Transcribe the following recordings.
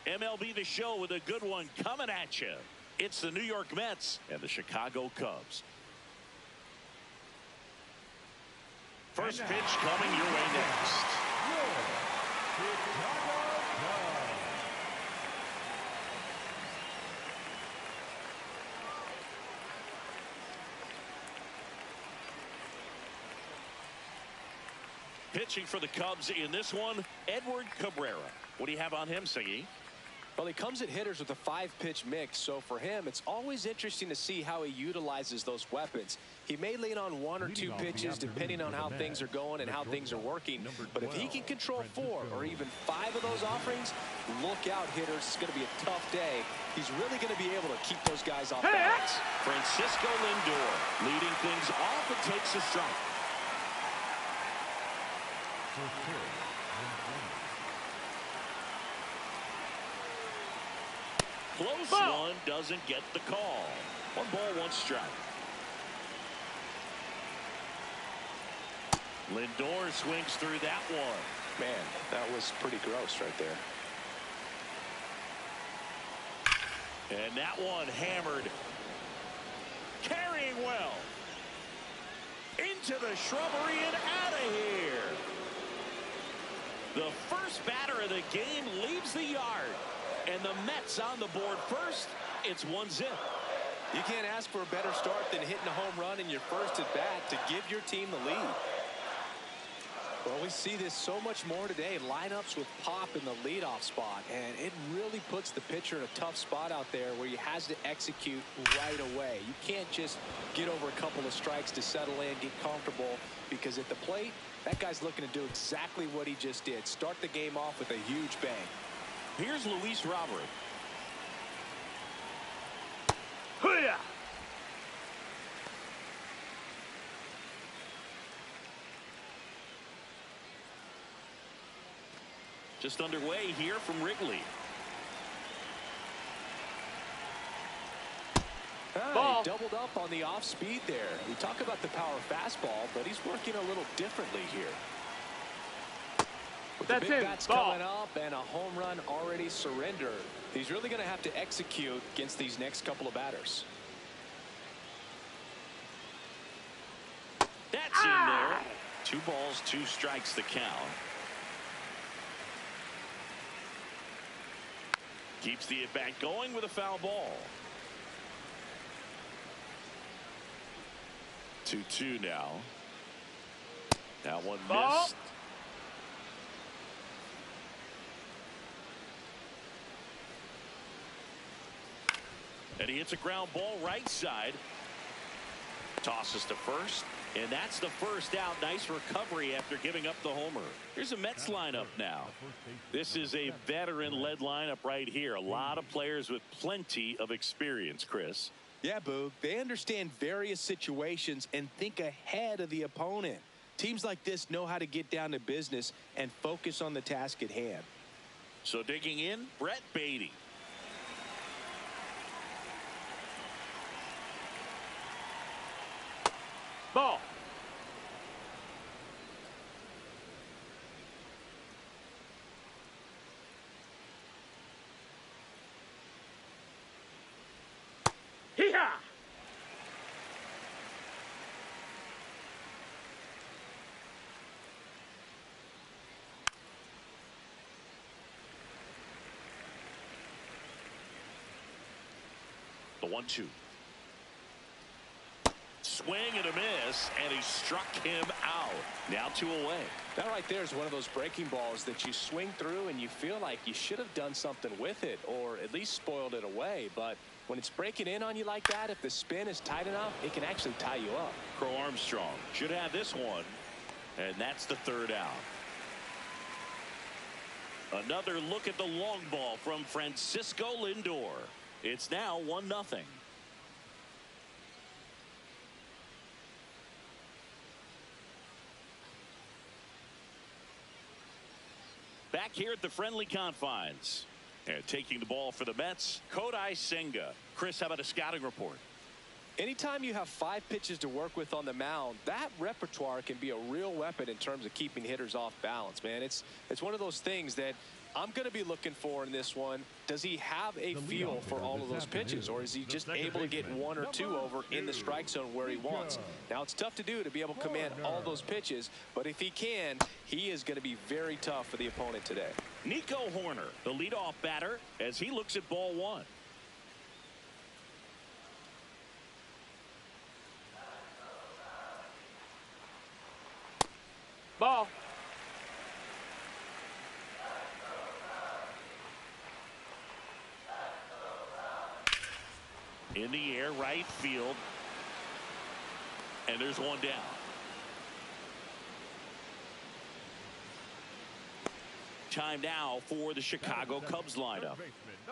MLB The Show with a good one coming at you. It's the New York Mets and the Chicago Cubs. First pitch coming your way next. Pitching for the Cubs in this one, Edward Cabrera. What do you have on him, Siggy? Well, he comes at hitters with a 5-pitch mix, so for him, it's always interesting to see how he utilizes those weapons. He may lean on 1 or 2 pitches depending on how things are going and how things are working, but if he can control 4 or even 5 of those offerings, look out, hitters. It's going to be a tough day. He's really going to be able to keep those guys off balance. Francisco Lindor leading things off and takes a strike. Close one, doesn't get the call. 1 ball, 1 strike. Lindor swings through that one. Man, that was pretty gross right there. And that one hammered. Carrying well. Into the shrubbery and out of here. The first batter of the game leaves the yard. And the Mets on the board first. It's 1-0. You can't ask for a better start than hitting a home run in your first at bat to give your team the lead. Well, we see this so much more today. Lineups with pop in the leadoff spot. And it really puts the pitcher in a tough spot out there where he has to execute right away. You can't just get over a couple of strikes to settle in, get comfortable, because at the plate, that guy's looking to do exactly what he just did. Start the game off with a huge bang. Here's Luis Robert. Just underway here from Wrigley. He doubled up on the off speed there. We talk about the power fastball, but he's working a little differently here. With the big bats coming up and a home run already surrendered, he's really going to have to execute against these next couple of batters. That's in there. 2 balls, 2 strikes the count. Keeps the at-bat going with a foul ball. 2-2 now. That one missed. And he hits a ground ball right side. Tosses to first. And that's the first out. Nice recovery after giving up the homer. Here's a Mets lineup now. This is a veteran-led lineup right here. A lot of players with plenty of experience, Chris. Yeah, Boog. They understand various situations and think ahead of the opponent. Teams like this know how to get down to business and focus on the task at hand. So digging in, Brett Beatty. Ball. Hee-haw! The 1-2. Swing and a miss, and he struck him out. Now 2 away. That right there is one of those breaking balls that you swing through and you feel like you should have done something with it or at least spoiled it away. But when it's breaking in on you like that, if the spin is tight enough, it can actually tie you up. Crow Armstrong should have this one, and that's the 3rd out. Another look at the long ball from Francisco Lindor. It's now 1-0. Back here at the friendly confines. And taking the ball for the Mets, Kodai Senga. Chris, how about a scouting report? Anytime you have 5 pitches to work with on the mound, that repertoire can be a real weapon in terms of keeping hitters off balance, man. It's one of those things that I'm going to be looking for in this one, does he have a feel for all of those pitches, or is he just able to get one or two over in the strike zone where he wants? Now, it's tough to do to be able to command all those pitches, but if he can, he is going to be very tough for the opponent today. Nico Horner, the leadoff batter, as he looks at ball one. Ball. In the air, right field. And there's one down. Time now for the Chicago Cubs lineup.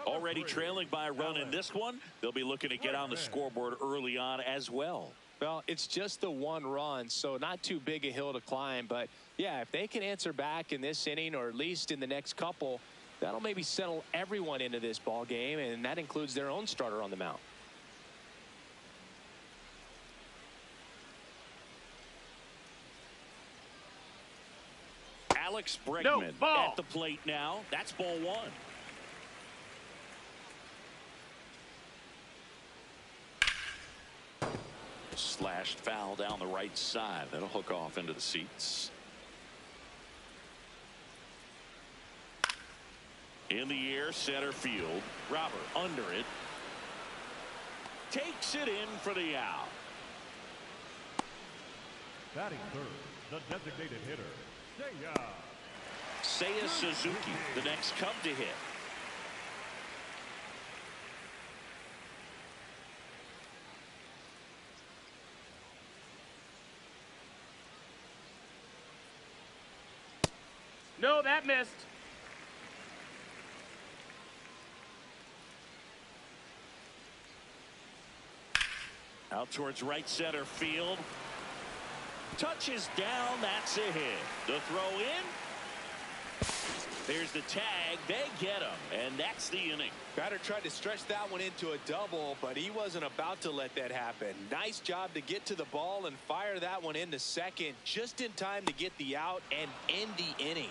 Already trailing by a run in this one. They'll be looking to get on the scoreboard early on as well. Well, it's just the one run, so not too big a hill to climb. But, yeah, if they can answer back in this inning or at least in the next couple, that'll maybe settle everyone into this ball game, and that includes their own starter on the mound. Alex Bregman at the plate now. That's ball one. Slashed foul down the right side. That'll hook off into the seats. In the air, center field. Robert under it. Takes it in for the out. Batting third, the designated hitter, Seiya Suzuki, the next Cub to hit. No, that missed. Out towards right center field. Touches down. That's a hit. The throw in. There's the tag. They get him. And that's the inning. Batter tried to stretch that one into a double, but he wasn't about to let that happen. Nice job to get to the ball and fire that one into second just in time to get the out and end the inning.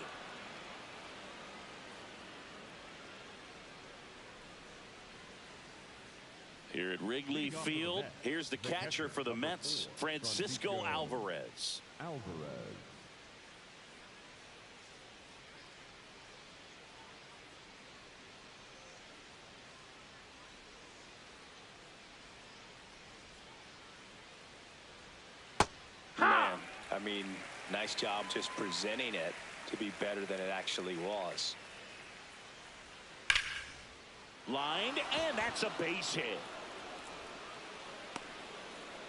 Here at Wrigley Field, here's the catcher for the Mets, Francisco Alvarez. Man, I mean, nice job just presenting it to be better than it actually was. Lined, and that's a base hit.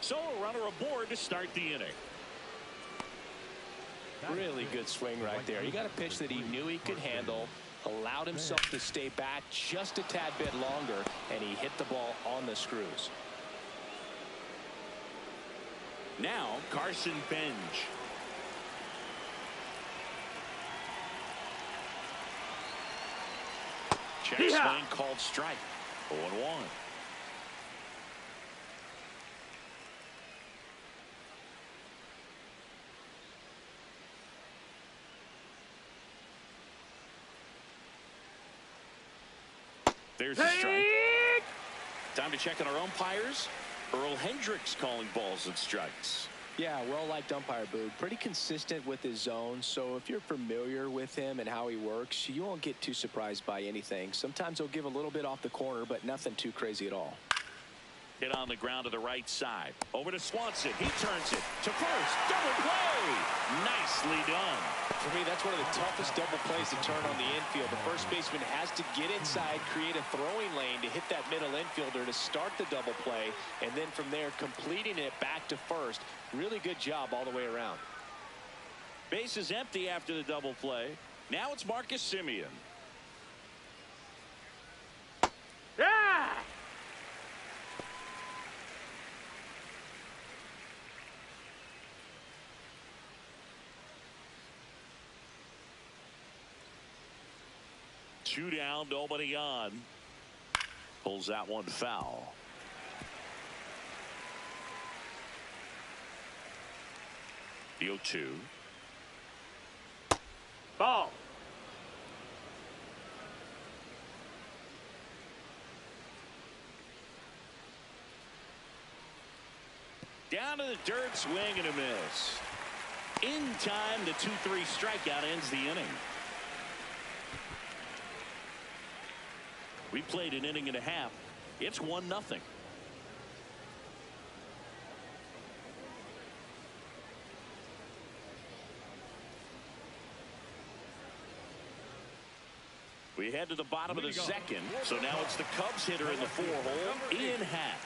So a runner aboard to start the inning. Really good swing right there. He got a pitch that he knew he could handle, allowed himself to stay back just a tad bit longer, and he hit the ball on the screws. Now Carson Benj. Check swing called strike. 0-1. There's the strike. Time to check on our umpires. Earl Hendricks calling balls and strikes. Yeah, well-liked umpire, Boog. Pretty consistent with his zone, so if you're familiar with him and how he works, you won't get too surprised by anything. Sometimes he'll give a little bit off the corner, but nothing too crazy at all. Hit on the ground to the right side. Over to Swanson. He turns it to first. Double play. Nicely done. For me, that's one of the toughest double plays to turn on the infield. The first baseman has to get inside, create a throwing lane to hit that middle infielder to start the double play, and then from there completing it back to first. Really good job all the way around. Base is empty after the double play. Now it's Marcus Semien. Yeah! Two down, nobody on. Pulls that one foul. The 0-2. Ball. Down to the dirt, swing and a miss. In time, the 2-3 strikeout ends the inning. We played an inning and a half. It's 1-0. We head to the bottom of the second. So now it's the Cubs hitter in the 4-hole, Ian Happ.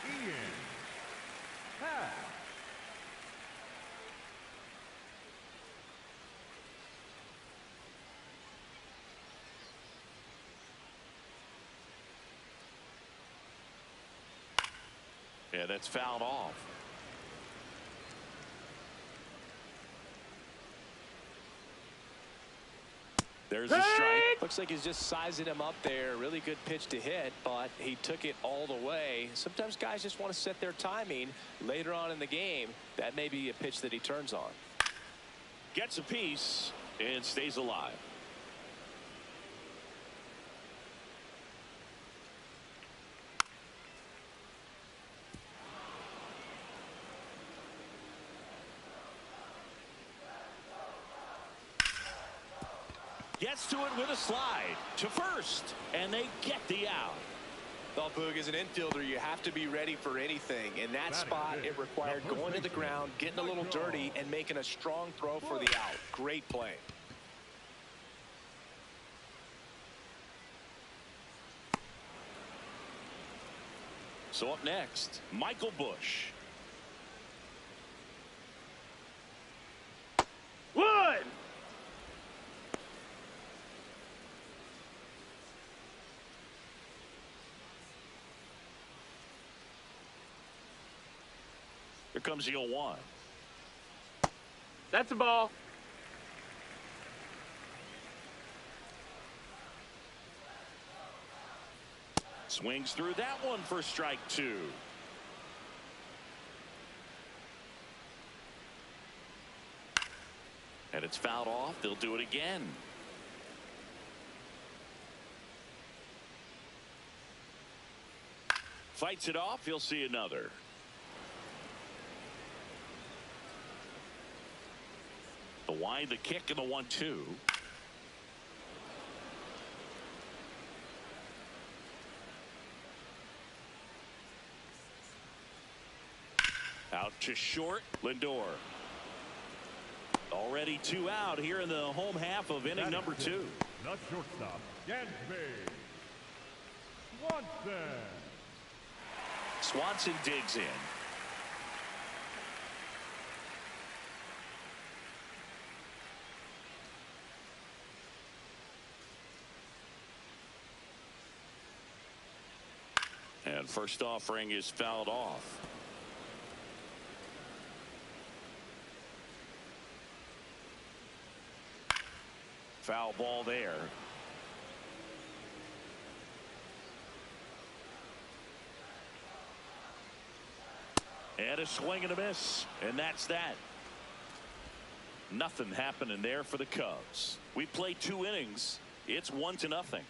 Yeah, that's fouled off. There's a strike. Looks like he's just sizing him up there. Really good pitch to hit, but he took it all the way. Sometimes guys just want to set their timing later on in the game. That may be a pitch that he turns on. Gets a piece and stays alive. Gets to it with a slide to first, and they get the out. Well, Boog, as an infielder, you have to be ready for anything. In that spot, it required going to the ground, getting a little dirty, and making a strong throw for the out. Great play. So up next, Michael Bush. Wood! Here comes the 0-1. That's a ball. Swings through that one for strike 2. And it's fouled off. They'll do it again. Fights it off. He'll see another. The wide, the kick, and the 1-2. Out to short, Lindor. Already 2 out here in the home half of inning number 2. The shortstop, Yansby. Swanson. Swanson digs in. And first offering is fouled off. Foul ball there. And a swing and a miss. And that's that. Nothing happening there for the Cubs. We played 2 innings. It's 1-0.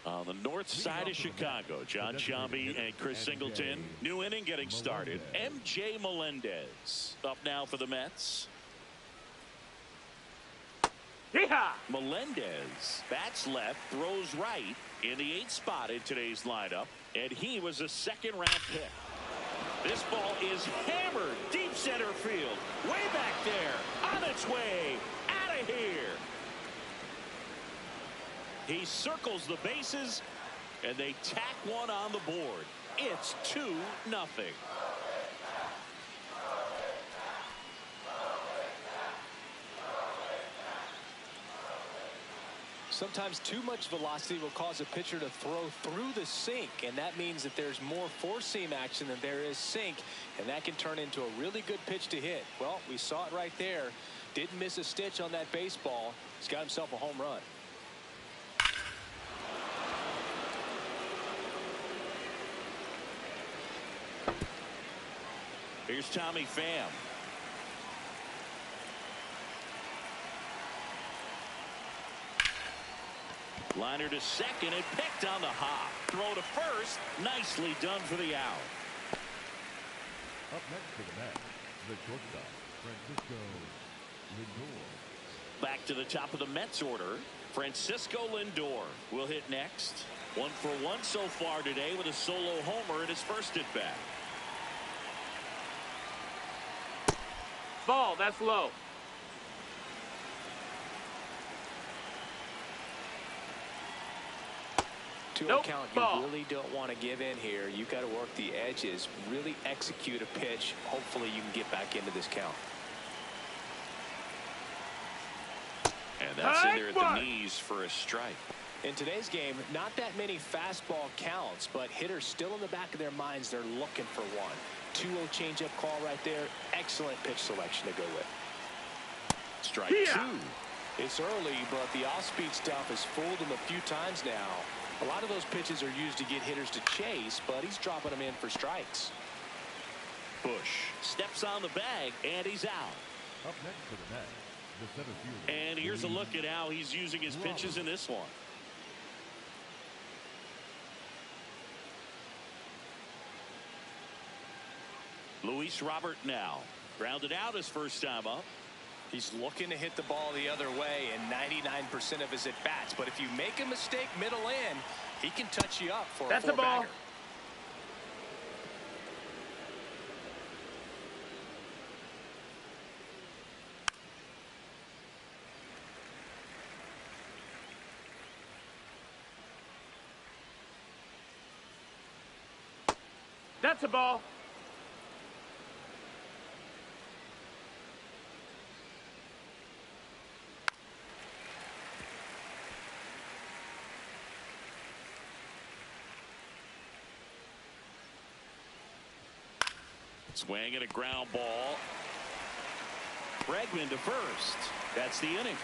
On the north side of Chicago, John Sciambi and Chris Singleton. New inning getting started. MJ Melendez up now for the Mets. Yeehaw! Melendez bats left, throws right in the 8th spot in today's lineup, and he was a second-round pick. This ball is hammered deep center field, way back there, on its way out of here. He circles the bases, and they tack one on the board. It's 2-0. Sometimes too much velocity will cause a pitcher to throw through the sink, and that means that there's more four-seam action than there is sink, and that can turn into a really good pitch to hit. Well, we saw it right there. Didn't miss a stitch on that baseball. He's got himself a home run. Here's Tommy Pham. Liner to second and picked on the hop. Throw to first. Nicely done for the out. Up next to the net, the shortstop, Francisco Lindor. Back to the top of the Mets order. Francisco Lindor will hit next. 1 for 1 so far today with a solo homer in his first at bat. Ball, that's low. To Nope, account, ball. you really don't want to give in here. You got to work the edges, really execute a pitch. Hopefully you can get back into this count. And that's in there at the knees for a strike. In today's game, not that many fastball counts, but hitters still in the back of their minds, they're looking for one. 2-0 changeup call right there. Excellent pitch selection to go with. Strike two. It's early, but the off-speed stuff has fooled him a few times now. A lot of those pitches are used to get hitters to chase, but he's dropping them in for strikes. Bush steps on the bag, and he's out. Up next to the net, the center fielder. And here's a look at how he's using his pitches in this one. Luis Robert now grounded out his first time up. He's looking to hit the ball the other way in 99% of his at-bats. But if you make a mistake middle in, he can touch you up for a four-bagger. That's a ball. Swing and a ground ball. Bregman to first. That's the inning.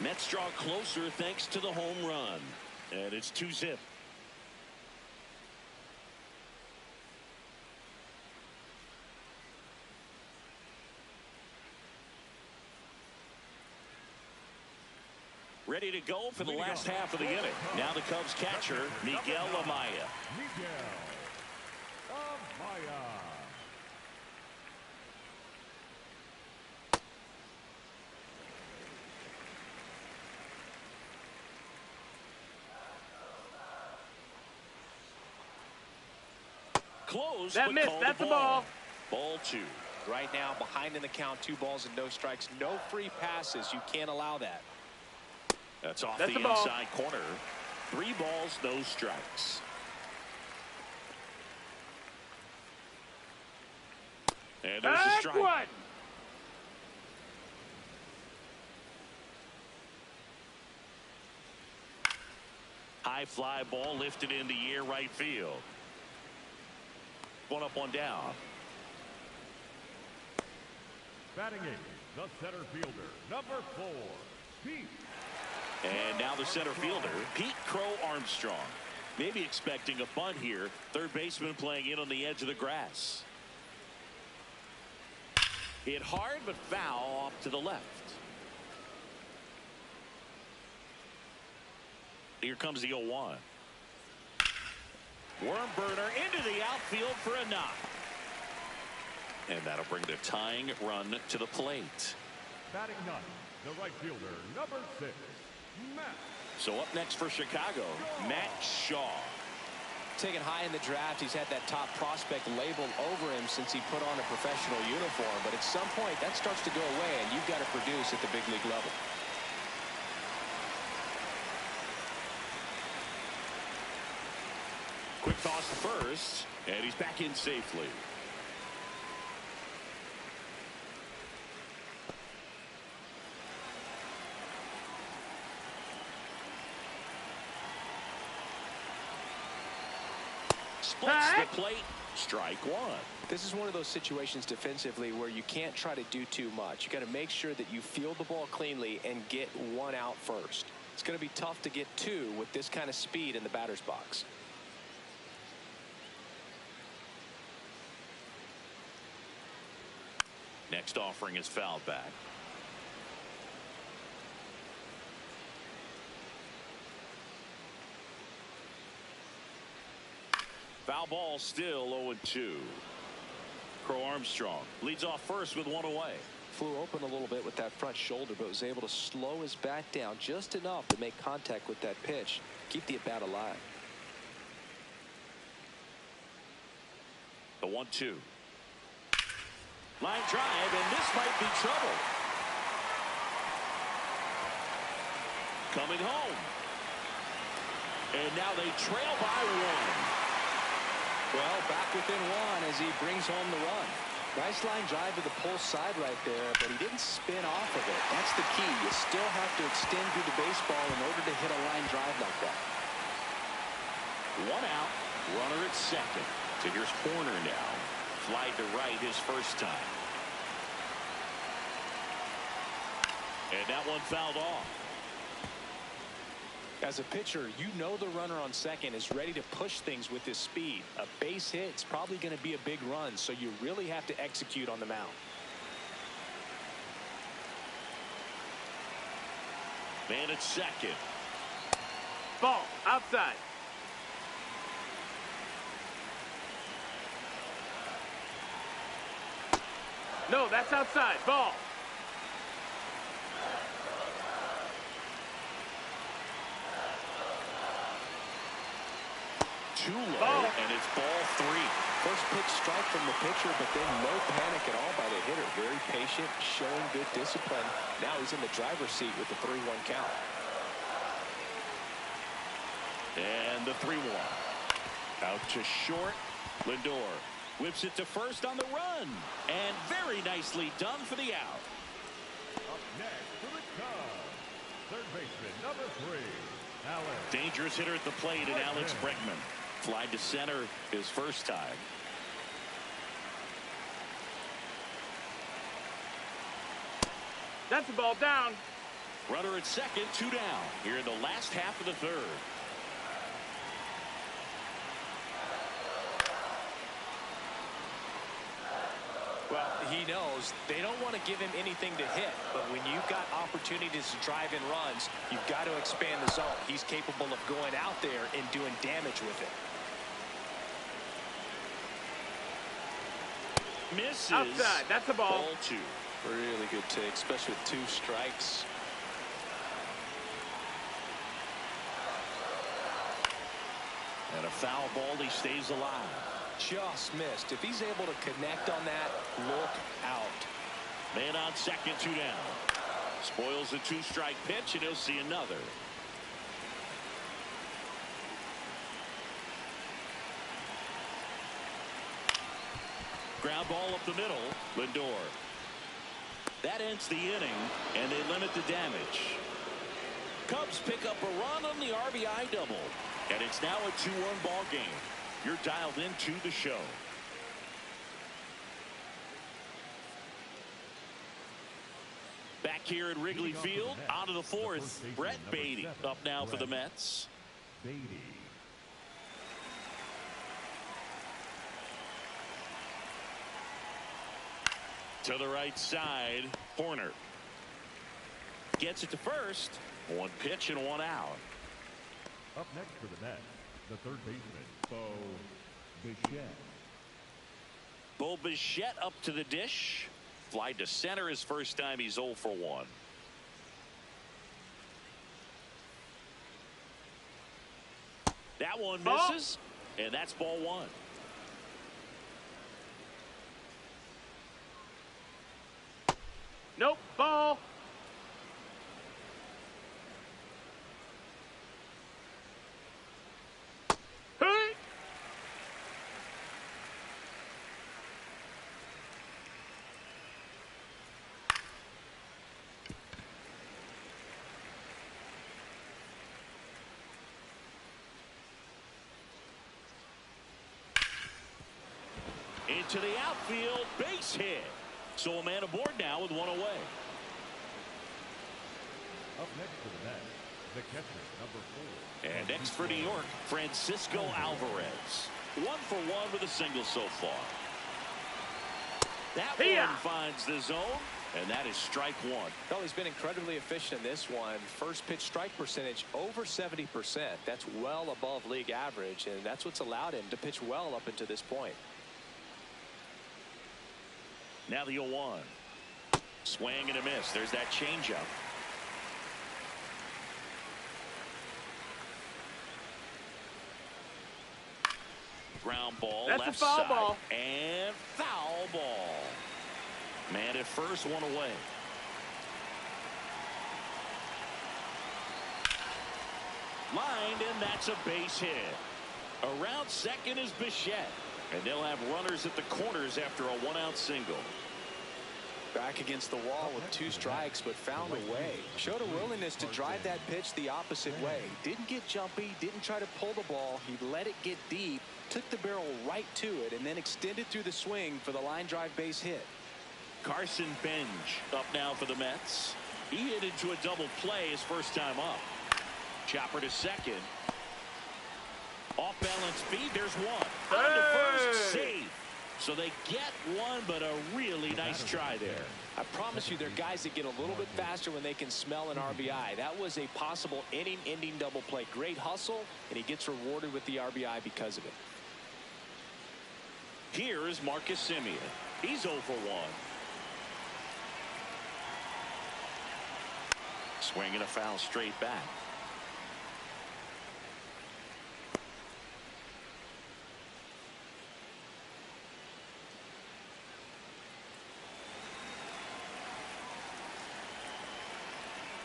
Mets draw closer thanks to the home run. And it's 2-zip. Ready to go for the last half of the inning. Now the Cubs catcher, Miguel Amaya. Close. That missed. That's a ball. Ball two. Right now, behind in the count, 2 balls and no strikes. No free passes. You can't allow that. That's off That's the a ball. inside corner. 3 balls, no strikes. And there's a strike. One. High fly ball lifted in the air right field. 1 up, 1 down. Batting 8, the center fielder, number 4, Pete. And now the center fielder, Pete Crow Armstrong. Maybe expecting a bunt here. Third baseman playing in on the edge of the grass. Hit hard but foul off to the left. Here comes the 0-1. Worm burner into the outfield for a knock. And that'll bring the tying run to the plate. Batting 9, the right fielder, number 6, Matt. So up next for Chicago, Matt Shaw. Taken high in the draft, he's had that top prospect labeled over him since he put on a professional uniform. But at some point, that starts to go away, and you've got to produce at the big league level. Quick toss to first, and he's back in safely. Splits the plate. Strike 1. This is one of those situations defensively where you can't try to do too much. You got to make sure that you field the ball cleanly and get 1 out first. It's going to be tough to get 2 with this kind of speed in the batter's box. Next offering is fouled back. Foul ball, still 0-2. Crow Armstrong leads off first with one away. Flew open a little bit with that front shoulder, but was able to slow his bat down just enough to make contact with that pitch, keep the at-bat alive. The 1-2. Line drive, and this might be trouble. Coming home. And now they trail by one. Well, back within one as he brings home the run. Nice line drive to the pull side right there, but he didn't spin off of it. That's the key. You still have to extend through the baseball in order to hit a line drive like that. One out, runner at second. So here's Horner now. Fly to right his first time. And that one fouled off. As a pitcher, you know the runner on second is ready to push things with his speed. A base hit, it's probably going to be a big run, so you really have to execute on the mound. Man at second. Ball, outside. No, that's outside. Ball. Too low, and it's ball 3. First pitch strike from the pitcher, but then no panic at all by the hitter. Very patient, showing good discipline. Now he's in the driver's seat with the 3-1 count. And the 3-1. Out to short. Lindor whips it to first on the run. And very nicely done for the out. Up next for the Cubs, third baseman, number 3, Alex. Dangerous hitter at the plate in Alex Bregman. Fly to center his first time. That's a ball down. Runner at second, 2 down. Here in the last half of the third. Well, he knows they don't want to give him anything to hit, but when you've got opportunities to drive in runs, you've got to expand the zone. He's capable of going out there and doing damage with it. Misses. Outside. That's a ball. Ball 2. Really good take, especially with 2 strikes. And a foul ball. He stays alive. Just missed. If he's able to connect on that, look out. Man on second, 2 down. Spoils the 2-strike pitch, and he'll see another. Ground ball up the middle. Lindor. That ends the inning, and they limit the damage. Cubs pick up a run on the RBI double, and it's now a 2-1 ball game. You're dialed into the show. Back here at Wrigley Field, on to the fourth. Brett Beatty up now for the Mets. Beatty. To the right side, Horner. Gets it to first. 1 pitch and 1 out. Up next for the Mets, the third baseman, Bo Bichette. Bo Bichette up to the dish. Fly to center his first time. He's 0 for 1. That one misses, and that's ball 1. Nope. Ball. Hey. Into the outfield, base hit. So a man aboard now with 1 away. Up next for the Mets, the catcher, number 4. And next for New York, Francisco Alvarez. 1 for 1 with a single so far. That one finds the zone, And that is strike one. Well, he's been incredibly efficient in this one. First pitch strike percentage over 70%. That's well above league average, and that's what's allowed him to pitch well up until this point. Now the 0-1. Swing and a miss. There's that changeup. Ground ball. That's left a foul side, ball. and foul ball. Man at first, one away. Lined, and that's a base hit. Around second is Bichette, and they'll have runners at the corners after a one-out single. Back against the wall with 2 strikes, but found a way. Showed a willingness to drive that pitch the opposite way. Didn't get jumpy, didn't try to pull the ball. He let it get deep, took the barrel right to it, and then extended through the swing for the line drive base hit. Carson Bench up now for the Mets. He hit into a double play his first time up. Chopper to second. Off balance feed. There's one. On to first. Safe. So they get one, but a really nice try there. I promise you, they're guys that get a little bit faster when they can smell an RBI. That was a possible inning-ending double play. Great hustle, and he gets rewarded with the RBI because of it. Here is Marcus Semien. He's 0 for 1. Swinging a foul straight back.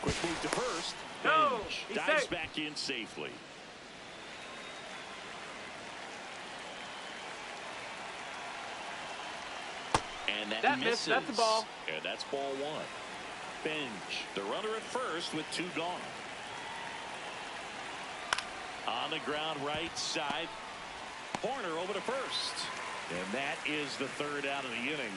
Quick move to first. No, Bench he's dives safe. back in safely. And that misses. missed. That's the ball. And that's ball 1. Bench, the runner at first with 2 gone. On the ground right side. Horner over to first. And that is the 3rd out of the inning.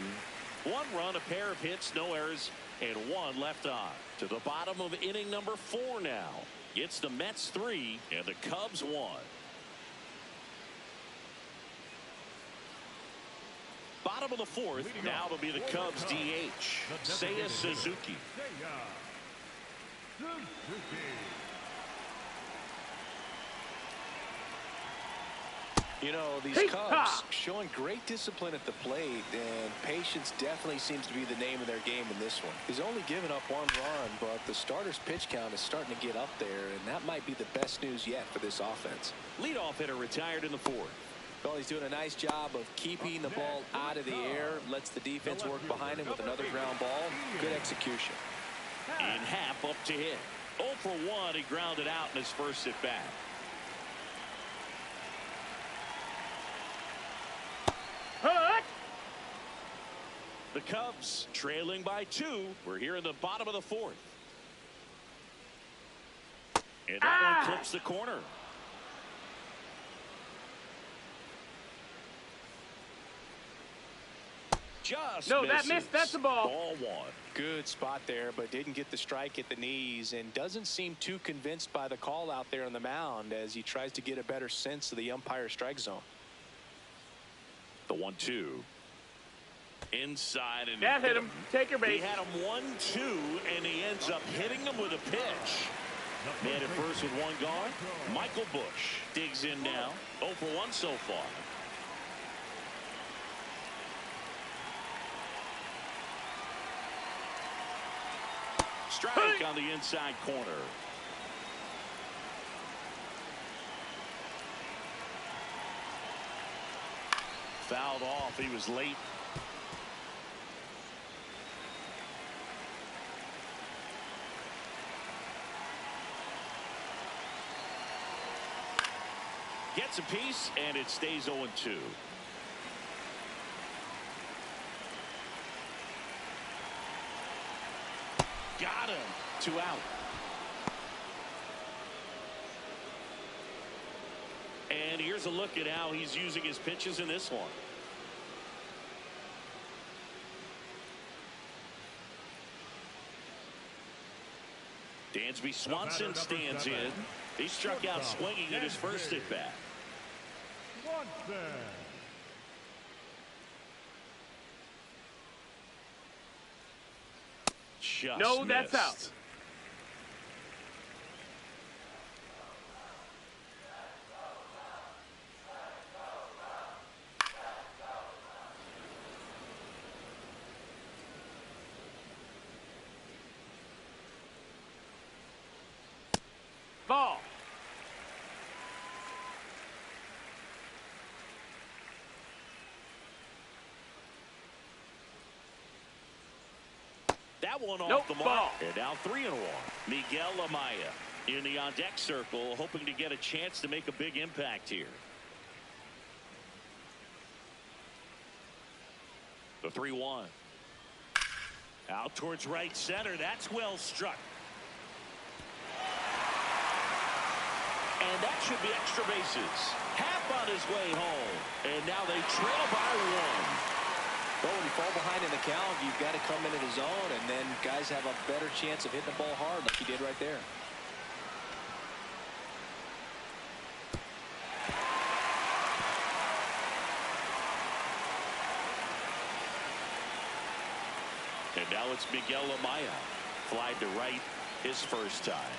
1 run, a pair of hits, no errors, and 1 left on. To the bottom of inning number 4 now. It's the Mets 3 and the Cubs 1. Bottom of the 4th. Now it'll be the Cubs DH. Seiya Suzuki. You know, these Cubs showing great discipline at the plate, and patience definitely seems to be the name of their game in this one. He's only given up 1 run, but the starter's pitch count is starting to get up there, and that might be the best news yet for this offense. Leadoff hitter retired in the 4th. Well, he's doing a nice job of keeping the ball out of the air, lets the defense work behind him with another ground ball. Good execution. In half up to hit. 0 for 1. He grounded out in his first at bat. The Cubs trailing by 2. We're here in the bottom of the 4th. And that one clips the corner. Just No, misses. that missed. That's a ball. Ball 1. Good spot there, but didn't get the strike at the knees, and doesn't seem too convinced by the call out there on the mound as he tries to get a better sense of the umpire's strike zone. The 1-2. Inside, and That hit him. Take your base. He had him 1-2, and he ends up hitting him with a pitch. Man at first with 1 gone. Michael Bush digs in now. 0 for 1 so far. Strike on the inside corner. Fouled off. He was late. Gets a piece, and it stays 0-2. Got him. 2 out. And here's a look at how he's using his pitches in this one. Dansby Swanson stands in. He struck out swinging in his first at bat. just No, that's missed. out. Ball. That one off Nope, the mark. ball. And now 3-1. Miguel Amaya in the on-deck circle, hoping to get a chance to make a big impact here. The 3-1. Out towards right center. That's well struck. And that should be extra bases. Half on his way home. And now they trail by 1. Well, when you fall behind in the count, you've got to come into the zone, and then guys have a better chance of hitting the ball hard like he did right there. And now it's Miguel Amaya. Fly to right his first time.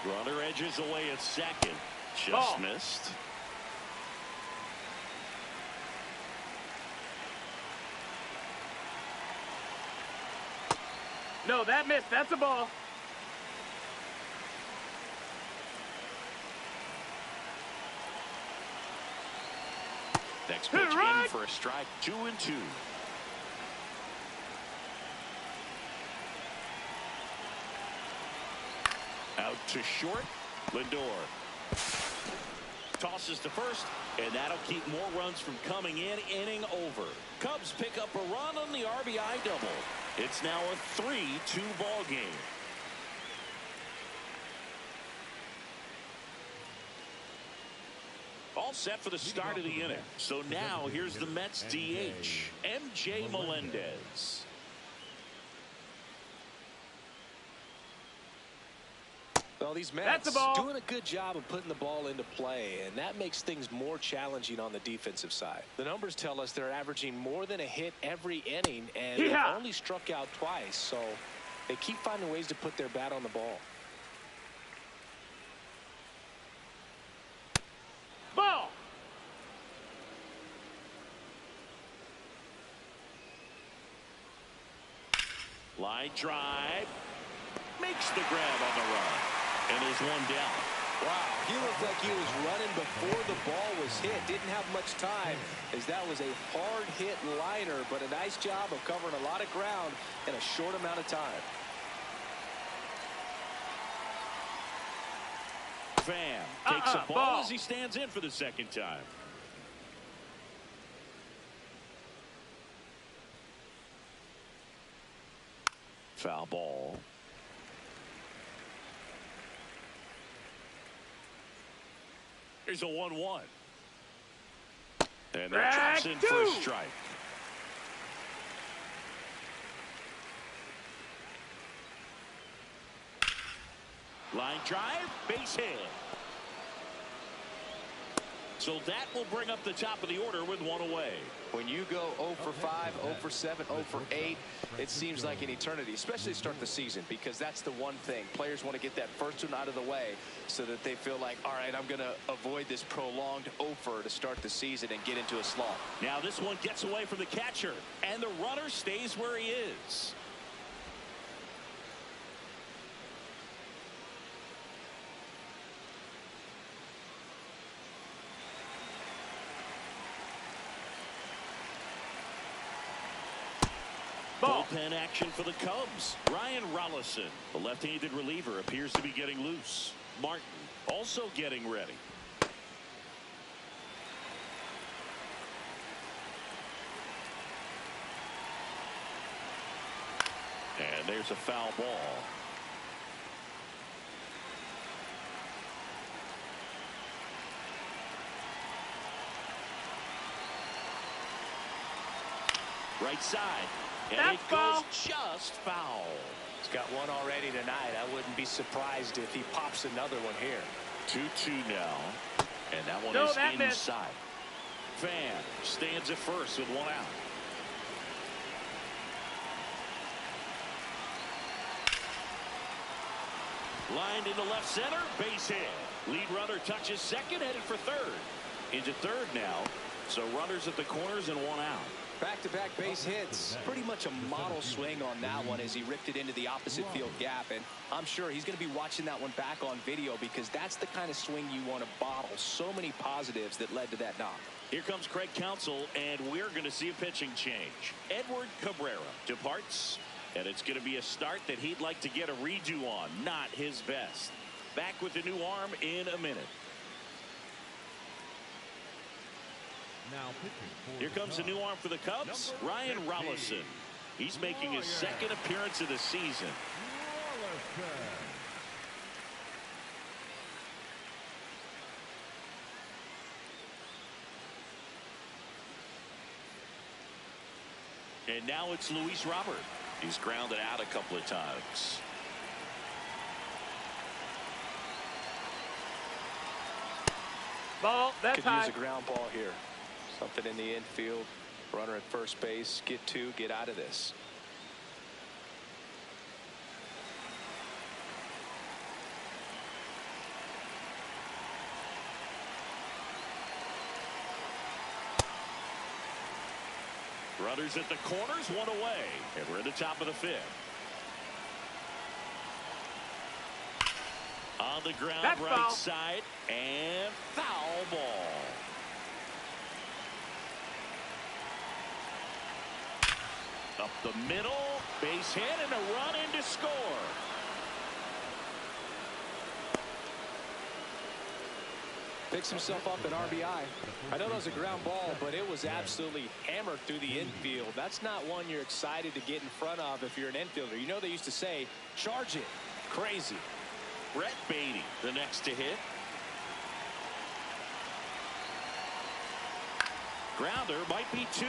Runner edges away at second. Just Ball. missed. No, that missed. That's a ball. Next pitch Right. in for a strike. 2-2. Out to short. Lindor tosses to first, and that'll keep more runs from coming in. Inning over. Cubs pick up a run on the RBI double. It's now a 3-2 ball game. All set for the start of the inning. So now here's the Mets DH, MJ Melendez. Well, these That's Mets a ball. doing a good job of putting the ball into play, and that makes things more challenging on the defensive side. The numbers tell us they're averaging more than a hit every inning, and they've Yeah. only struck out twice, so they keep finding ways to put their bat on the ball. Ball. Line drive. Makes the grab on the run. And there's one down. Wow, he looked like he was running before the ball was hit. Didn't have much time, as that was a hard hit liner, but a nice job of covering a lot of ground in a short amount of time. Pham takes a ball ball. as he stands in for the second time. Foul ball. Here's a 1-1. And that drops in for a strike. Line drive, base hit. So that will bring up the top of the order with one away. When you go 0 for 5, 0 for 7, 0 for 8, it seems like an eternity, especially to start the season, because that's the one thing. Players want to get that first one out of the way so that they feel like, all right, I'm going to avoid this prolonged 0 for to start the season and get into a slump. Now this one gets away from the catcher, and the runner stays where he is. Ball. Bullpen action for the Cubs. Ryan Rollison, the left-handed reliever, appears to be getting loose. Martin also getting ready. And there's a foul ball. Right side. And That's it foul. goes just foul. He's got one already tonight. I wouldn't be surprised if he pops another one here. 2-2 now. And that one No, is that missed. inside. Fan stands at first with one out. Lined into left center, base hit. Lead runner touches second, headed for third. Into third now. So runners at the corners and one out. Back-to-back base hits. Pretty much a model swing on that one as he ripped it into the opposite field gap. And I'm sure he's going to be watching that one back on video because that's the kind of swing you want to bottle. So many positives that led to that knock. Here comes Craig Counsell, and we're going to see a pitching change. Edward Cabrera departs, and it's going to be a start that he'd like to get a redo on. Not his best. Back with the new arm in a minute. Now pitching for Here the comes the Cubs, new arm for the Cubs, number Ryan 50. Rollison. He's making his second appearance of the season. Rollison. And now it's Luis Robert. He's grounded out a couple of times. Ball. That's Could high. use a ground ball here. Something in the infield. Runner at first base. Get two. Get out of this. Runners at the corners, one away. And we're at the top of the fifth. On the ground, That's right foul. side, and foul ball. Up the middle, base hit, and a run in to score. Picks himself up an RBI. I know that was a ground ball, but it was absolutely hammered through the infield. That's not one you're excited to get in front of if you're an infielder. You know they used to say, charge it. Crazy. Brett Beatty, the next to hit. Grounder might be two.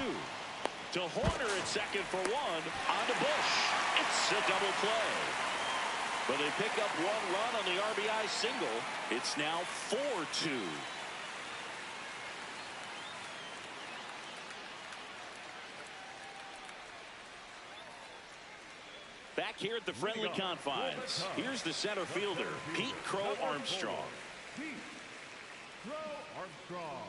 To Horner at second for one. On to Bush. It's a double play. But they pick up one run on the RBI single. It's now 4-2. Back here at the friendly confines. Here's the center fielder, Pete Crow Armstrong. Pete Crow Armstrong.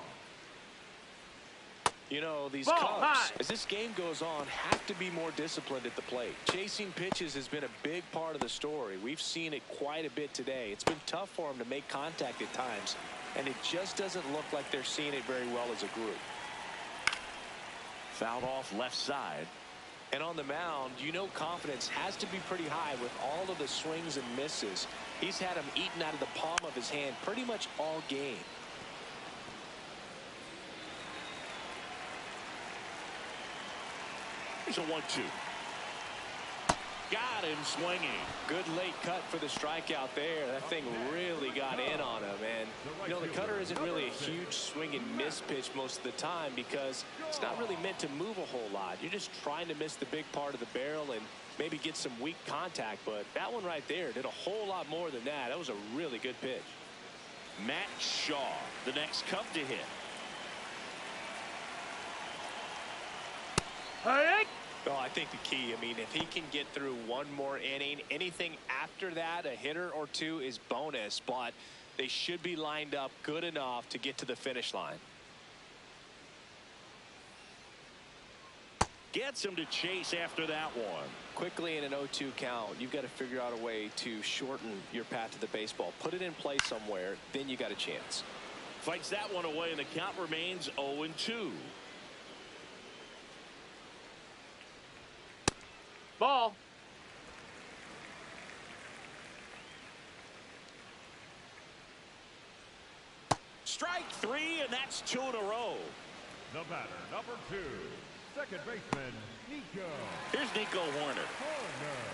You know, these Ball, Cubs, high. as this game goes on, have to be more disciplined at the plate. Chasing pitches has been a big part of the story. We've seen it quite a bit today. It's been tough for them to make contact at times, and it just doesn't look like they're seeing it very well as a group. Fouled off left side. And on the mound, you know confidence has to be pretty high with all of the swings and misses. He's had them eaten out of the palm of his hand pretty much all game. Here's a 1-2. Got him swinging. Good late cut for the strikeout there. That thing really got in on him. And, you know, the cutter isn't really a huge swing and miss pitch most of the time because it's not really meant to move a whole lot. You're just trying to miss the big part of the barrel and maybe get some weak contact. But that one right there did a whole lot more than that. That was a really good pitch. Matt Shaw, the next Cub to hit. Hey. Oh, I think the key, I mean, if he can get through one more inning, anything after that, a hitter or two is bonus, but they should be lined up good enough to get to the finish line. Gets him to chase after that one. Quickly in an 0-2 count, you've got to figure out a way to shorten your path to the baseball. Put it in play somewhere, then you got a chance. Fights that one away, and the count remains 0-2. Ball. Strike three, and that's two in a row. The batter, number 2, second baseman, Nico Here's Nico Horner. Horner.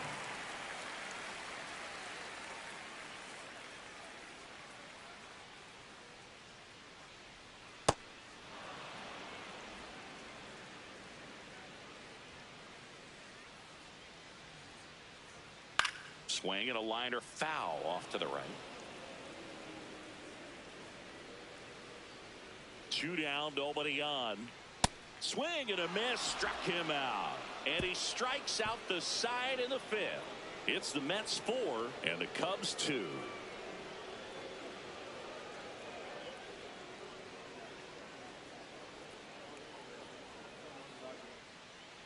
Swing and a liner foul off to the right. 2 down, nobody on. Swing and a miss, struck him out. And he strikes out the side in the 5th. It's the Mets 4 and the Cubs 2.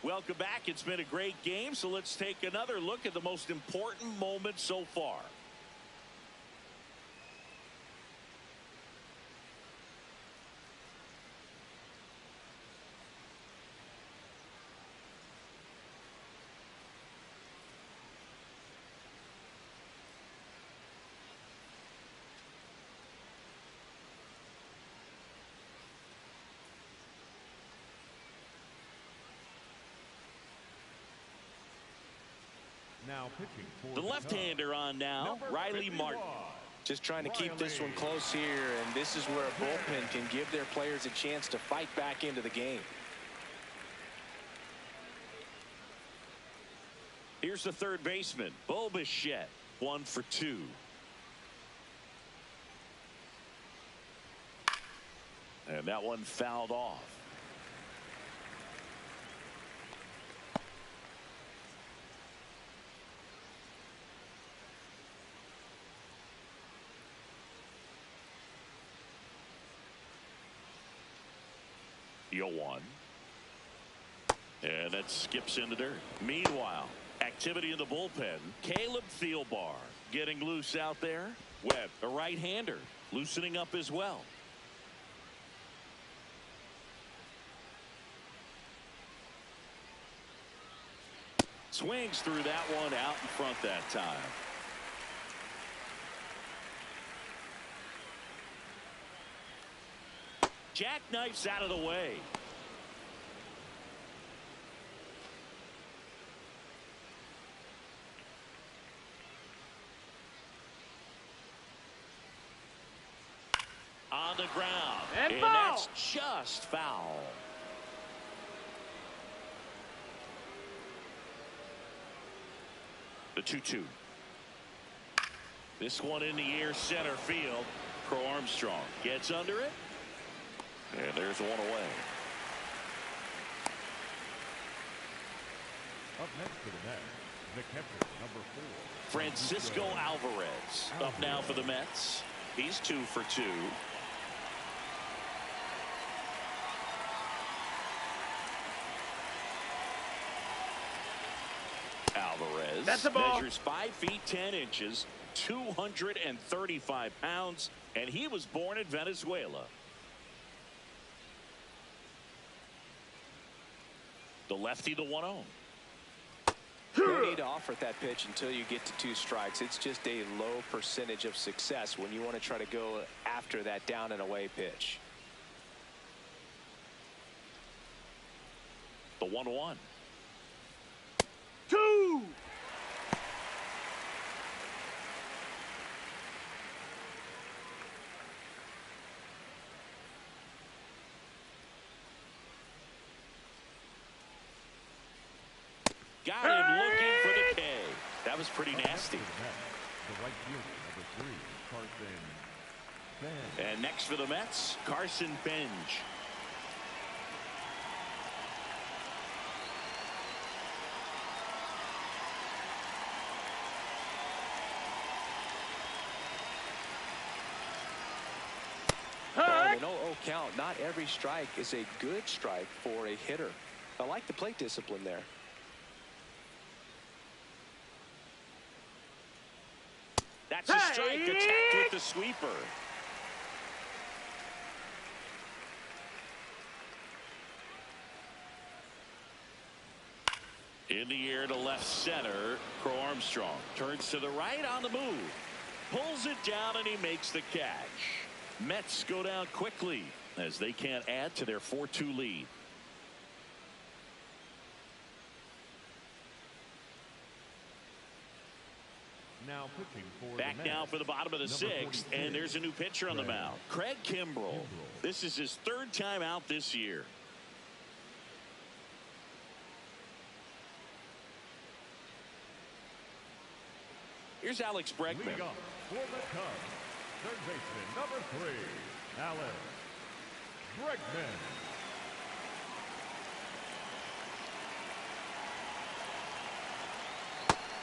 Welcome back. It's been a great game, so let's take another look at the most important moment so far. Now pitching for The left-hander on now, Riley Martin. Just trying to keep this one close here, and this is where a bullpen can give their players a chance to fight back into the game. Here's the third baseman, Bichette, 1 for 2. And that one fouled off. The 0-1. And that skips into dirt. Meanwhile, activity in the bullpen. Caleb Thielbar getting loose out there. Webb, a right-hander, loosening up as well. Swings through that one out in front that time. Jackknifes out of the way. On the ground. And And foul. that's just foul. The 2-2. This one in the air, center field. Crow Armstrong gets under it. And there's one away. Up next for the Mets, the catcher, number 4. Francisco Alvarez up now for the Mets. He's 2 for 2. Alvarez That's a ball. measures 5 feet 10 inches, 235 pounds, and he was born in Venezuela. The lefty, the 1-0. No need to offer that pitch until you get to 2 strikes. It's just a low percentage of success when you want to try to go after that down and away pitch. The 1-1. 2. Got him looking for the K. That was pretty nasty. The right fielder, number 3, Carson Bench. And next for the Mets, Carson Bench. An 0-0 count. Not every strike is a good strike for a hitter. I like the plate discipline there. That's a strike, attacked with the sweeper. In the air to left center, Crow Armstrong turns to the right on the move. Pulls it down and he makes the catch. Mets go down quickly as they can't add to their 4-2 lead. Now pitching for Back the now Mets, for the bottom of the number 6th, 42, and there's a new pitcher on the mound. Craig Kimbrell. This is his 3rd time out this year. Here's Alex Bregman. Lead off for the Cubs, third baseman number 3, Alex Bregman.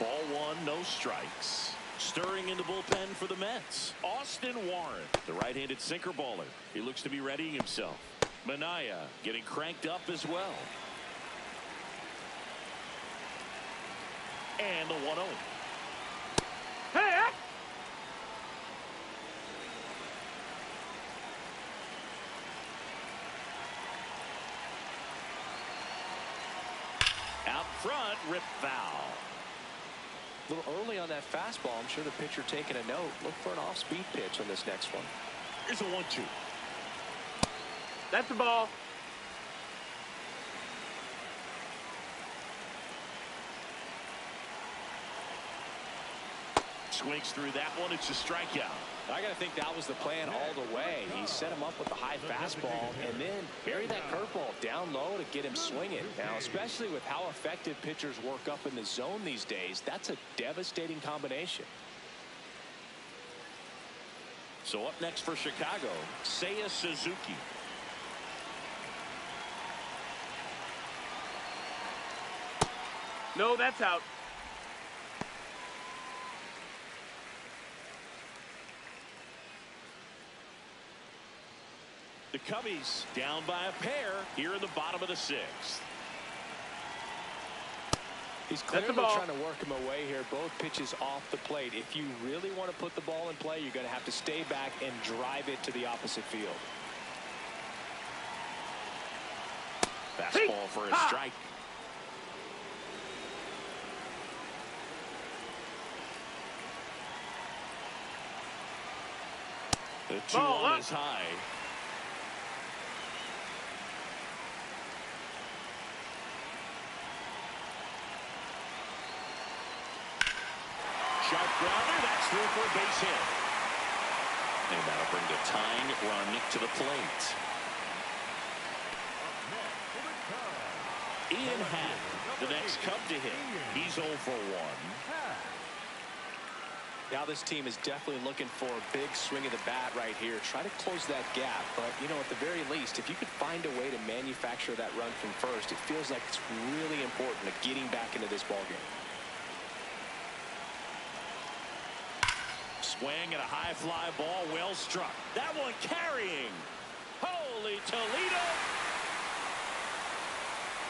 Ball 1, no strikes. Stirring in the bullpen for the Mets, Austin Warren, the right-handed sinker baller. He looks to be readying himself. Minaya getting cranked up as well. And the 1-0. Hey! Out front, rip foul. A little early on that fastball. I'm sure the pitcher taking a note. Look for an off-speed pitch on this next one. Here's a 1-2. That's the ball. Swings through that one. It's a strikeout. I got to think that was the plan all the way. He set him up with the high fastball and then bury that curveball down low to get him swinging. Now, especially with how effective pitchers work up in the zone these days, that's a devastating combination. So up next for Chicago, Seiya Suzuki. No, that's out. The Cubbies down by a pair here in the bottom of the 6th. He's clearly trying to work him away here. Both pitches off the plate. If you really want to put the ball in play, you're going to have to stay back and drive it to the opposite field. Fastball for a strike. The 2-1 is high. Sharp grounder, that's through for a base hit. And that'll bring the tying run to the plate. Ian Happ, the next Cub to hit. He's 0 for 1. Now this team is definitely looking for a big swing of the bat right here. Try to close that gap. But, you know, at the very least, if you could find a way to manufacture that run from first, it feels like it's really important to getting back into this ballgame. Swing and a high fly ball, well struck. That one carrying. Holy Toledo.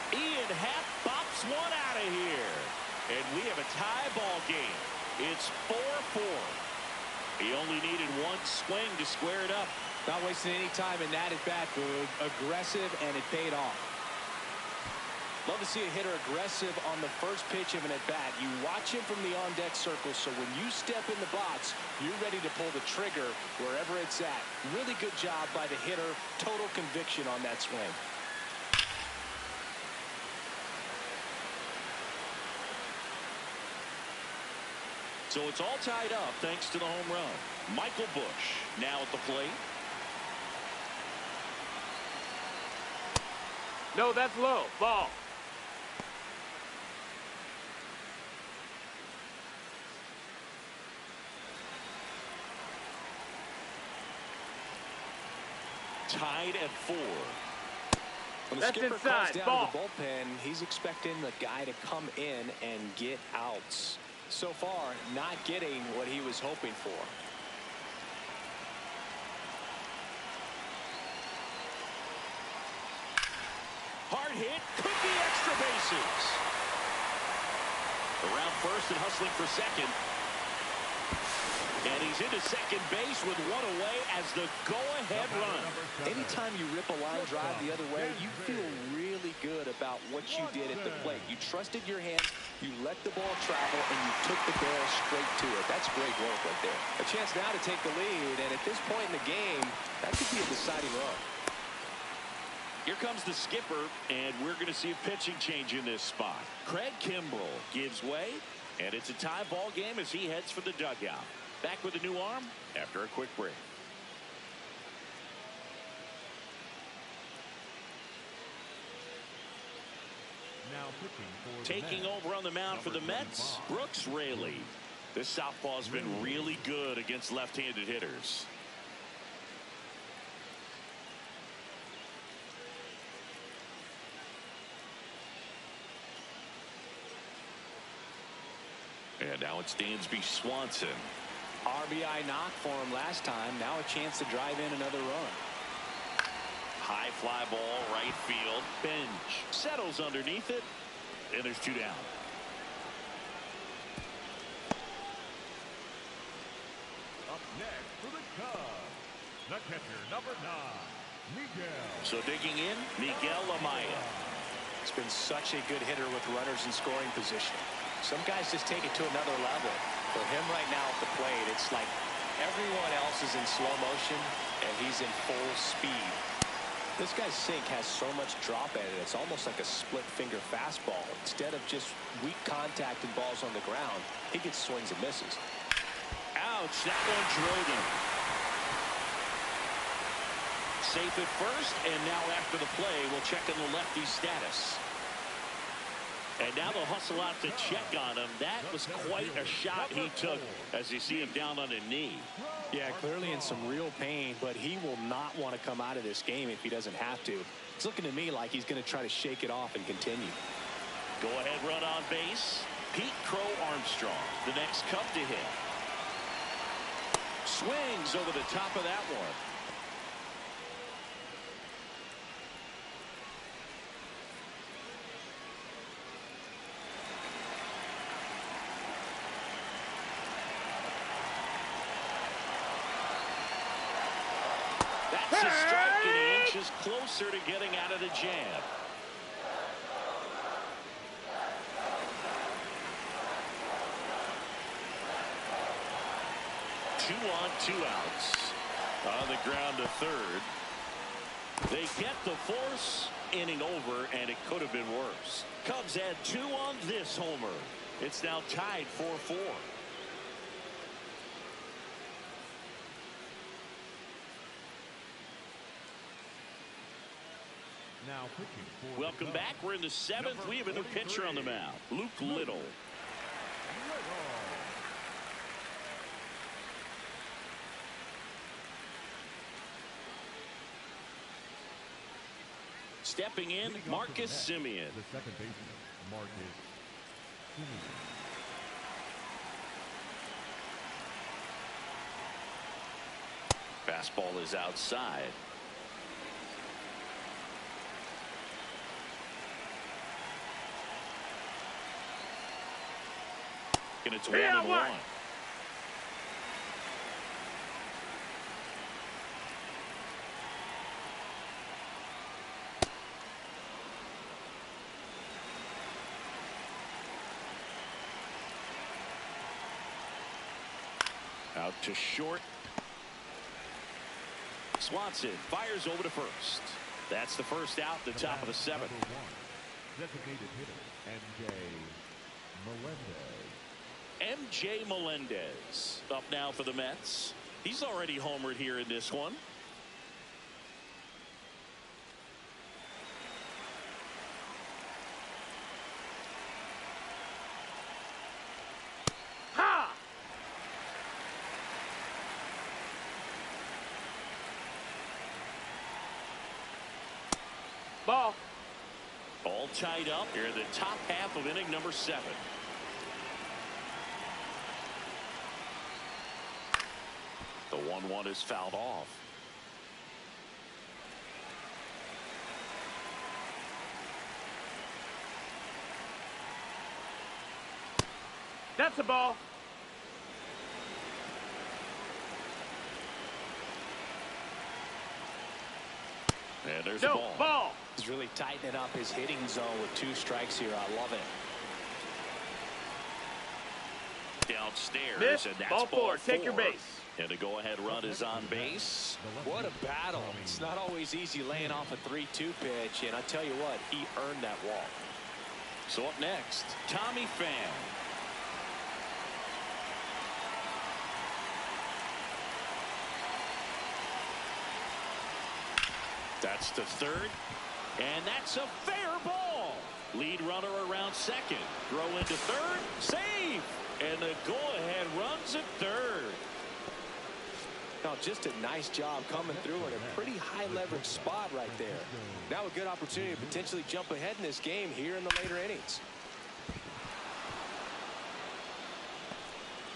Ian Happ bops one out of here. And we have a tie ball game. It's 4-4. He only needed one swing to square it up. Not wasting any time in that at bat, Boog. Aggressive, and it paid off. Love to see a hitter aggressive on the first pitch of an at-bat. You watch him from the on-deck circle, so when you step in the box, you're ready to pull the trigger wherever it's at. Really good job by the hitter. Total conviction on that swing. So it's all tied up thanks to the home run. Michael Busch now at the plate. No, that's low. Ball. Tied at 4. When the That's skipper inside. calls down Ball. to the bullpen, he's expecting the guy to come in and get outs. So far, not getting what he was hoping for. Hard hit, could be extra bases. Around first and hustling for second. And he's into second base with one away as the go-ahead run. Anytime you rip a line drive the other way, you feel really good about what you did at the plate. You trusted your hands, you let the ball travel, and you took the barrel straight to it. That's great work right there. A chance now to take the lead, and at this point in the game, that could be a deciding run. Here comes the skipper, and we're going to see a pitching change in this spot. Craig Kimbrell gives way, and it's a tie ball game as he heads for the dugout. Back with a new arm after a quick break. Now pitching for Taking over on the mound for the Mets, Brooks Raley. This southpaw's been really good against left-handed hitters. And now it's Dansby Swanson. RBI knock for him last time. Now a chance to drive in another run. High fly ball, right field. Bench settles underneath it, and there's 2 down. Up next for the Cubs, the catcher, number 9, Miguel. So digging in, Miguel Amaya. It's been such a good hitter with runners in scoring position. Some guys just take it to another level. For him right now at the plate, it's like everyone else is in slow motion, and he's in full speed. This guy's sink has so much drop at it, it's almost like a split-finger fastball. Instead of just weak contact and balls on the ground, he gets swings and misses. Ouch, that one drilled him. Safe at first, and now after the play, we'll check on the lefty's status. And now they'll hustle out to check on him. That was quite a shot he took as you see him down on a knee. Yeah, clearly in some real pain, but he will not want to come out of this game if he doesn't have to. It's looking to me like he's going to try to shake it off and continue. Go ahead run on base. Pete Crow Armstrong, the next Cub to hit. Swings over the top of that one. That's a strike, and he inches closer to getting out of the jam. Two on, 2 outs. On the ground to third. They get the force. Inning over, and it could have been worse. Cubs had 2 on this homer. It's now tied 4-4. Now pitching for Welcome the back. We're in the 7th. We have a new pitcher on the mound. Luke Little. Stepping in, Marcus Semien. The second baseman, Marcus Semien. Fastball is outside. And it's 1-1. Out to short. Swanson fires over to first. That's the first out, the top of the 7th. Designated hitter, MJ Melendez up now for the Mets. He's already homered here in this one. Ha! Ball. All tied up here in the top half of inning number 7. The 1-1 is fouled off. That's a ball. And there's a ball. Ball. He's really tightening up his hitting zone with 2 strikes here. I love it. Downstairs, Miss. and that's Ball 4. Take 4. your base. And the go-ahead run is on base. What a battle. It's not always easy laying off a 3-2 pitch, and I tell you what, he earned that walk. So up next, Tommy Pham. That's to third, and that's a fair ball. Lead runner around second. Throw into third. Save. And the go-ahead runs at third. Now, just a nice job coming through in a pretty high-leverage spot right there. Now a good opportunity to potentially jump ahead in this game here in the later innings.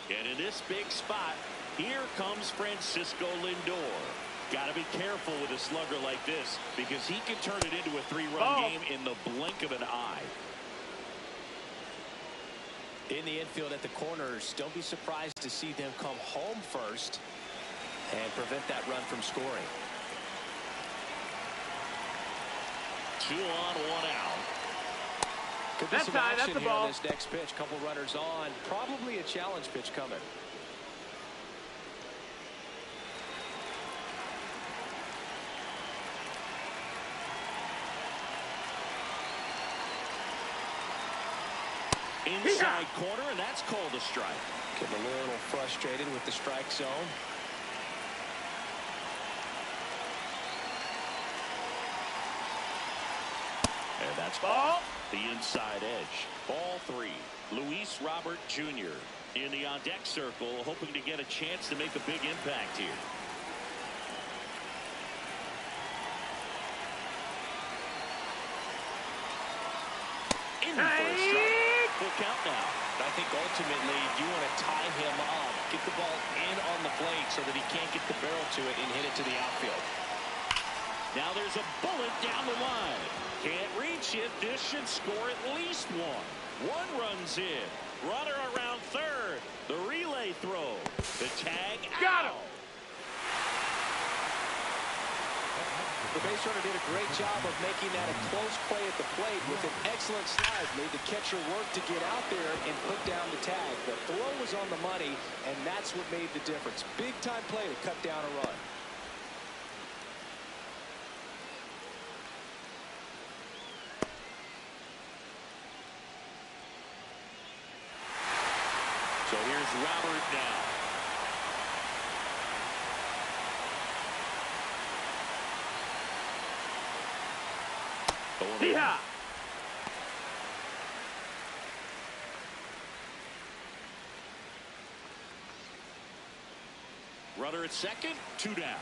And in this big spot, here comes Francisco Lindor. Got to be careful with a slugger like this because he can turn it into a three-run game in the blink of an eye. In the infield at the corners, don't be surprised to see them come home first and prevent that run from scoring. 2 on, 1 out. Could be some action here on this next pitch. Couple runners on. Probably a challenge pitch coming. Inside corner, and that's called a strike. Getting a little frustrated with the strike zone. And that's ball. The inside edge. Ball 3. Luis Robert Jr. in the on-deck circle, hoping to get a chance to make a big impact here. In for a strike. Full count now. I think ultimately you want to tie him up, get the ball in on the plate so that he can't get the barrel to it and hit it to the outfield. Now there's a bullet down the line. Can't reach it. This should score at least 1. 1 runs in. Runner around third. The relay throw. The tag out. Got him. The base runner did a great job of making that a close play at the plate with an excellent slide. Made the catcher work to get out there and put down the tag. The throw was on the money, and that's what made the difference. Big time play to cut down a run. So here's Robert now. Yeah. Runner at second, 2 down.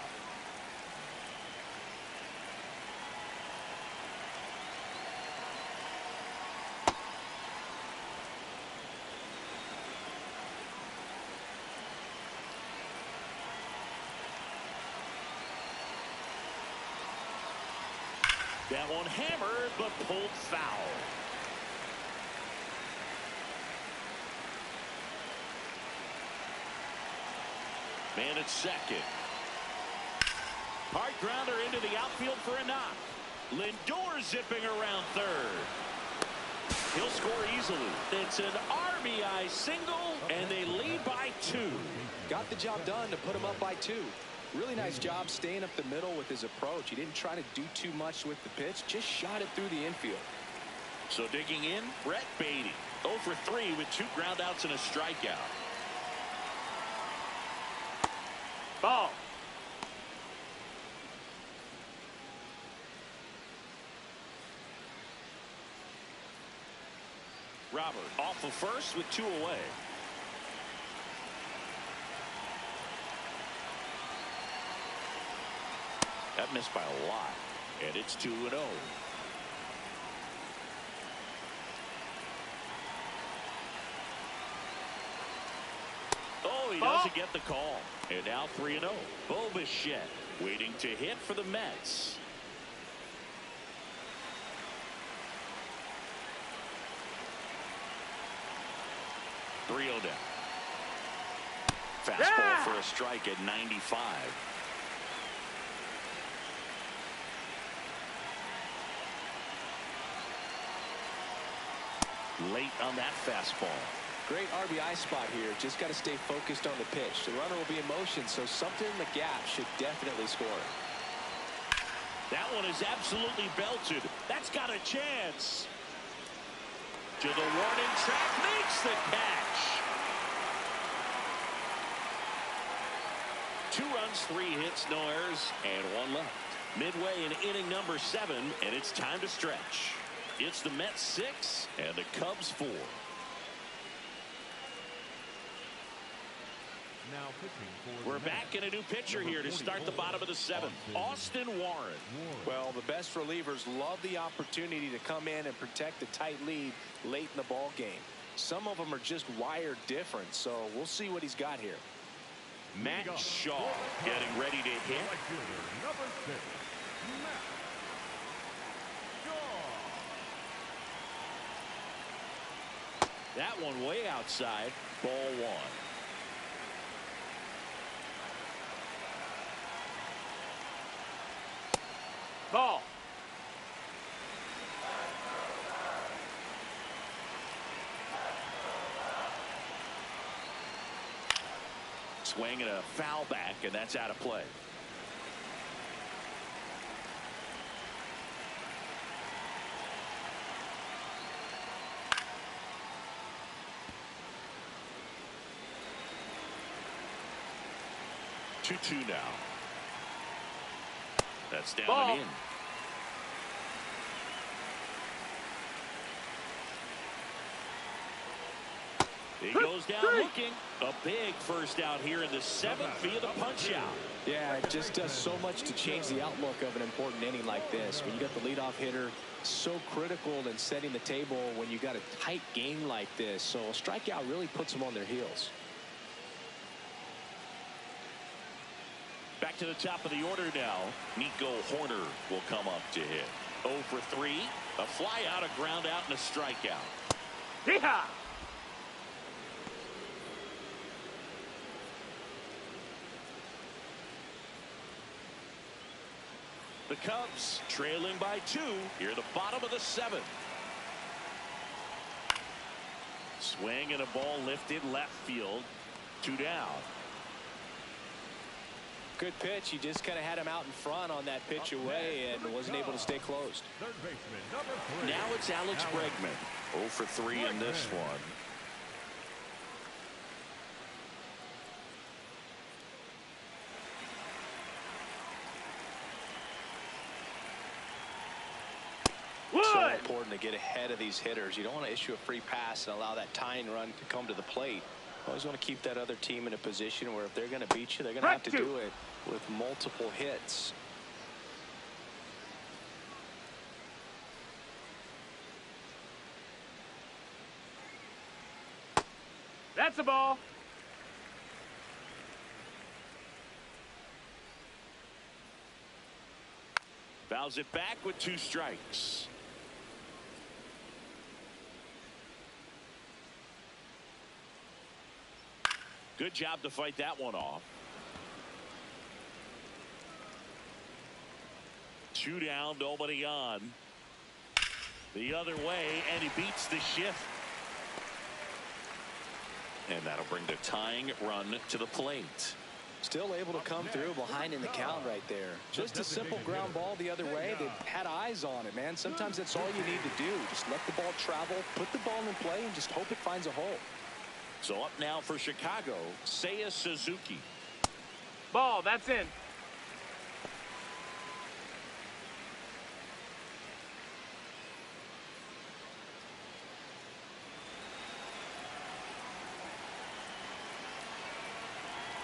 That one hammered, but pulled foul. Man at second. Hard grounder into the outfield for a knock. Lindor zipping around third. He'll score easily. It's an RBI single, and they lead by 2. Got the job done to put him up by 2. Really nice job staying up the middle with his approach. He didn't try to do too much with the pitch, just shot it through the infield. So digging in, Brett Beatty. 0 for 3 with 2 groundouts and a strikeout. Ball. Robert off of first with 2 away. That missed by a lot, and it's 2-0. Oh, he doesn't get the call. And now 3-0. Bo Bichette waiting to hit for the Mets. Down. Fastball for a strike at 95. Late on that fastball. Great RBI spot here. Just got to stay focused on the pitch. The runner will be in motion, so something in the gap should definitely score. That one is absolutely belted. That's got a chance. To the warning track, makes the catch. 2 runs, 3 hits, no errors, and 1 left. Midway in inning number 7, and it's time to stretch. It's the Mets 6 and the Cubs 4. Now pitching for We're back in a new pitcher here to start the bottom of the 7th. Austin Warren. Well, the best relievers love the opportunity to come in and protect a tight lead late in the ball game. Some of them are just wired different, so we'll see what he's got here. Matt Shaw getting ready to hit. number 6, Matt Shaw. That one way outside. Ball 1. Ball. Swing and a foul back, and that's out of play. Two now. That's down Ball. and in. He goes down looking. A big first out here in the 7th via the punch out. Yeah, it just does so much to change the outlook of an important inning like this. When you got the leadoff hitter, so critical in setting the table when you got a tight game like this. So a strikeout really puts them on their heels. Back to the top of the order now. Nico Horner will come up to hit. 0 for 3. A fly out, a ground out, and a strikeout. Yeehaw! The Cubs trailing by 2 here at the bottom of the 7th. Swing and a ball lifted left field. 2 down. Good pitch. He just kind of had him out in front on that pitch away and wasn't able to stay closed. Third baseman, number 3. Now it's Alex Bregman. 0 for 3 in this one. So important to get ahead of these hitters. You don't want to issue a free pass and allow that tying run to come to the plate. You always want to keep that other team in a position where if they're going to beat you, they're going to have to do it with multiple hits. That's a ball. Fouls it back with 2 strikes. Good job to fight that one off. 2 down, nobody on. The other way, and he beats the shift. And that'll bring the tying run to the plate. Still able to come through behind in the count right there. Just a simple ground ball the other way. They had eyes on it, man. Sometimes that's all you need to do. Just let the ball travel, put the ball in play, and just hope it finds a hole. So up now for Chicago, Seiya Suzuki. Ball. That's in.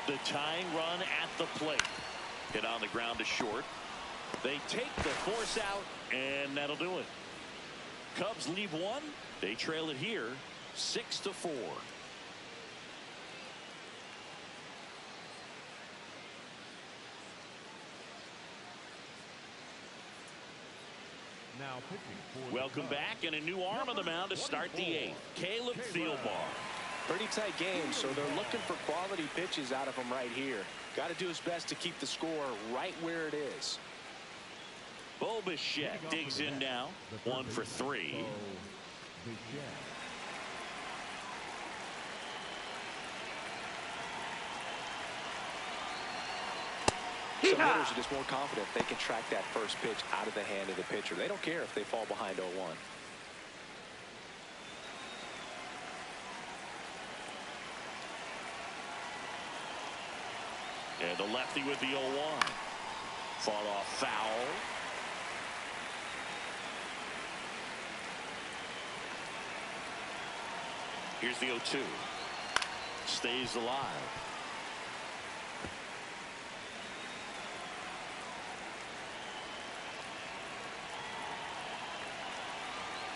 The tying run at the plate. Hit on the ground to short. They take the force out, and that'll do it. Cubs leave 1. They trail it here 6-4. Now pitching for Welcome back, and a new arm on the mound to start the 8th. Caleb Thielbar. Pretty tight game, so they're looking for quality pitches out of him right here. Got to do his best to keep the score right where it is. Bo Bichette digs in now. 1 for 3. Some hitters are just more confident if they can track that first pitch out of the hand of the pitcher. They don't care if they fall behind 0-1. And the lefty with the 0-1. Fought off foul. Here's the 0-2. Stays alive.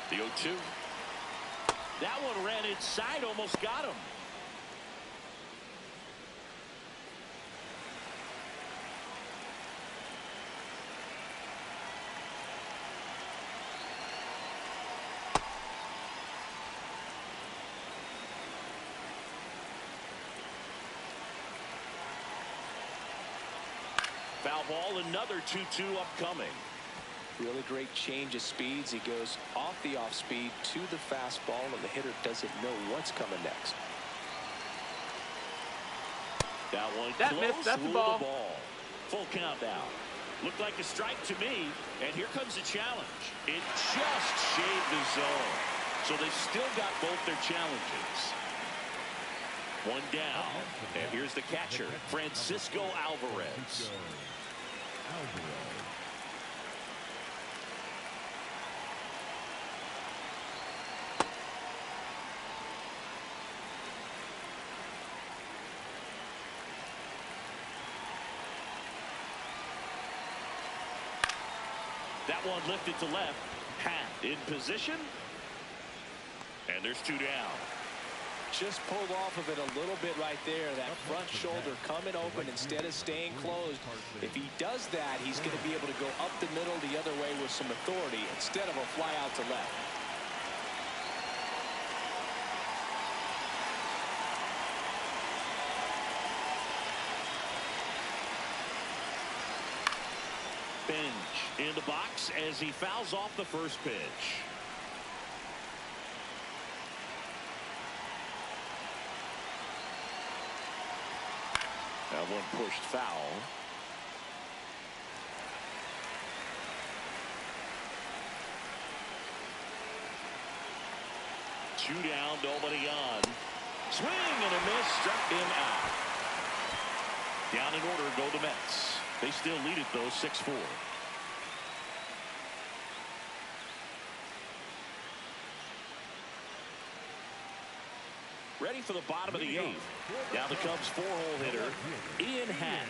The 0-2. That one ran inside, almost got him. Foul ball, another 2-2 upcoming. Really great change of speeds. He goes off the off speed to the fastball, and the hitter doesn't know what's coming next. That one That close. missed. That's the Rule ball. Full count now. Looked like a strike to me, and here comes the challenge. It just shaved the zone. So they've still got both their challenges. One down, and here's the catcher, Francisco Alvarez. That one lifted to left. Pat in position. And there's 2 down. Just pulled off of it a little bit right there. That front shoulder coming open instead of staying closed. If he does that, he's going to be able to go up the middle the other way with some authority instead of a fly out to left. Bench in the box as he fouls off the first pitch. That one pushed foul. Two down, nobody on. Swing and a miss, struck him out. Down in order go the Mets. They still lead it though, 6-4. Ready for the bottom of the 8th. Now the Cubs 4-hole hitter, Ian Happ.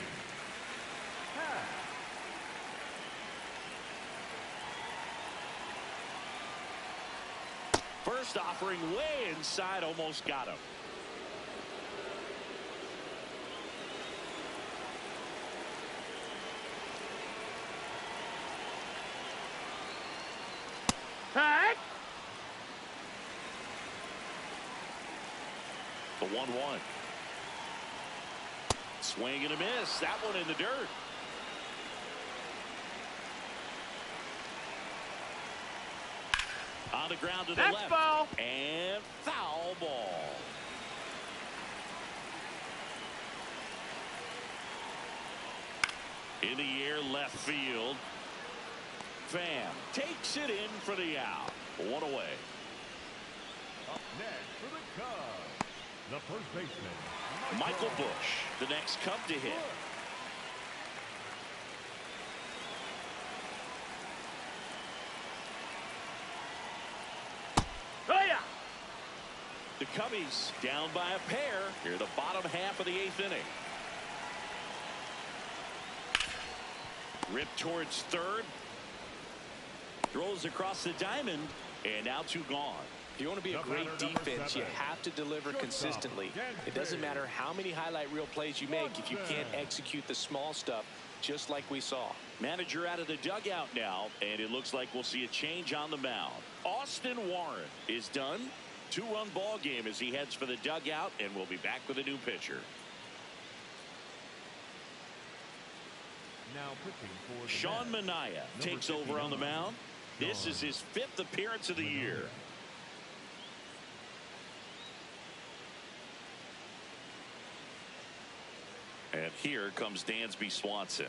First offering way inside, almost got him. Hey! The 1-1. Swing and a miss. That one in the dirt. On the ground to the That's left. foul. And foul ball. In the air, left field. Pham takes it in for the out. One away. Up next for the Cubs, the first baseman, Michael Busch, the next Cub to hit. Oh, yeah. The Cubbies down by a pair here, the bottom half of the 8th inning. Ripped towards third. Throws across the diamond, and now 2 gone. If you want to be a great defense, you have to deliver consistently. It doesn't matter how many highlight reel plays you make if you can't execute the small stuff, just like we saw. Manager out of the dugout now, and it looks like we'll see a change on the mound. Austin Warren is done. 2-run ball game as he heads for the dugout, and we'll be back with a new pitcher. now pitching for the Sean Mets, Manaea number takes over on the 59, mound. This is his 5th appearance of the year. And here comes Dansby Swanson.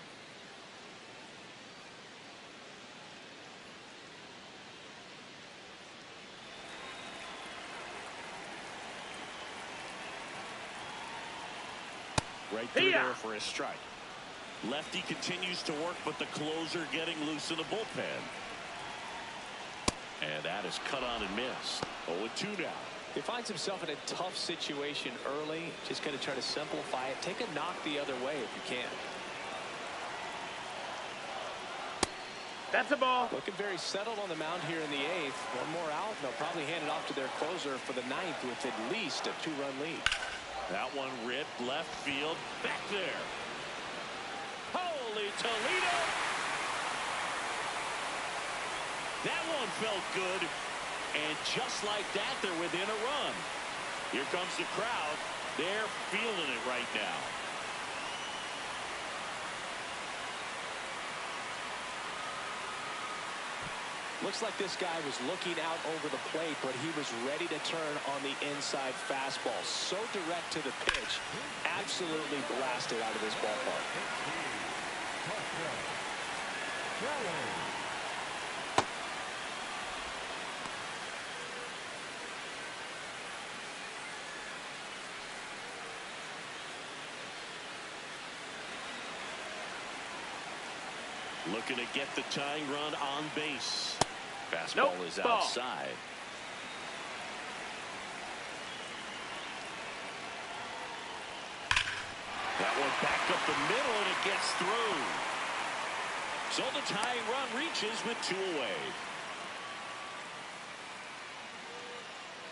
Right through there for a strike. Lefty continues to work, but the closer getting loose in the bullpen. And that is cut on and missed. 0-2 now. He finds himself in a tough situation early. Just going to try to simplify it. Take a knock the other way if you can. That's a ball. Looking very settled on the mound here in the 8th. One more out, and they'll probably hand it off to their closer for the 9th with at least a 2-run lead. That one ripped left field. Back there. Holy Toledo. That one felt good. And just like that, they're within a run. Here comes the crowd. They're feeling it right now. Looks like this guy was looking out over the plate, but he was ready to turn on the inside fastball. So direct to the pitch. Absolutely blasted out of this ballpark. Looking to get the tying run on base. Fastball is outside. That one back up the middle, and it gets through. So the tying run reaches with 2 away.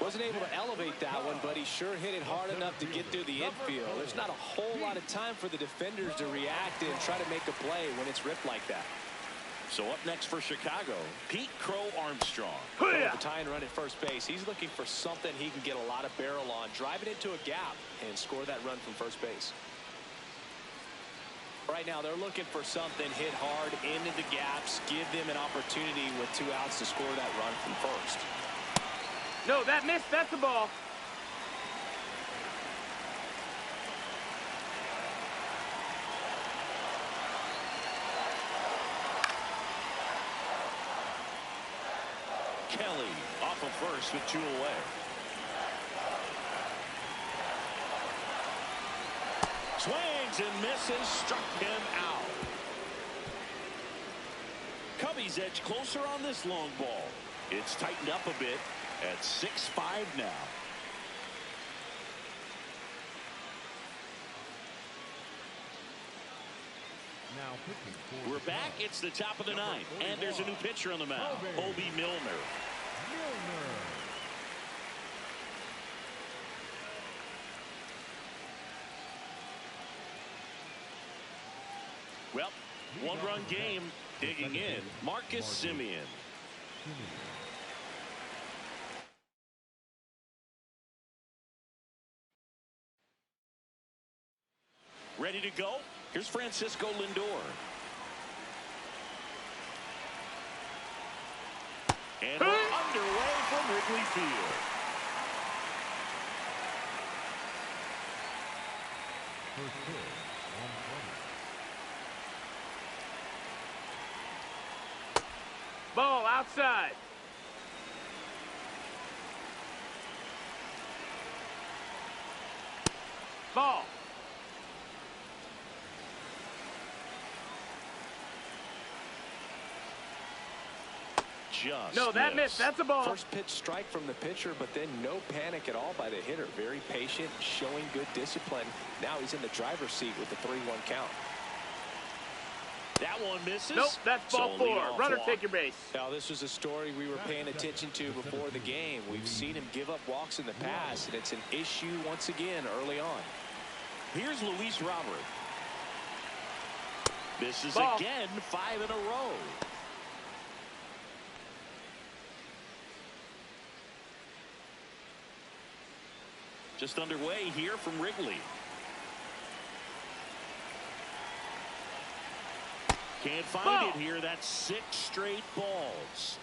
Wasn't able to elevate that one, but he sure hit it hard enough to get through the infield. There's not a whole lot of time for the defenders to react and try to make a play when it's ripped like that. So up next for Chicago, Pete Crow Armstrong. The tying run at first base. He's looking for something he can get a lot of barrel on, drive it into a gap, and score that run from first base. Right now, they're looking for something, hit hard into the gaps, give them an opportunity with 2 outs to score that run from first. No, that missed. That's the ball. Kelly off of first with 2 away. Swings and misses, struck him out. Cubbies edge closer on this long ball. It's tightened up a bit at 6-5 now. We're back. It's the top of the 9th, and there's a new pitcher on the mound, Mlb Milner. Well, 1-run game. Digging in, Marcus Semien. Ready to go? Here's Francisco Lindor. And we're underway from Wrigley Field. Ball outside. Ball. No, that missed. That's a ball. First pitch strike from the pitcher, but then no panic at all by the hitter. Very patient, showing good discipline. Now he's in the driver's seat with the 3-1 count. That one misses. Nope, that's ball 4. Runner, take your base. Now, this was a story we were paying attention to before the game. We've seen him give up walks in the past, and it's an issue once again early on. Here's Luis Robert. This is Ball. Again 5 in a row. Just underway here from Wrigley. Can't find it here. That's 6 straight balls.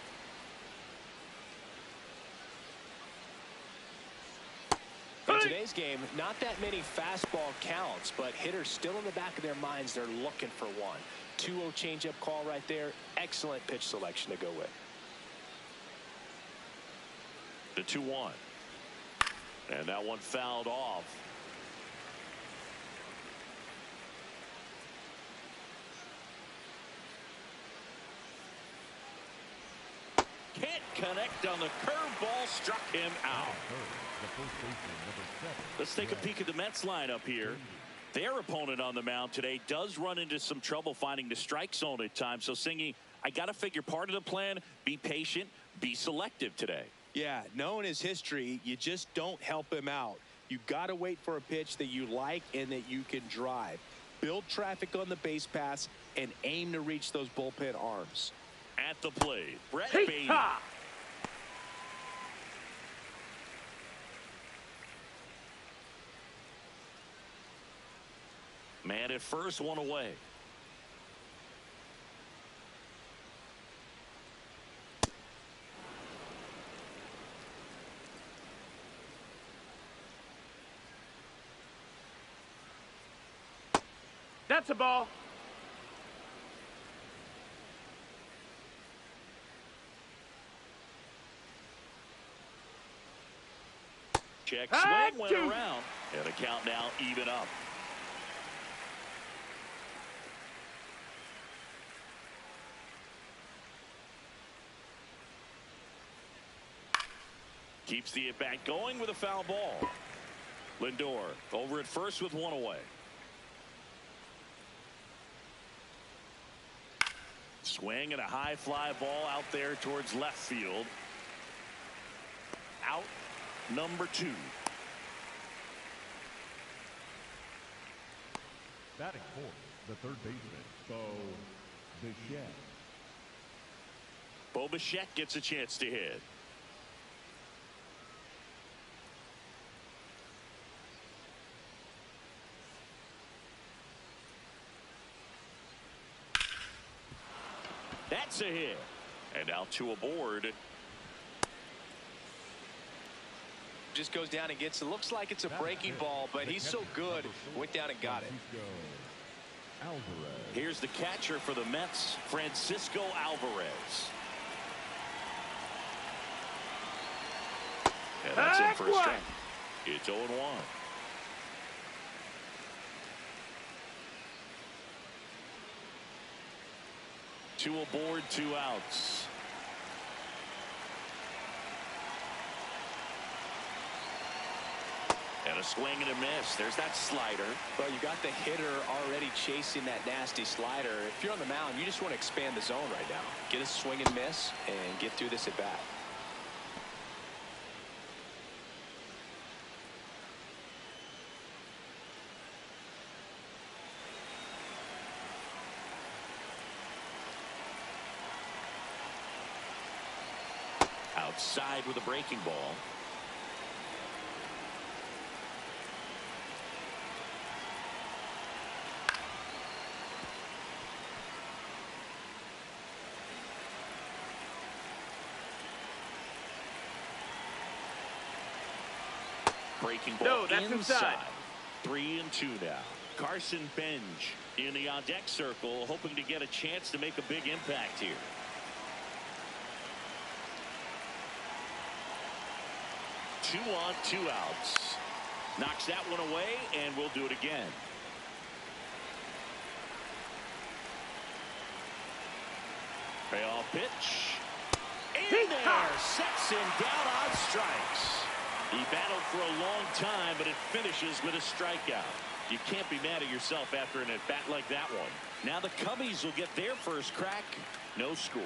In today's game, not that many fastball counts, but hitters still in the back of their minds, they're looking for one. 2-0 changeup call right there. Excellent pitch selection to go with. The 2-1. And that one fouled off. Can't connect on the curveball, struck him out. Let's take a peek at the Mets lineup here. Their opponent on the mound today does run into some trouble finding the strike zone at times. So, Singy, I got to figure part of the plan, be patient, be selective today. Yeah, knowing his history, you just don't help him out. You got to wait for a pitch that you like and that you can drive. Build traffic on the base pass and aim to reach those bullpen arms. At the plate, Brett Baty. Man at first, one away. That's a ball. Check swing went around. And the count now even up. Keeps the at-bat going with a foul ball. Lindor over at first with one away. Swing and a high fly ball out there towards left field. Out number 2. Batting fourth, the third baseman, Bo Bichette gets a chance to hit. That's a hit. And now 2 aboard. Just goes down and gets it. Looks like it's a breaking ball, but he's so good. Went down and got it. Here's the catcher for the Mets, Francisco Alvarez. And that's in for a strike. It's 0-1. Two aboard, 2 outs. And a swing and a miss. There's that slider. Well, you got the hitter already chasing that nasty slider. If you're on the mound, you just want to expand the zone right now. Get a swing and miss and get through this at bat. Outside with a breaking ball. Breaking ball No, that's inside. 3-2 now. Carson Benj in the on-deck circle, hoping to get a chance to make a big impact here. Two on, 2 outs. Knocks that one away, and we'll do it again. Payoff pitch. In there, sets him down on strikes. He battled for a long time, but it finishes with a strikeout. You can't be mad at yourself after an at-bat like that one. Now the Cubbies will get their first crack. No score.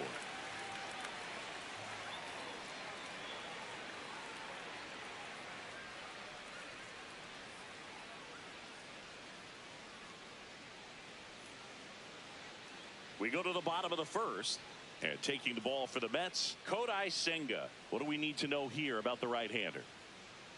We go to the bottom of the first. And taking the ball for the Mets, Kodai Senga. What do we need to know here about the right-hander?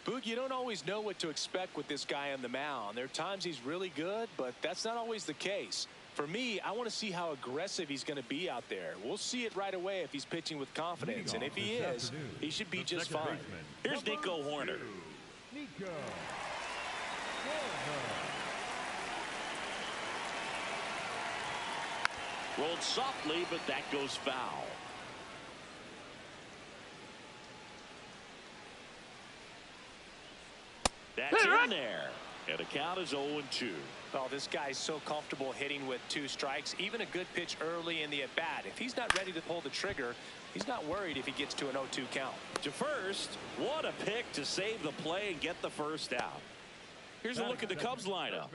Boog, you don't always know what to expect with this guy on the mound. There are times he's really good, but that's not always the case. For me, I want to see how aggressive he's going to be out there. We'll see it right away if he's pitching with confidence. And if he is, he should be just fine. Here's Nico Horner. Rolled softly, but that goes foul. That's in there. And the count is 0-2. Well, this guy's so comfortable hitting with 2 strikes. Even a good pitch early in the at-bat. If he's not ready to pull the trigger, he's not worried if he gets to an 0-2 count. To first, what a pick to save the play and get the first out. Here's a look at the Cubs lineup.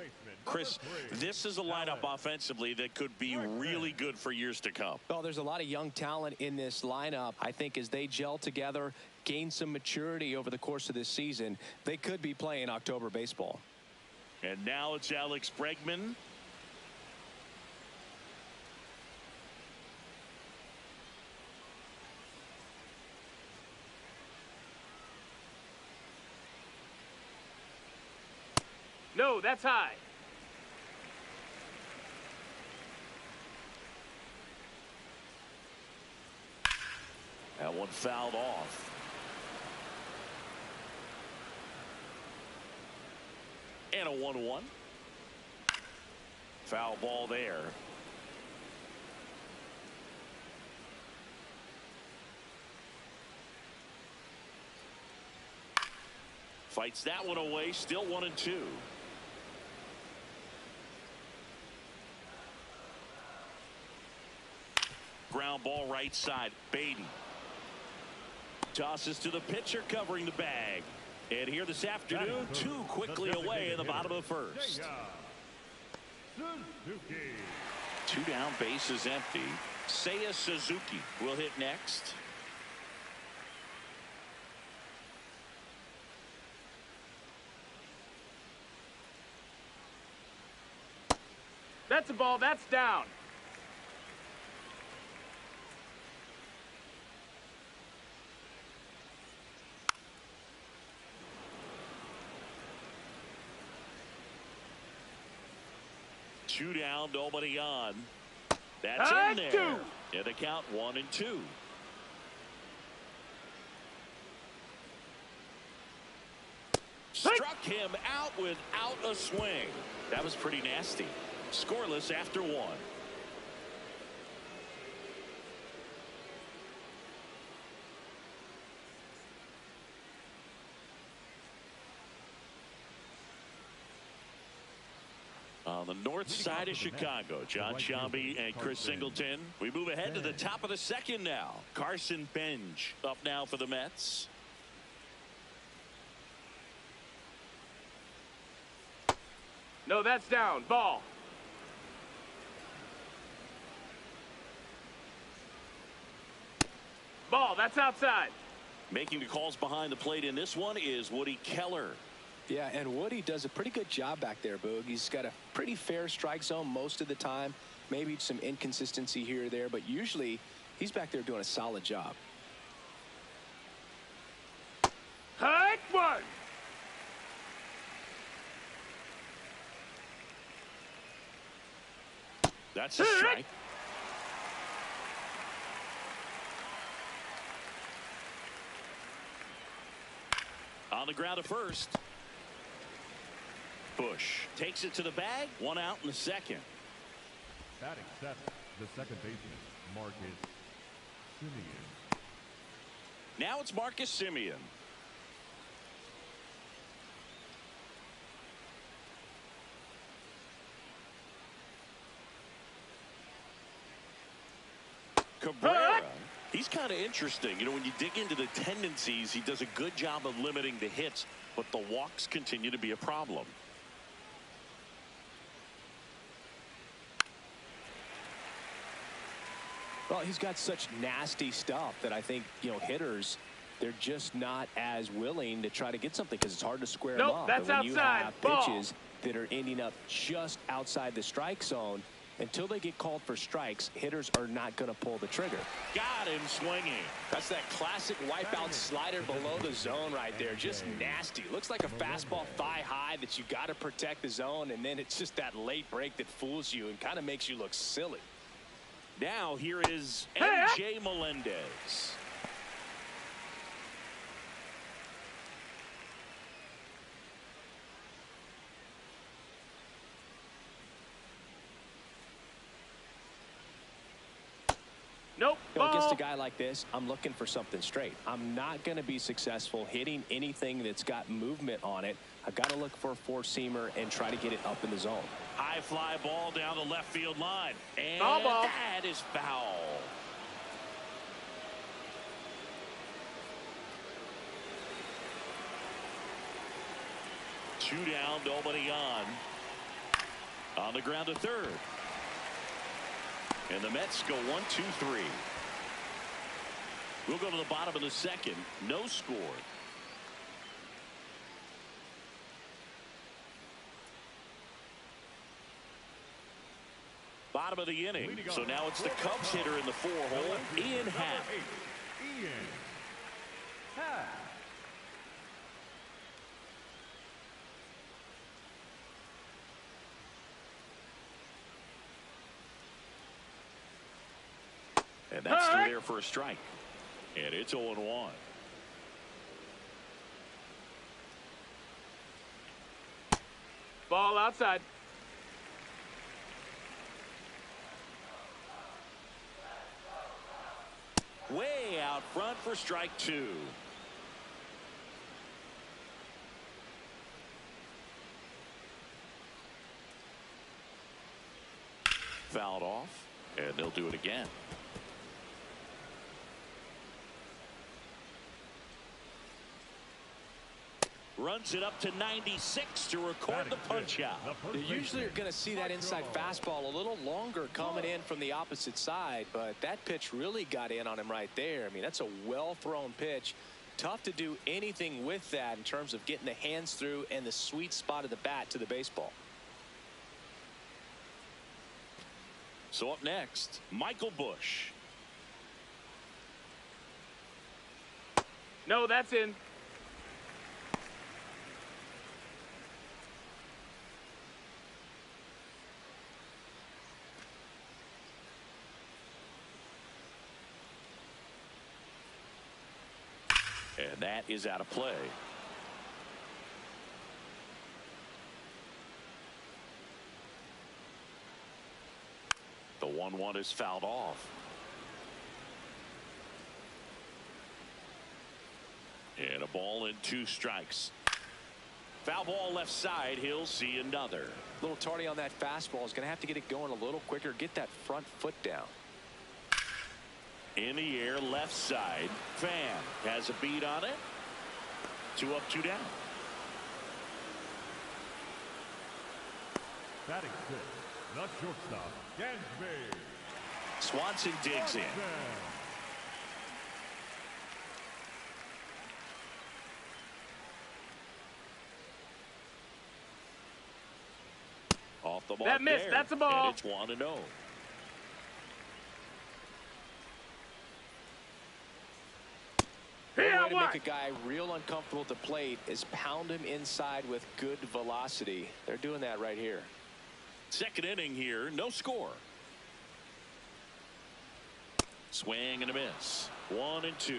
Chris, this is a lineup offensively that could be really good for years to come. Well, there's a lot of young talent in this lineup. I think as they gel together, gain some maturity over the course of this season, they could be playing October baseball. And now it's Alex Bregman. No, that's high. That one fouled off. And a 1-1. Foul ball there. Fights that one away. Still 1-2. Ground ball right side. Beatty tosses to the pitcher covering the bag. And here this afternoon, 2 quickly away in the bottom of the first. 2 down, bases empty. Seiya Suzuki will hit next. That's a ball. That's down. Two down, nobody on. That's in there. And the count 1-2. Struck him out without a swing. That was pretty nasty. Scoreless after 1. On the north side of Chicago, John Sciambi and Chris Singleton. We move ahead to the top of the second now. Carson Benj up now for the Mets. No, that's down. Ball. Ball. That's outside. Making the calls behind the plate in this one is Woody Keller. Yeah, and Woody does a pretty good job back there, Boog. He's got a pretty fair strike zone most of the time. Maybe some inconsistency here or there, but usually he's back there doing a solid job. Hike one. That's a strike. On the ground at first. Bush takes it to the bag. 1 out in the second. Batting seventh, the second baseman, Marcus Semien. Now it's Marcus Semien. Cabrera. He's kind of interesting. You know, when you dig into the tendencies, he does a good job of limiting the hits, but the walks continue to be a problem. Well, he's got such nasty stuff that I think, you know, hitters, they're just not as willing to try to get something because it's hard to square him up. That's and when outside. You have Ball. pitches that are ending up just outside the strike zone, until they get called for strikes, hitters are not going to pull the trigger. Got him swinging. That's that classic wipeout slider below the zone right there. Just nasty. Looks like a fastball thigh high that you got to protect the zone, and then it's just that late break that fools you and kind of makes you look silly. Now here is MJ Melendez. Nope. You know, against a guy like this, I'm looking for something straight. I'm not going to be successful hitting anything that's got movement on it I got to look for a four-seamer and try to get it up in the zone. High fly ball down the left field line. And Foul ball. that is foul. Two down, nobody on. On the ground to third. And the Mets go 1-2-3. We'll go to the bottom of the second. No score. Bottom of the inning. So now it's the Cubs hitter in the four-hole, Ian Happ. Ian Happ. And that's through there for a strike. And it's 0-1. Ball outside. Way out front for strike two. Fouled off, and they'll do it again. Runs it up to 96 to record the punch out. You usually are going to see that inside fastball a little longer coming in from the opposite side, but that pitch really got in on him right there. I mean, that's a well-thrown pitch. Tough to do anything with that in terms of getting the hands through and the sweet spot of the bat to the baseball. So up next, Michael Busch. No, that's in. And that is out of play. The 1-1 is fouled off. And a ball and two strikes. Foul ball left side. He'll see another. A little tardy on that fastball. Is going to have to get it going a little quicker. Get that front foot down. In the air, left side. Pham has a beat on it. 2 up, 2 down. Batting fifth, the shortstop, Gansby. Swanson digs in. Off the mark That missed. there. That's a ball. And it's 1-0. One way to make a guy real uncomfortable at the plate is pound him inside with good velocity. They're doing that right here. Second inning here, no score. Swing and a miss. 1-2.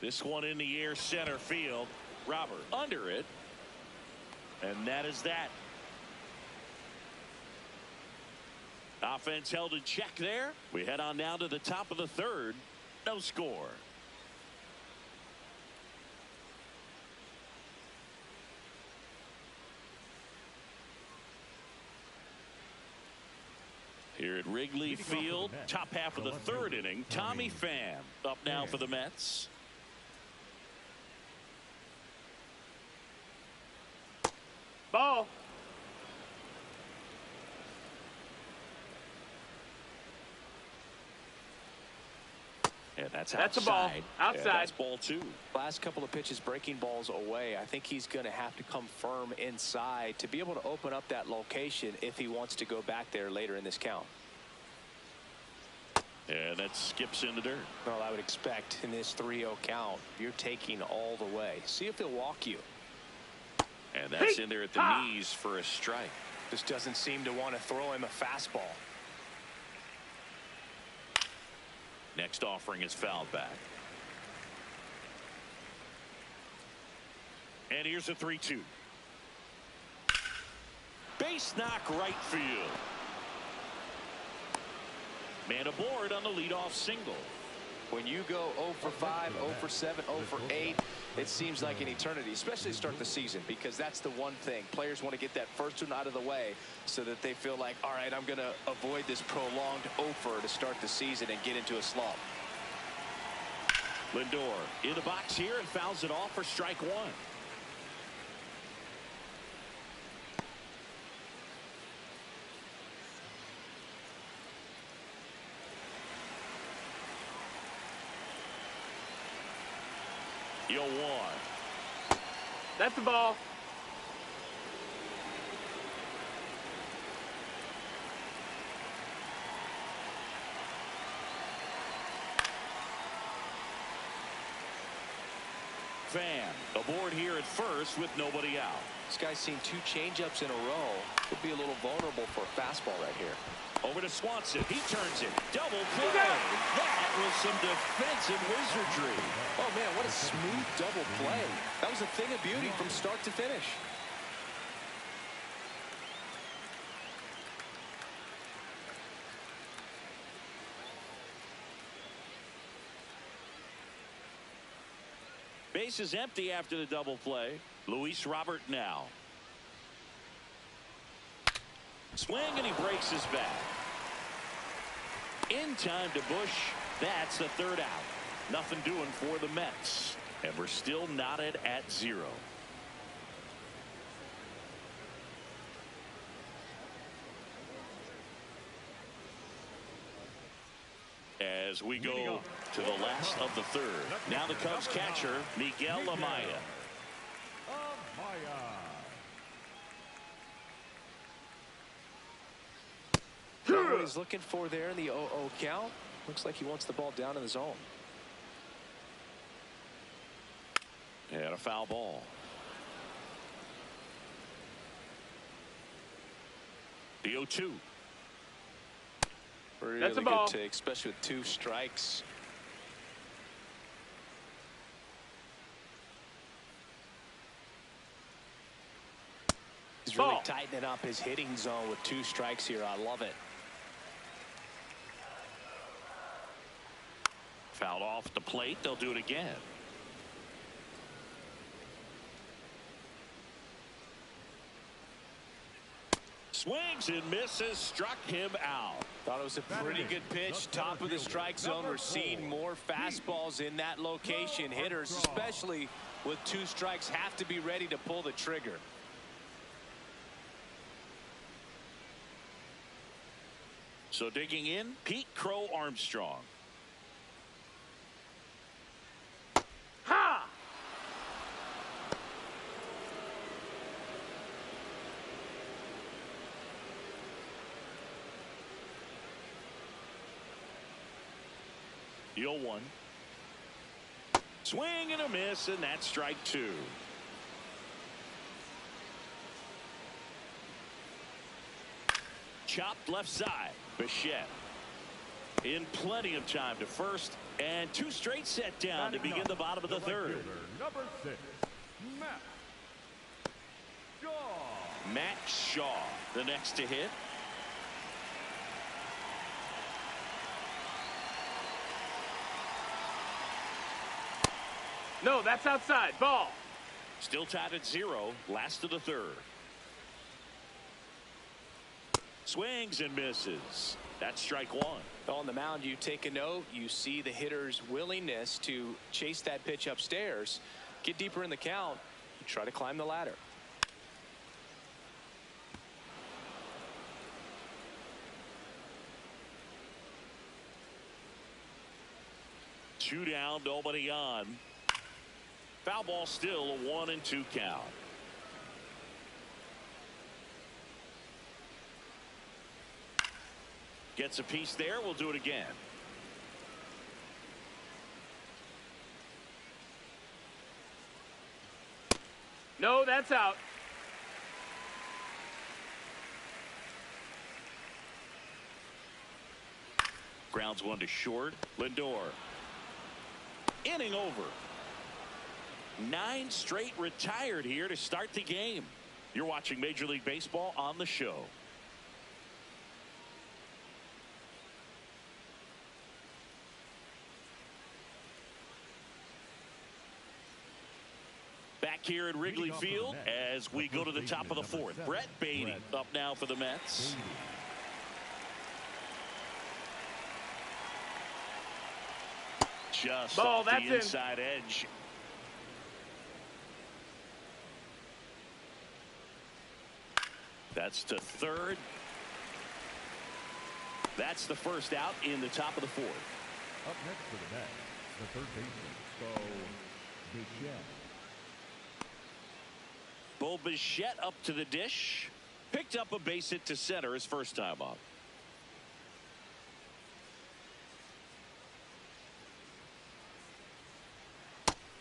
This one in the air, center field. Robert under it. And that is that. Offense held in check there. We head on down to the top of the third. No score. Here at Wrigley Field, top half of the third inning, Tommy Pham up now for the Mets. Ball. And that's a ball. Outside. And that's ball 2. Last couple of pitches breaking balls away. I think he's going to have to come firm inside to be able to open up that location if he wants to go back there later in this count. And that skips in the dirt. Well, I would expect in this 3-0 count, you're taking all the way. See if he'll walk you. And that's in there at the knees for a strike. Just doesn't seem to want to throw him a fastball. Next offering is fouled back. And here's a 3-2. Base knock right field. Man aboard on the leadoff single. When you go 0 for 5, 0 for 7, 0 for 8, it seems like an eternity, especially to start the season, because that's the one thing. Players want to get that first one out of the way so that they feel like, all right, I'm going to avoid this prolonged 0-fer to start the season and get into a slump. Lindor in the box here and fouls it off for strike one. Yo, one. That's the ball. Fan aboard here at first with nobody out. This guy's seen 2 changeups in a row. Could be a little vulnerable for a fastball right here. Over to Swanson. He turns it. Double play. That was some defensive wizardry. Oh, man, what a smooth double play. That was a thing of beauty from start to finish. Base is empty after the double play. Luis Robert now. Swing and he breaks his bat. In time to Bush. That's the third out. Nothing doing for the Mets. And we're still knotted at 0. As we go to the last of the third. Now the Cubs catcher, Miguel Amaya. What he's looking for there in the 0-0 count. Looks like he wants the ball down in the zone. And a foul ball. The 0-2. Really That's a good ball. take, especially with 2 strikes. He's really Ball. tightening up his hitting zone with 2 strikes here. I love it. Fouled off the plate. They'll do it again. Swings and misses. Struck him out. Thought it was a pretty good pitch. Top of the strike zone. We're seeing more fastballs in that location. Hitters, especially with 2 strikes, have to be ready to pull the trigger. So digging in, Pete Crow Armstrong. Ha! The 0-1. Swing and a miss, and that's strike 2. Chopped left side. Bichette in plenty of time to first, and 2 straight set down to begin the bottom of the third. Number 6, Matt Shaw. Matt Shaw, the next to hit. No, that's outside. Ball. Still tied at 0. Last of the third. Swings and misses. That's strike 1. On the mound, you take a note. You see the hitter's willingness to chase that pitch upstairs, get deeper in the count, try to climb the ladder. Two down, nobody on. Foul ball, still a 1-2 count. Gets a piece there. We'll do it again. No, that's out. Grounds one to short. Lindor. Inning over. 9 straight retired here to start the game. You're watching Major League Baseball on the show. Back here at Wrigley Field as we go to the top of the fourth. Brett Beatty up now for the Mets. Just Ball, off that's the inside edge. That's to third. That's the first out in the top of the fourth. Up next for the Mets, the third baseman, Bo Bichette up to the dish. Picked up a base hit to center his first time up.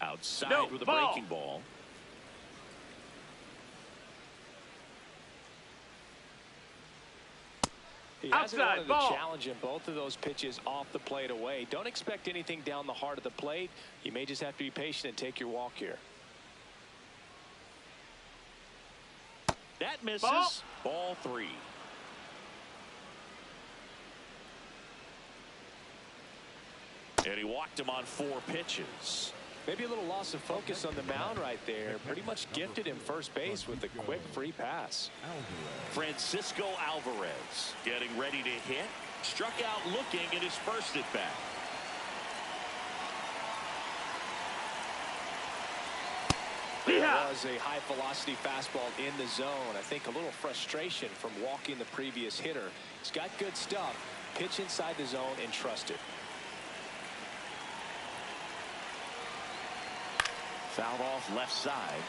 Outside with a breaking ball. He hasn't Outside, wanted ball. to challenge him both of those pitches off the plate away. Don't expect anything down the heart of the plate. You may just have to be patient and take your walk here. That misses. Ball 3. And he walked him on 4 pitches. Maybe a little loss of focus on the mound right there. Pretty much gifted him first base with a quick free pass. Francisco Alvarez getting ready to hit. Struck out looking at his first at bat. There was a high velocity fastball in the zone. I think a little frustration from walking the previous hitter. He's got good stuff. Pitch inside the zone and trust it. Fouled off left side.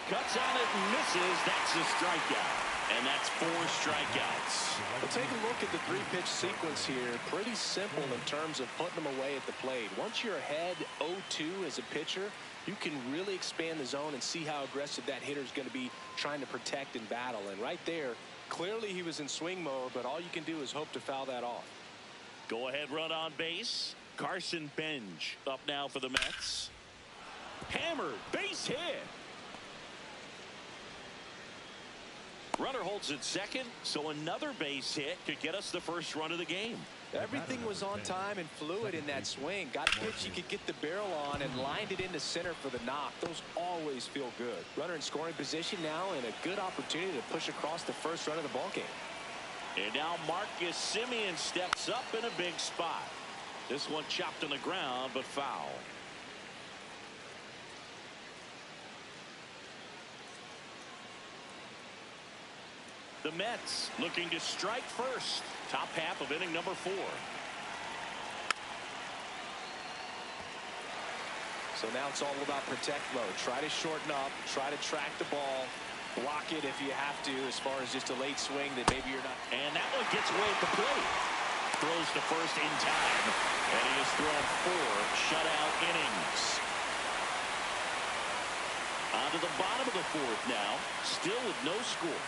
Cuts on it and misses. That's a strikeout. And that's 4 strikeouts. Well, take a look at the 3-pitch sequence here. Pretty simple in terms of putting them away at the plate. Once you're ahead 0-2 as a pitcher, you can really expand the zone and see how aggressive that hitter is going to be trying to protect and battle. And right there, clearly he was in swing mode, but all you can do is hope to foul that off. Go ahead run on base. Carson Bench up now for the Mets. Hammered, base hit. Runner holds at second, so another base hit could get us the first run of the game. Everything was on time and fluid in that swing. Got a pitch you could get the barrel on and lined it into center for the knock. Those always feel good. Runner in scoring position now and a good opportunity to push across the first run of the ballgame. And now Marcus Semien steps up in a big spot. This one chopped on the ground, but foul. The Mets looking to strike first. Top half of inning number 4. So now it's all about protect mode. Try to shorten up. Try to track the ball. Block it if you have to, as far as just a late swing that maybe you're not. And that one gets away at the plate. Throws to first in time. And he has thrown 4 shutout innings. On to the bottom of the 4th now. Still with no score.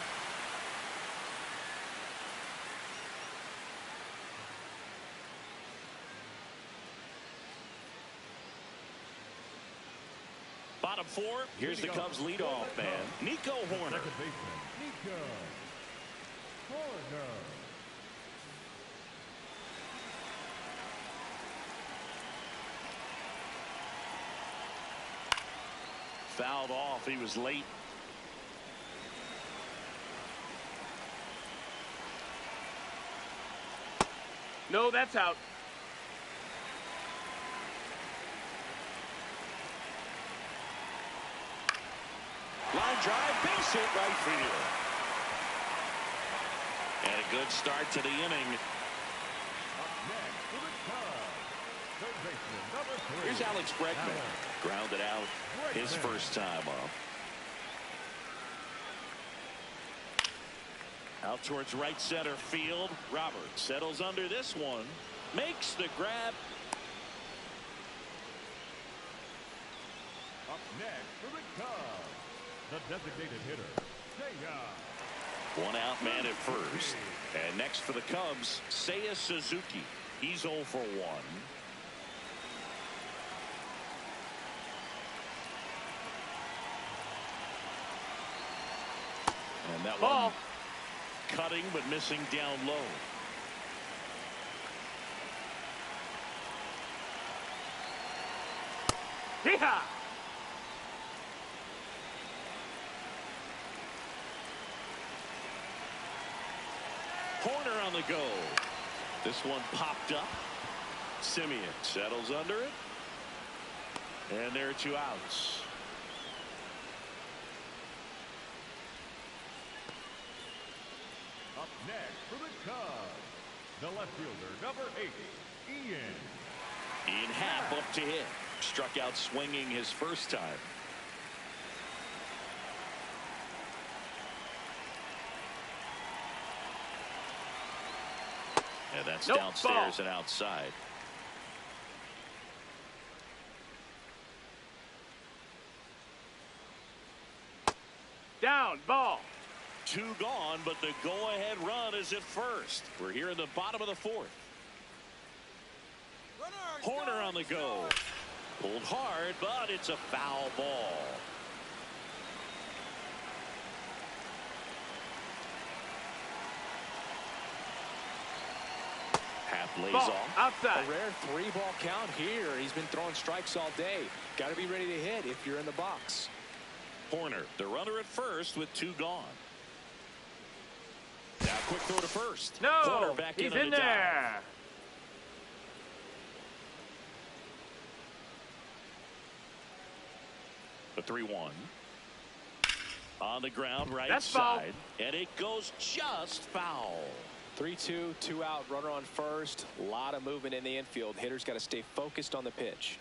Bottom 4, here's the Cubs leadoff man, Nico Horner. Second baseman, Nico Horner. Fouled off. He was late. No, that's out. Line drive, base hit right field. And a good start to the inning. Up next for the Cubs, third baseman, number 3. Here's Alex Bregman. Grounded out his first time up. Out towards right center field. Roberts settles under this one. Makes the grab. Up next for the Cubs, the designated hitter, Seiya. One out man at first. And next for the Cubs, Seiya Suzuki. He's 0 for 1. And that Ball. one cutting but missing down low. Hee-haw! Corner on the go. This one popped up. Simeon settles under it. And there are 2 outs. Up next for the Cubs, the left fielder, number 8, Ian. Ian Happ up to hit. Struck out swinging his first time. And that's downstairs and outside. Down, ball. 2 gone, but the go-ahead run is at first. We're here in the bottom of the 4th. Horner on the go. Pulled hard, but it's a foul ball. Happ lays Ball off. outside. A rare 3-ball count here. He's been throwing strikes all day. Got to be ready to hit if you're in the box. Horner, the runner at first with 2 gone. Now quick throw to first. No, Horner back he's in in there. The 3-1. On the ground, right That's foul. side. And it goes just foul. 3-2, 2 out, runner on first. A lot of movement in the infield. Hitters got to stay focused on the pitch.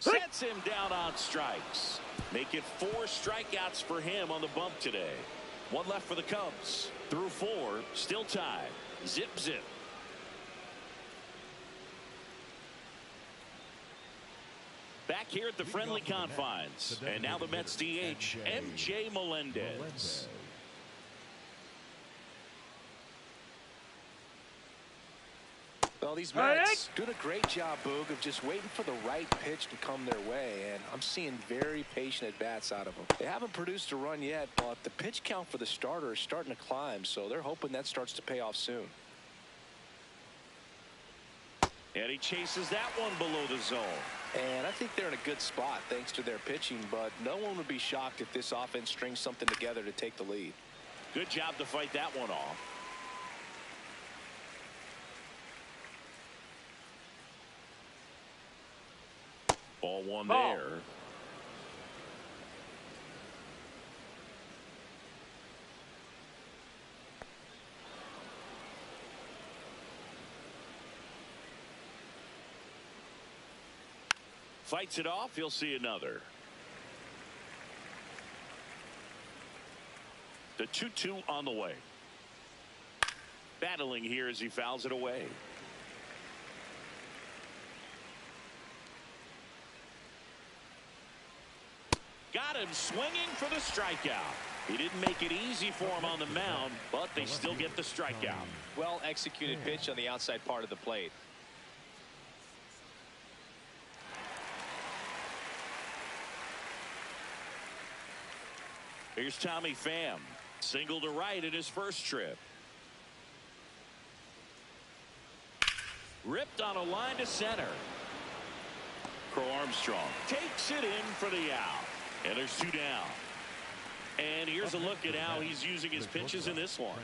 Sets him down on strikes. Make it 4 strikeouts for him on the bump today. 1 left for the Cubs. Through 4, still tied. Zip, zip. Back here at the friendly confines. And now the Mets DH, MJ Melendez. Well, these Mets doing a great job, Boog, of just waiting for the right pitch to come their way, and I'm seeing very patient at-bats out of them. They haven't produced a run yet, but the pitch count for the starter is starting to climb, so they're hoping that starts to pay off soon. And he chases that one below the zone. And I think they're in a good spot thanks to their pitching, but no one would be shocked if this offense strings something together to take the lead. Good job to fight that one off. Ball 1 there. Fights it off. He'll see another. The 2-2 on the way. Battling here as he fouls it away. Got him swinging for the strikeout. He didn't make it easy for him on the mound, but they still get the strikeout. Well executed pitch on the outside part of the plate. Here's Tommy Pham. Single to right in his first trip. Ripped on a line to center. Crow Armstrong takes it in for the out. And there's 2 down. And here's a look at how he's using his pitches in this one.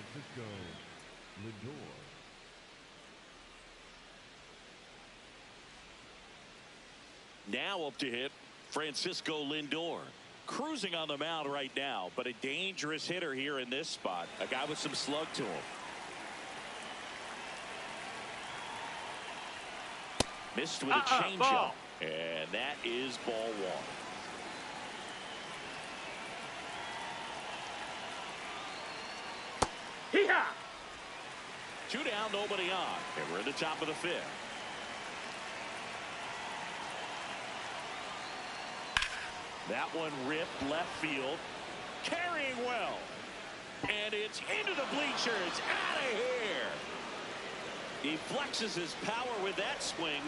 Now up to hit Francisco Lindor. Cruising on the mound right now, but a dangerous hitter here in this spot. A guy with some slug to him. Missed with a changeup. And that is ball 1. Hee-haw! 2 down, nobody on. And we're in the top of the 5th. That one ripped left field. Carrying well. And it's into the bleachers. Out of here. He flexes his power with that swing.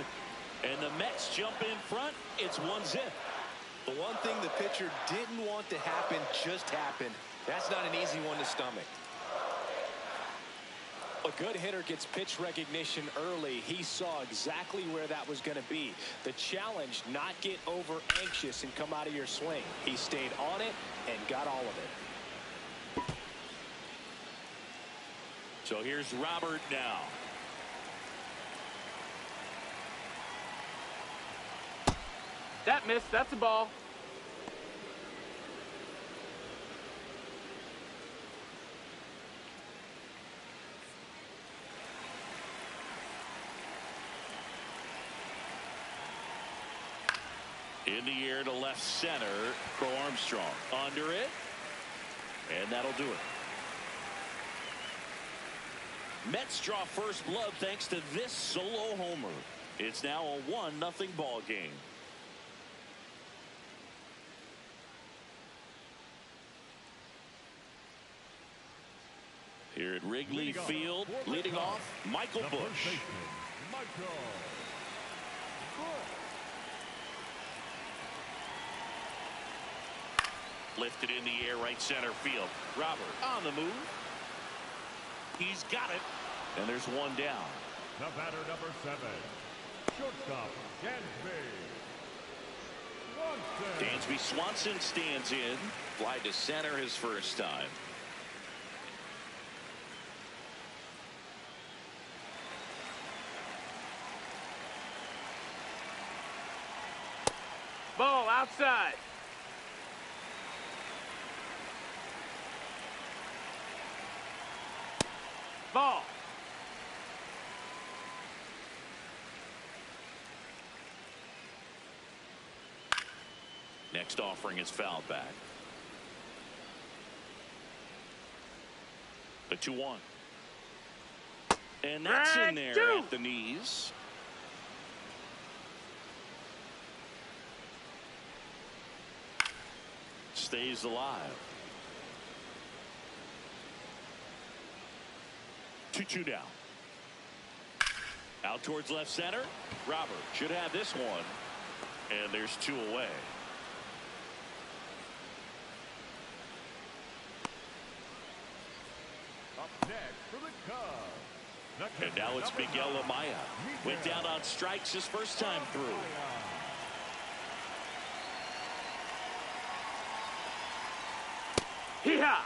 And the Mets jump in front. It's 1-0. The one thing the pitcher didn't want to happen just happened. That's not an easy one to stomach. A good hitter gets pitch recognition early. He saw exactly where that was going to be. The challenge, not get over anxious and come out of your swing. He stayed on it and got all of it. So here's Robert now. That missed. That's a ball. In the air to left center, Crow Armstrong. Under it. And that'll do it. Mets draw first blood thanks to this solo homer. It's now a 1-0 ball game. Here at Wrigley Field, leading off, Michael Busch. Lifted in the air, right center field. Robert on the move. He's got it. And there's one down. The batter, number 7, shortstop, Dansby Dansby Swanson stands in. Fly to center his first time. Ball outside. Ball. Next offering is fouled back. The 2-1. And that's in there at the knees. Stays alive. 2-2 down. Out towards left center. Robert should have this one. And there's 2 away. Up next for the Cubs. And now it's Miguel Amaya. Went down on strikes his first time through. Hee-haw!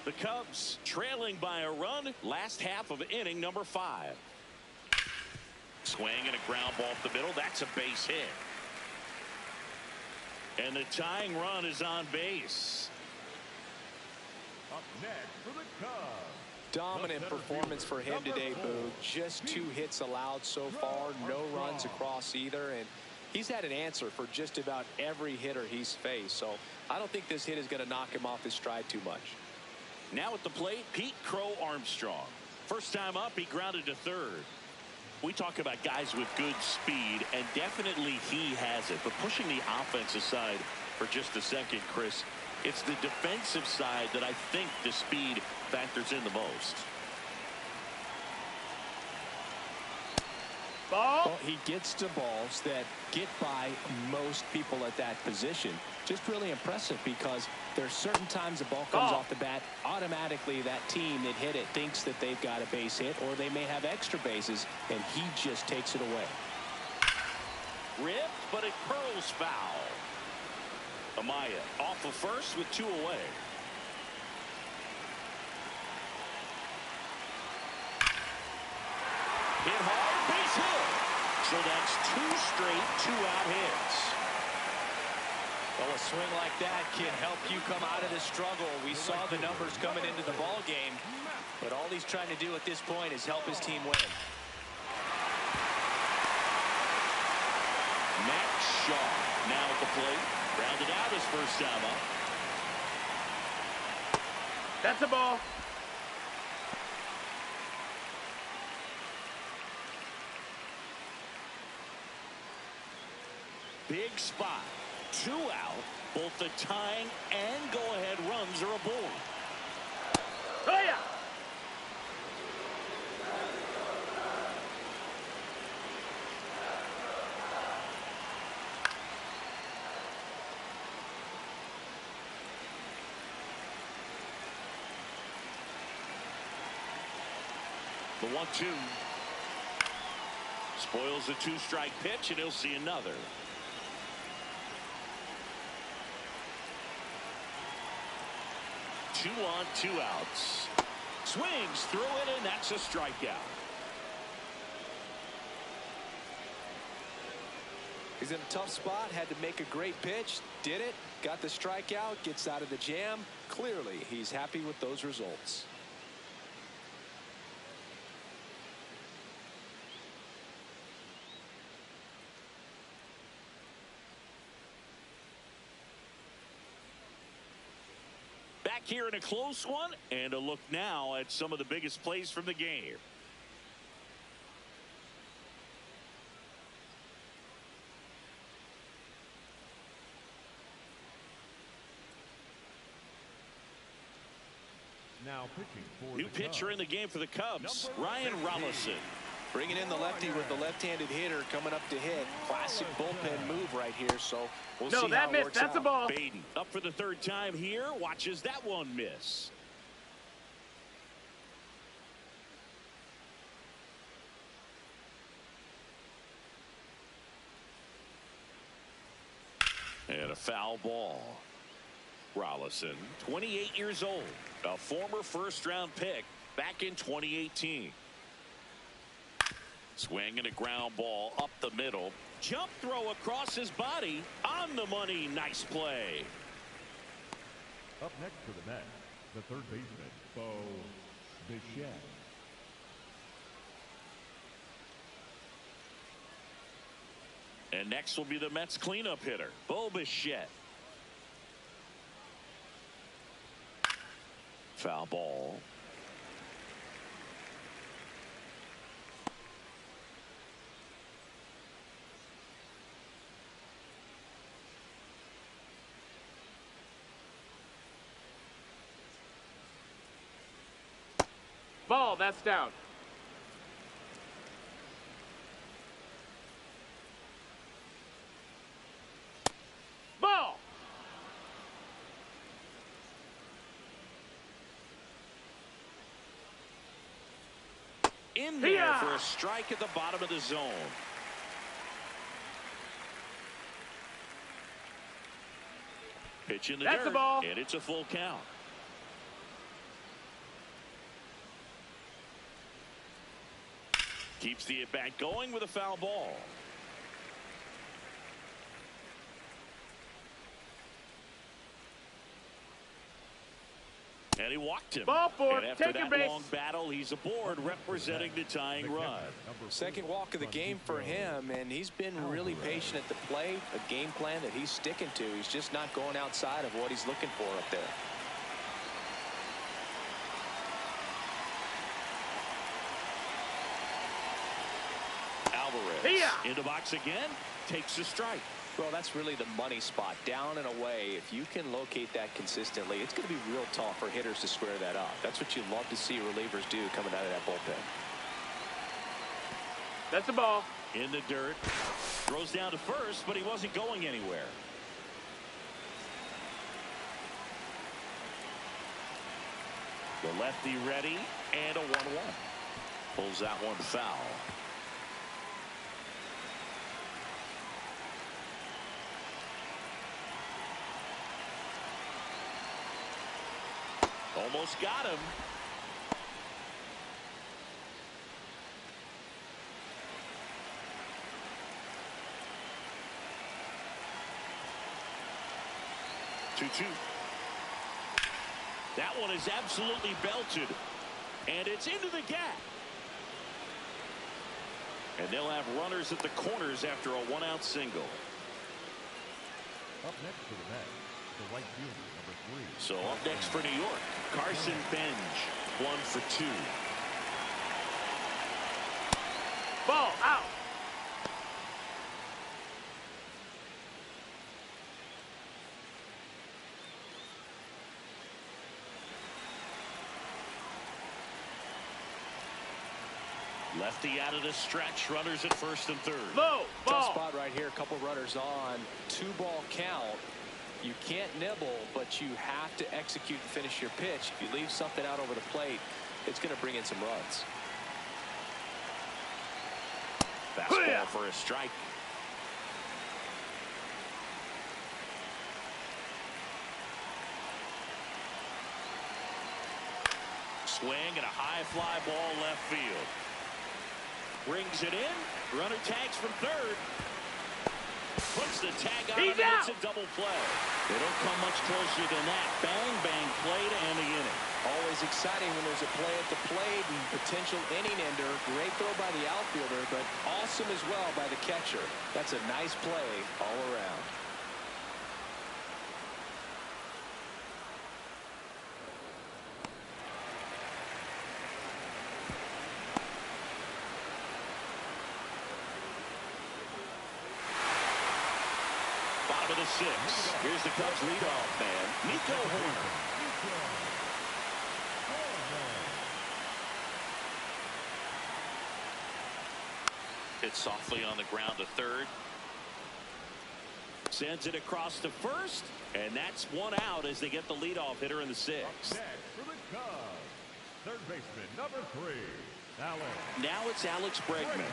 The Cubs trailing by a run. Last half of inning number 5. Swing and a ground ball up the middle. That's a base hit. And the tying run is on base. Up next for the Cubs. Dominant performance for him today, Boo. Just 2 hits allowed so far. No runs across either. And he's had an answer for just about every hitter he's faced. So I don't think this hit is going to knock him off his stride too much. Now at the plate, Pete Crow Armstrong. First time up, he grounded to third. We talk about guys with good speed, and definitely he has it. But pushing the offense aside for just a second, Chris, it's the defensive side that I think the speed factors in the most. Ball. Well, he gets to balls that get by most people at that position. Just really impressive because there's certain times the ball comes off the bat, automatically that team that hit it thinks that they've got a base hit, or they may have extra bases, and he just takes it away. Ripped, but it curls foul. Amaya off of first with 2 away. Hit hard, base hit. So that's 2 straight 2-out hits. Well, a swing like that can help you come out of the struggle. We saw the numbers coming into the ball game, but all he's trying to do at this point is help his team win. Max Shaw now at the plate. Rounded out his first time up. That's a ball. Big spot. 2 out. Both the tying and go-ahead runs are aboard. Oh, yeah. The 1-2. Spoils the 2-strike pitch, and he'll see another. Two on, 2 outs. Swings through it, and that's a strikeout. He's in a tough spot, had to make a great pitch, did it, got the strikeout, gets out of the jam. Clearly, he's happy with those results. Back here in a close one, and a look now at some of the biggest plays from the game. Now pitching for New the pitcher Cubs. in the game for the Cubs, Number Ryan 15. Rollison. Bringing in the lefty with the left-handed hitter coming up to hit. Classic bullpen move right here, so we'll No, see how that it missed. works That's a out. ball. Baden up for the 3rd time here. Watches that one miss. And a foul ball. Rollison, 28 years old, a former 1st-round pick back in 2018. Swing and a ground ball up the middle. Jump throw across his body. On the money. Nice play. Up next for the Mets, the 3rd baseman, Bo Bichette. And next will be the Mets cleanup hitter, Bo Bichette. Foul ball. Ball, that's down. Ball. In there Yeah. for a strike at the bottom of the zone. Pitch in the That's dirt, the ball. and it's a full count. Keeps the at-bat going with a foul ball. And he walked him. Ball four. And after Take your that base. long battle, he's aboard representing the tying run. Second walk of the game for him, and he's been really patient at the plate. A game plan that he's sticking to. He's just not going outside of what he's looking for up there. Alvarez Yeah. in the box again, takes a strike. Well, that's really the money spot, down and away. If you can locate that consistently, it's going to be real tough for hitters to square that up. That's what you love to see relievers do coming out of that bullpen. That's a ball. In the dirt, throws down to first, but he wasn't going anywhere. The lefty ready, and a 1-1. Pulls that one foul. Almost got him. Two. That one is absolutely belted, and it's into the gap. And they'll have runners at the corners after a 1-out single. Up next for the Mets, the right fielder, number 3. So up next for New York, Carson Benj, 1 for 2. Ball out. Lefty out of the stretch, runners at first and third. Low. Tough Ball. spot right here. A couple runners on. 2-ball count. You can't nibble, but you have to execute and finish your pitch. If you leave something out over the plate, it's going to bring in some runs. Fastball for a strike. Swing and a high fly ball left field. Brings it in. Runner tags from third. Puts the tag on him, and it's a double play. They don't come much closer than that. Bang, bang, play to end the inning. Always exciting when there's a play at the plate and potential inning ender. Great throw by the outfielder, but awesome as well by the catcher. That's a nice play all around. Bottom of the sixth. Here's the Cubs leadoff man, Nico Horner. Hit softly on the ground to third. Sends it across to first, and that's one out as they get the leadoff hitter in the sixth. Next for the Cubs, third baseman, number 3, Alex. Now it's Alex Bregman.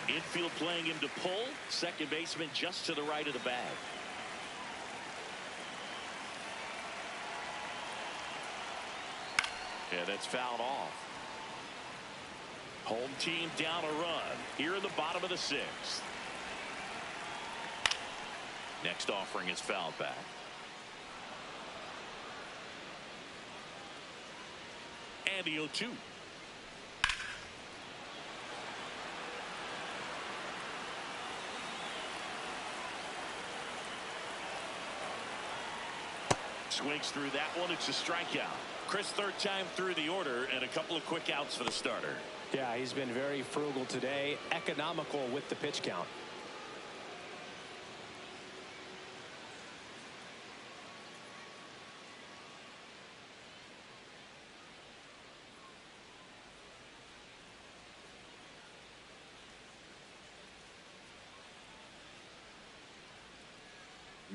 Infield playing him to pull. Second baseman just to the right of the bag. Yeah, that's fouled off. Home team down a run here in the bottom of the sixth. Next offering is fouled back. And the 0-2. Swings through that one. It's a strikeout. Chris, third time through the order, and a couple of quick outs for the starter. Yeah, he's been very frugal today. Economical with the pitch count.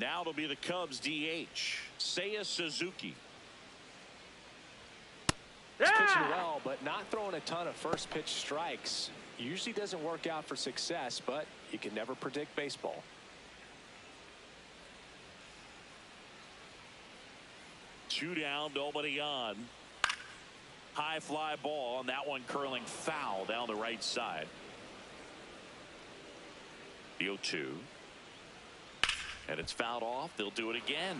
Now it'll be the Cubs DH, Seiya Suzuki. He's pitching well, but not throwing a ton of first pitch strikes. Usually doesn't work out for success, but you can never predict baseball. Two down, nobody on. High fly ball, and that one curling foul down the right side. The 0-2. And it's fouled off. They'll do it again.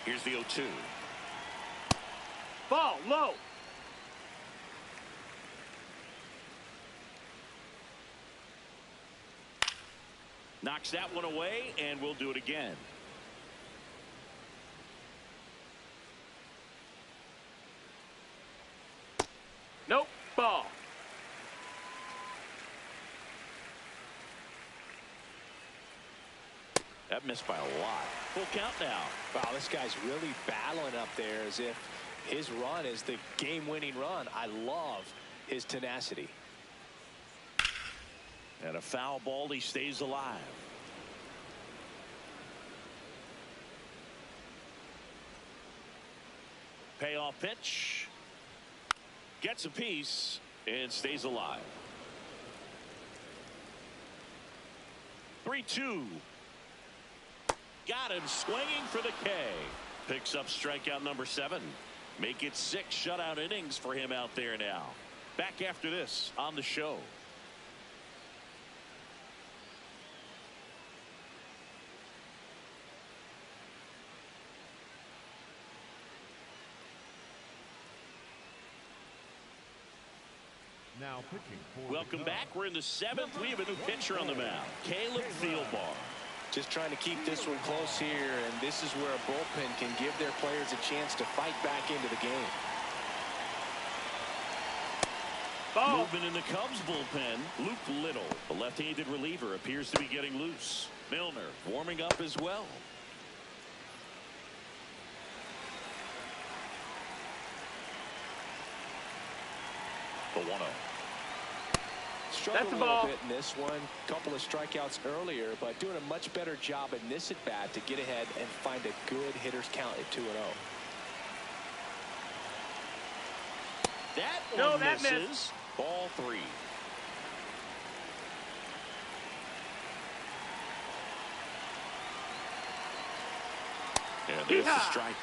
Here's the 0-2. Ball low. Knocks that one away, and we'll do it again. Nope. Ball. That missed by a lot. Full count now. Wow, this guy's really battling up there as if his run is the game-winning run. I love his tenacity. And a foul ball, he stays alive. Payoff pitch. Gets a piece and stays alive. 3-2. Got him swinging for the K. Picks up strikeout number 7. Make it 6 shutout innings for him out there now. Back after this on the show. Now pitching for Welcome the back. We're in the 7th. We have a new pitcher on the mound, Caleb Thielbar. Just trying to keep this one close here, and this is where a bullpen can give their players a chance to fight back into the game. Ball. Movement in the Cubs bullpen. Luke Little, the left-handed reliever, appears to be getting loose. Milner warming up as well. The 1-0. Struggled That's a the little ball. bit in this one. Couple of strikeouts earlier, but doing a much better job in this at bat to get ahead and find a good hitter's count at 2-0. That No, one that misses. missed. Ball 3. And there's the Yeehaw. strike.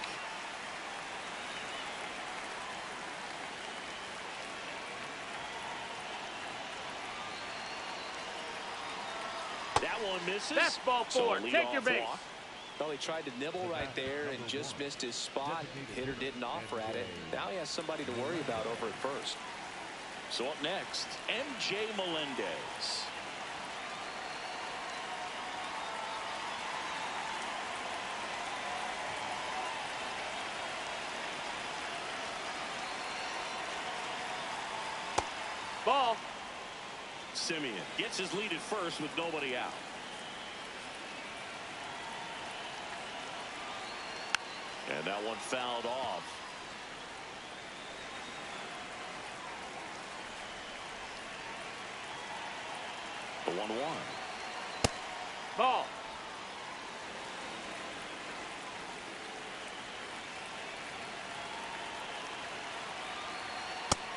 That one misses. That's ball 4. So Take your leadoff base. walk. Well, he tried to nibble right there and just missed his spot. The hitter didn't offer at it. Now he has somebody to worry about over at first. So up next, MJ Melendez. Ball. Simeon gets his lead at first with nobody out. And that one fouled off. The 1-1. Ball.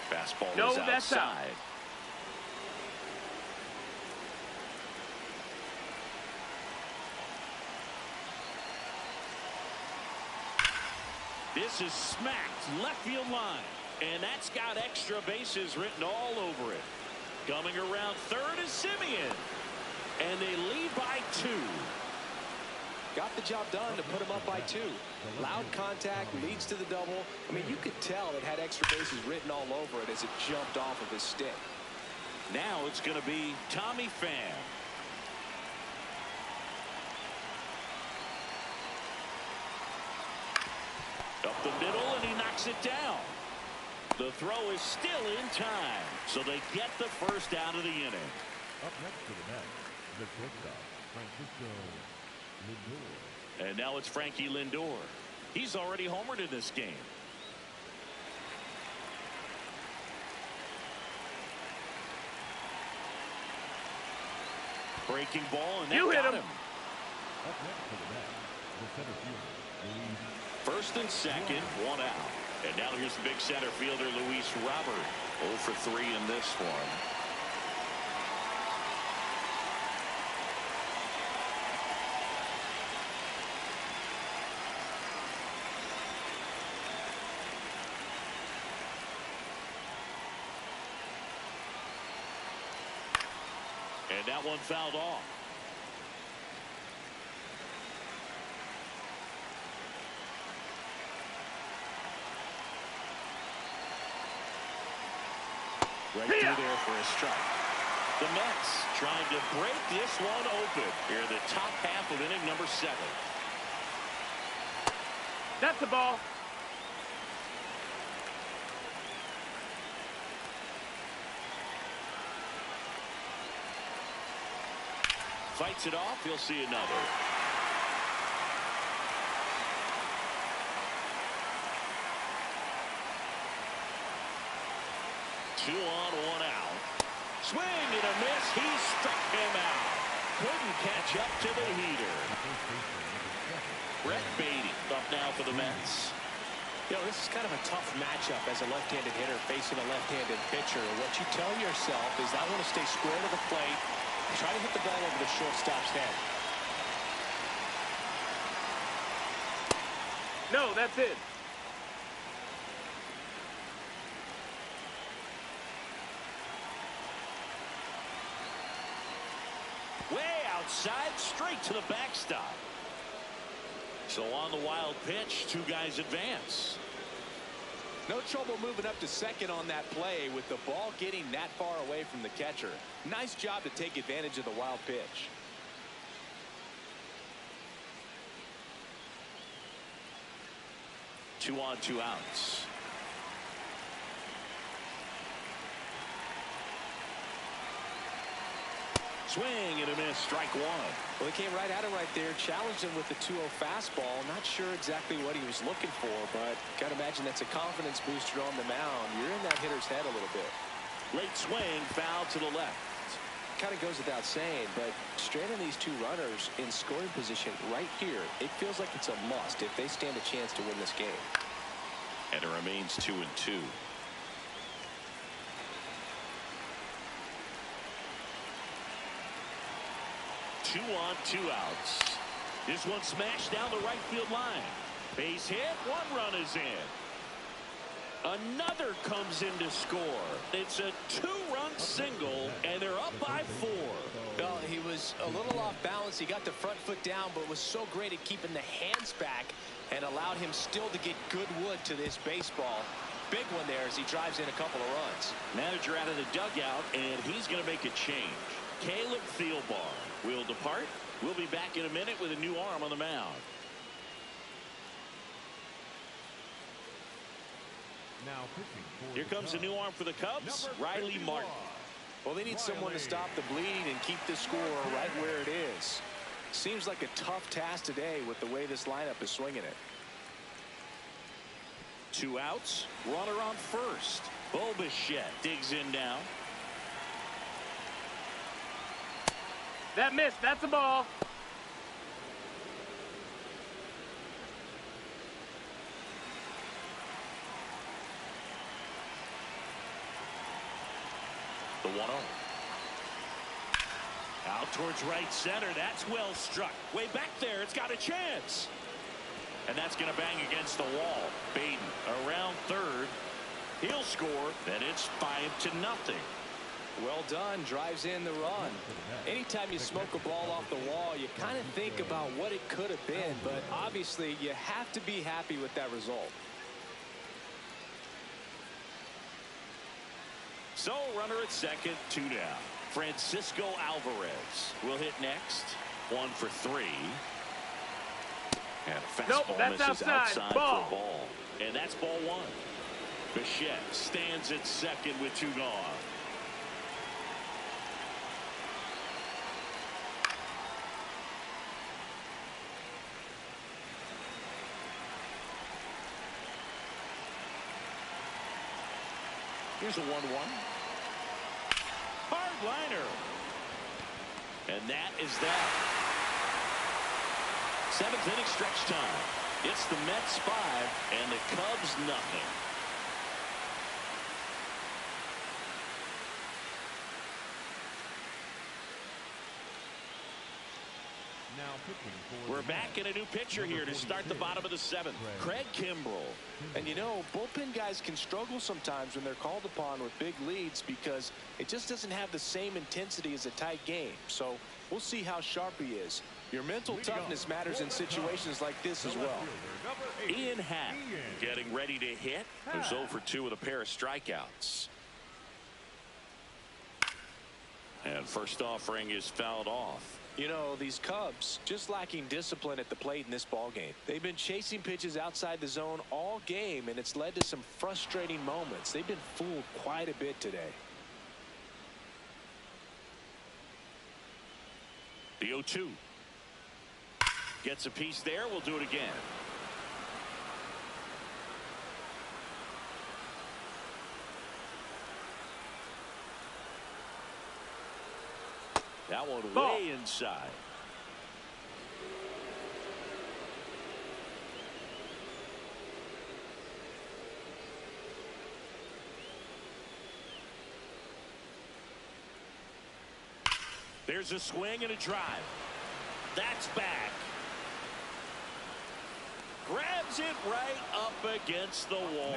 Fastball No, is that's out. outside. This is smacked left field line. And that's got extra bases written all over it. Coming around third is Simeon. And they lead by 2. Got the job done to put him up by 2. Loud contact leads to the double. I mean, you could tell it had extra bases written all over it as it jumped off of his stick. Now it's going to be Tommy Pham. Up the middle, and he knocks it down. The throw is still in time, so they get the first out of the inning. Up next to the net, the shortstop, Francisco Lindor. And now it's Frankie Lindor. He's already homered in this game. Breaking ball, and that You hit got him. Up next to the net, the center fielder, Luis. First and second, 1 out. And now here's the big center fielder, Luis Robert. 0 for 3 in this one. And that one fouled off. Right through there for a strike. The Mets trying to break this one open here in the top half of inning number 7. That's the ball. Fights it off. He'll see another. Two on, 1 out. Swing and a miss. He struck him out. Couldn't catch up to the heater. Brett Beatty up now for the Mets. You know, this is kind of a tough matchup as a left-handed hitter facing a left-handed pitcher. What you tell yourself is I want to stay square to the plate, try to hit the ball over the shortstop's head. No, that's it. Way outside, straight to the backstop. So on the wild pitch, 2 guys advance. No trouble moving up to second on that play with the ball getting that far away from the catcher. Nice job to take advantage of the wild pitch. Two on, 2 outs. Swing and a miss, strike 1. Well, he came right at him right there, challenged him with the 2-0 fastball. Not sure exactly what he was looking for, but got to imagine that's a confidence booster on the mound. You're in that hitter's head a little bit. Late swing, foul to the left. Kind of goes without saying, but stranding these 2 runners in scoring position right here, it feels like it's a must if they stand a chance to win this game. And it remains 2-2. 2 on, 2 outs. This one smashed down the right field line. Base hit. 1 run is in. Another comes in to score. It's a 2-run single, and they're up by 4. Well, he was a little off balance. He got the front foot down, but was so great at keeping the hands back and allowed him still to get good wood to this baseball. Big one there as he drives in a couple of runs. Manager out of the dugout, and he's going to make a change. Caleb Thielbar will depart. We'll be back in a minute with a new arm on the mound. Now pitching for Here the comes a Cubs, new arm for the Cubs, number Riley 51. Martin. Well, they need someone to stop the bleeding and keep the score right where it is. Seems like a tough task today with the way this lineup is swinging it. 2 outs, runner on first. Bo Bichette digs in now. That missed. That's a ball. The 1-0. Out towards right center. That's well struck. Way back there. It's got a chance. And that's going to bang against the wall. Baden around third. He'll score. Then it's 5-0. Well done. Drives in the run. Anytime you smoke a ball off the wall, you kind of think about what it could have been. But obviously, you have to be happy with that result. So, runner at second, 2 down. Francisco Alvarez will hit next. 1 for 3. And a fastball Nope, that's misses outside. for Ball. a ball. And that's ball 1. Bichette stands at second with 2 gone. Here's a 1-1. Hard liner. And that is that. 7th inning stretch time. It's the Mets 5 and the Cubs nothing. Now pitching for We're the back in a new pitcher here to start the bottom of the 7th. Craig Kimbrell. And you know, bullpen guys can struggle sometimes when they're called upon with big leads because it just doesn't have the same intensity as a tight game. So we'll see how sharp he is. Your mental toughness matters in situations like this as well. Ian Happ getting ready to hit. Who's 0 for 2 with a pair of strikeouts. And first offering is fouled off. You know, these Cubs just lacking discipline at the plate in this ball game. They've been chasing pitches outside the zone all game, and it's led to some frustrating moments. They've been fooled quite a bit today. The 0-2. Gets a piece there. We'll do it again. That one Ball. way inside. There's a swing and a drive. That's back. Grabs it right up against the wall.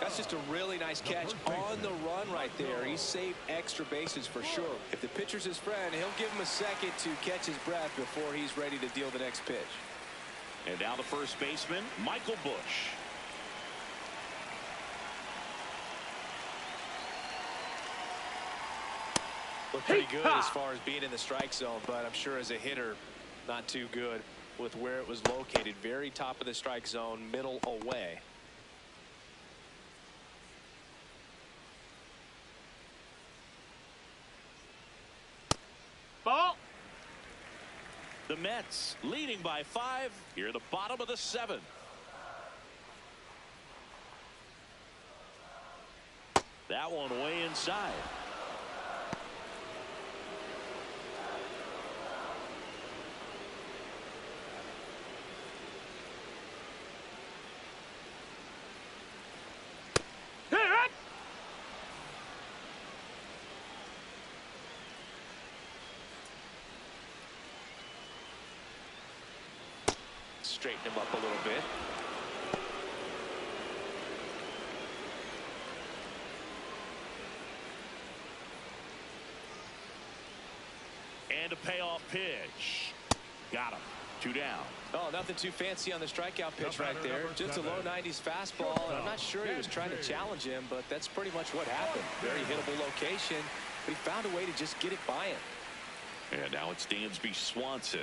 That's just a really nice catch on the run right there. He saved extra bases for sure. If the pitcher's his friend, he'll give him a second to catch his breath before he's ready to deal the next pitch. And now the first baseman, Michael Busch. Looked pretty good as far as being in the strike zone, but I'm sure as a hitter, not too good with where it was located. Very top of the strike zone, middle away. Ball. The Mets leading by 5 here at the bottom of the 7th. That one way inside. straighten him up a little bit. And a payoff pitch. Got him. 2 down. Oh, nothing too fancy on the strikeout pitch right there. Just a low 90s fastball. And I'm not sure he was trying to challenge him, but that's pretty much what happened. Very hittable location, but he found a way to just get it by him. And now it's Dansby Swanson.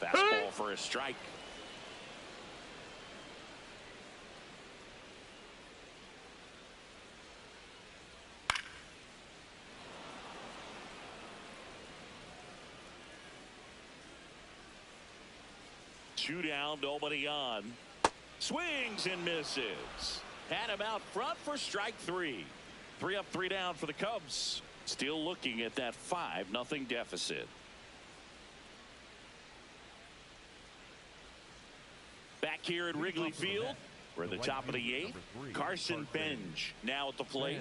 Fastball for a strike. Two down, nobody on. Swings and misses. Had him out front for strike 3. 3 up, 3 down for the Cubs. Still looking at that 5-0 deficit. Back here at Wrigley Field, we're at the top of the 8th. Carson Benj now at the plate.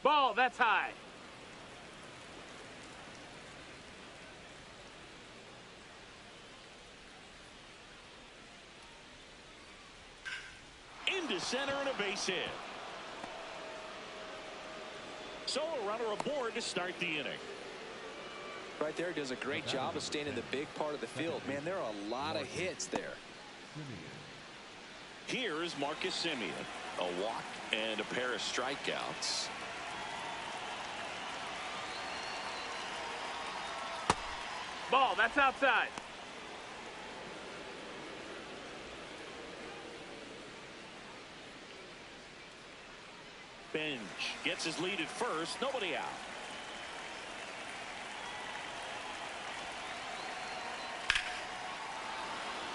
Ball, that's high. Into center and a base hit. So a runner aboard to start the inning. Right there, does a great job of staying in the big part of the field. Man, there are a lot of hits there. Here is Marcus Semien. A walk and a pair of strikeouts. Ball, that's outside. Benj gets his lead at first. Nobody out.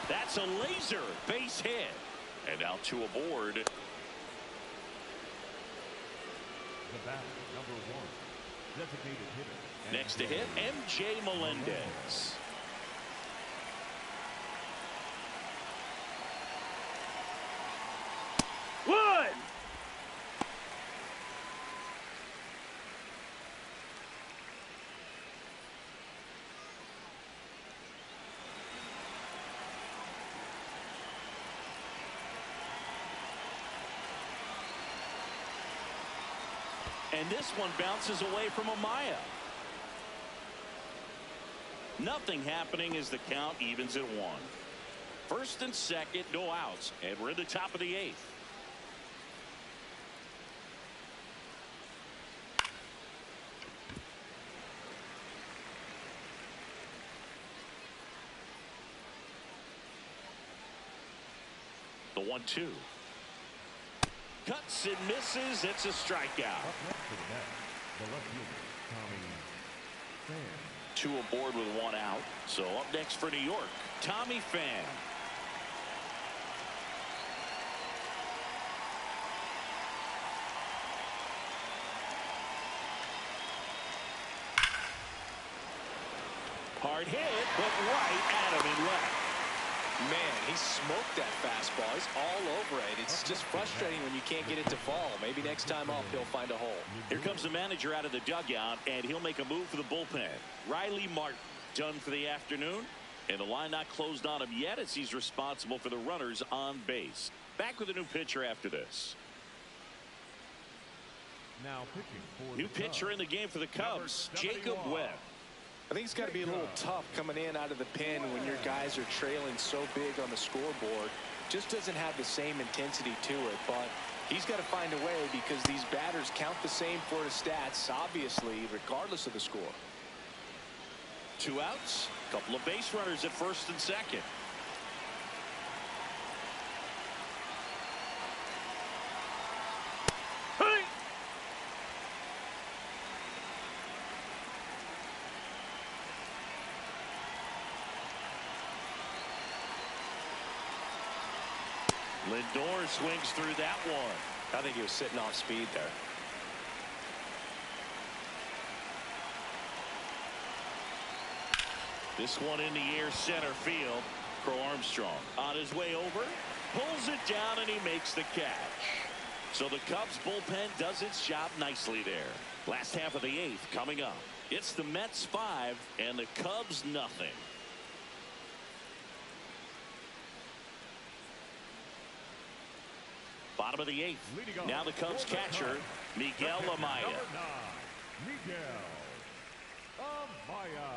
That's a laser base hit. And now 2 aboard. The batter, number 1, designated hitter. Next to hit, MJ Melendez. One. And this one bounces away from Amaya. Nothing happening as the count evens at 1. First and second, no outs, and we're at the top of the 8th. The 1-2. Cuts and misses. It's a strikeout. Up next to the bat, the left fielder, Tommy Pham. 2 aboard with 1 out. So up next for New York, Tommy Pham. Hard hit, but right at him in left. Man, he smoked that fastball. He's all over it. It's just frustrating when you can't get it to fall. Maybe next time up he'll find a hole. Here comes the manager out of the dugout, and he'll make a move for the bullpen. Riley Martin done for the afternoon, and the line not closed on him yet as he's responsible for the runners on base. Back with a new pitcher after this. Now pitching for New the pitcher Cubs, in the game for the Cubs, number Jacob 71. Webb. I think it's got to be a little tough coming in out of the pen when your guys are trailing so big on the scoreboard. Just doesn't have the same intensity to it, but he's got to find a way because these batters count the same for his stats, obviously, regardless of the score. 2 outs, couple of base runners at first and second. Lindor swings through that one. I think he was sitting off speed there. This one in the air center field. Crow Armstrong on his way over, pulls it down, and he makes the catch. So the Cubs bullpen does its job nicely there. Last half of the 8th coming up. It's the Mets 5 and the Cubs nothing. Bottom of the 8th. Now the Cubs catcher, Miguel Amaya. Miguel Amaya.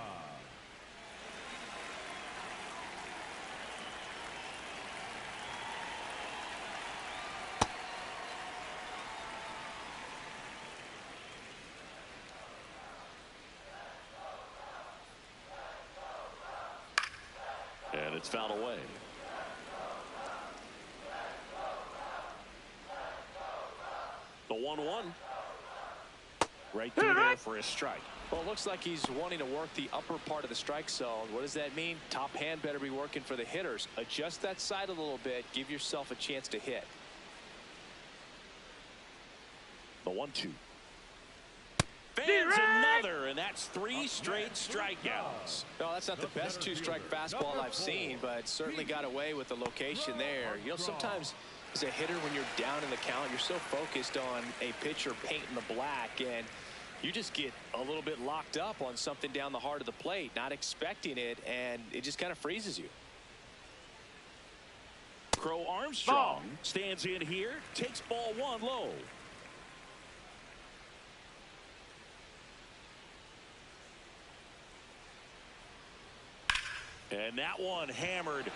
And it's fouled away. The 1-1. Right through there for a strike. Well, it looks like he's wanting to work the upper part of the strike zone. What does that mean? Top hand better be working for the hitters. Adjust that side a little bit. Give yourself a chance to hit. The 1-2. Fans another, and that's 3 straight strikeouts. No, that's not the best 2-strike fastball I've seen, but certainly got away with the location there. You know, sometimes as a hitter, when you're down in the count, you're so focused on a pitcher painting the black, and you just get a little bit locked up on something down the heart of the plate, not expecting it, and it just kind of freezes you. Crow Armstrong stands in here, takes ball 1 low. And that one hammered.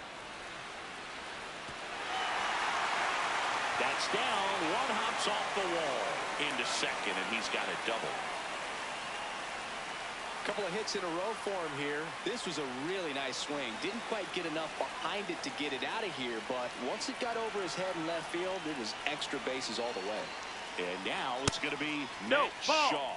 That's down. 1 hops off the wall into second, and he's got a double. Couple of hits in a row for him here. This was a really nice swing. Didn't quite get enough behind it to get it out of here, but once it got over his head in left field, it was extra bases all the way. And now it's going to be Matt Shaw.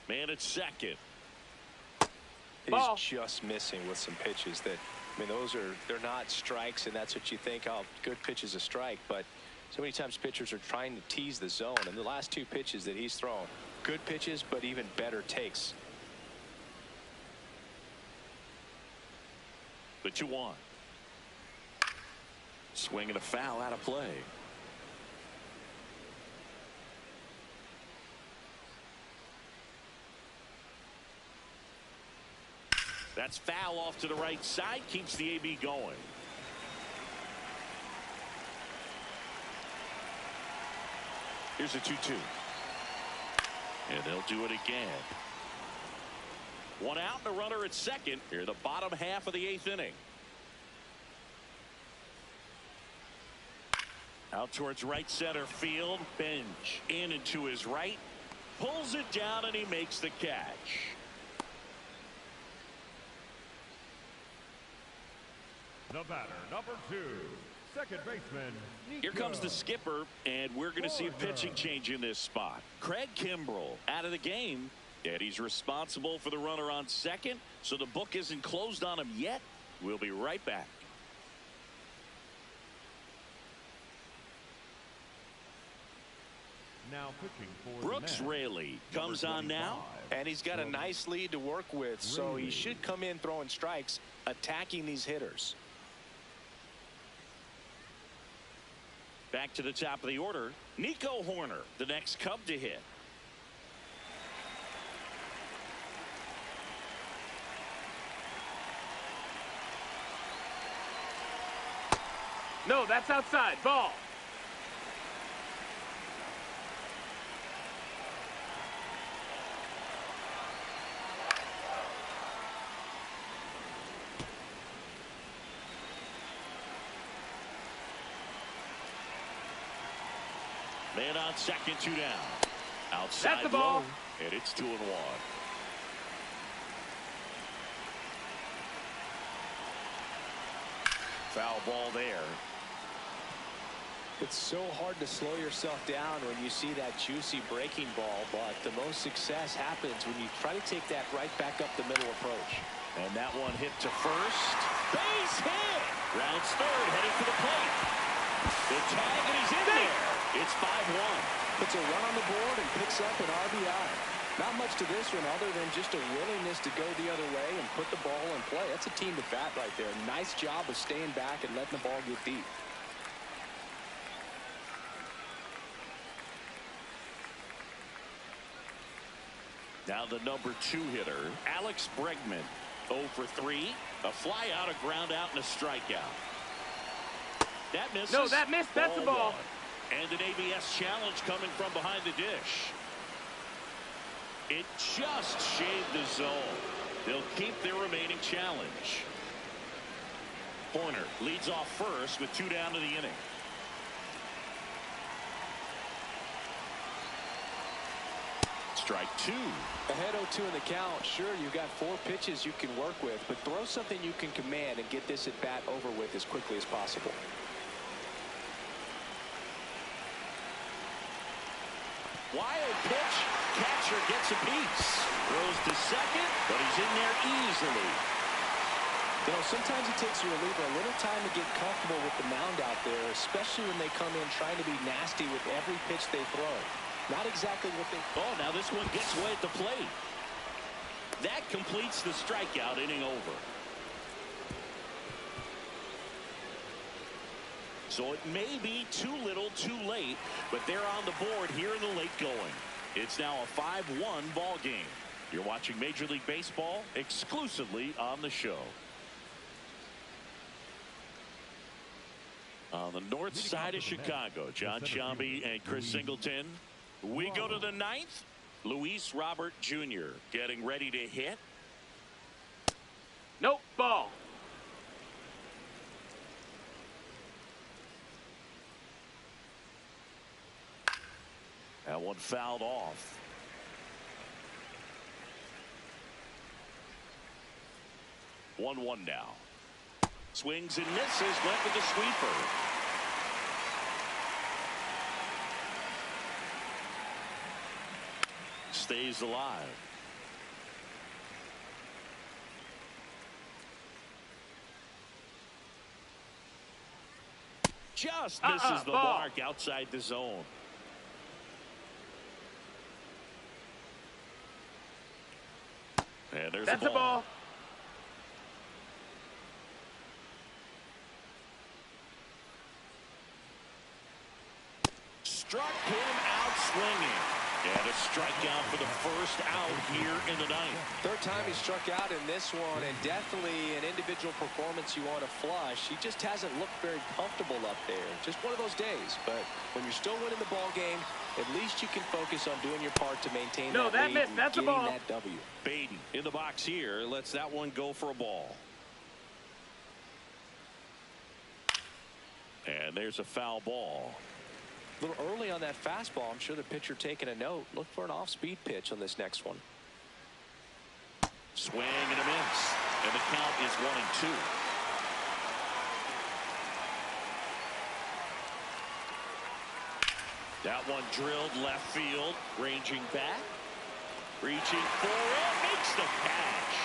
Man at second. He's just missing with some pitches that, I mean, they're not strikes, and that's what you think, oh, good pitch is a strike, but so many times pitchers are trying to tease the zone, and the last 2 pitches that he's thrown, good pitches, but even better takes. The 2-1. Swing and a foul out of play. That's foul off to the right side. Keeps the AB going. Here's a 2-2. And they'll do it again. 1 out and a runner at second. Here the bottom half of the 8th inning. Out towards right center field. Bench in and to his right. Pulls it down and he makes the catch. The batter, number 2, second baseman. Here comes the skipper, and we're going to see a pitching change in this spot. Craig Kimbrell out of the game, and he's responsible for the runner on second, so the book isn't closed on him yet. We'll be right back. Now pitching for Brooks Raley comes on now. And he's got a nice lead to work with, so he should come in throwing strikes, attacking these hitters. Back to the top of the order, Nico Horner, the next Cub to hit. No, that's outside. Ball. Man on second, 2 down. Outside That's the ball. low, and it's 2-1. Foul ball there. It's so hard to slow yourself down when you see that juicy breaking ball, but the most success happens when you try to take that right back up the middle approach. And that one hit to first. Base hit. Rounds third, heading for the plate. The tag, and he's in there. It's 5-1. Puts a run on the board and picks up an RBI. Not much to this one other than just a willingness to go the other way and put the ball in play. That's a team to bat right there. Nice job of staying back and letting the ball get deep. Now the number 2 hitter, Alex Bregman. 0 for 3. A fly out, a ground out, and a strikeout. That misses. No, that missed. That's a ball. And an ABS challenge coming from behind the dish. It just shaved the zone. They'll keep their remaining challenge. Pointer leads off first with 2 down to the inning. Strike 2. Ahead 0-2 in the count. Sure, you've got 4 pitches you can work with, but throw something you can command and get this at bat over with as quickly as possible. Wild pitch. Catcher gets a piece. Throws to second, but he's in there easily. You know, sometimes it takes your reliever a little time to get comfortable with the mound out there, especially when they come in trying to be nasty with every pitch they throw. Not exactly what they... Oh, now this one gets away at the plate. That completes the strikeout, inning over. So it may be too little, too late, but they're on the board here in the late going. It's now a 5-1 ball game. You're watching Major League Baseball exclusively on the show. On the north side of Chicago, John Sciambi and Chris Singleton. We go to the 9th. Luis Robert Jr. getting ready to hit. Nope, ball. That one fouled off. One now. Swings and misses. Went with the sweeper. Stays alive. Just misses the mark outside the zone. And there's That's a ball. Struck him out swinging. And a strikeout for the first out here in the 9th. Third time he struck out in this one, and definitely an individual performance you want to flush. He just hasn't looked very comfortable up there. Just one of those days. But when you're still winning the ball game, at least you can focus on doing your part to maintain that lead missed. That's a ball. That W. Baden in the box here lets that one go for a ball. And there's a foul ball. A little early on that fastball. I'm sure the pitcher taking a note. Look for an off-speed pitch on this next one. Swing and a miss. And the count is 1-2. That one drilled left field. Ranging back. Reaching for it. Makes the catch.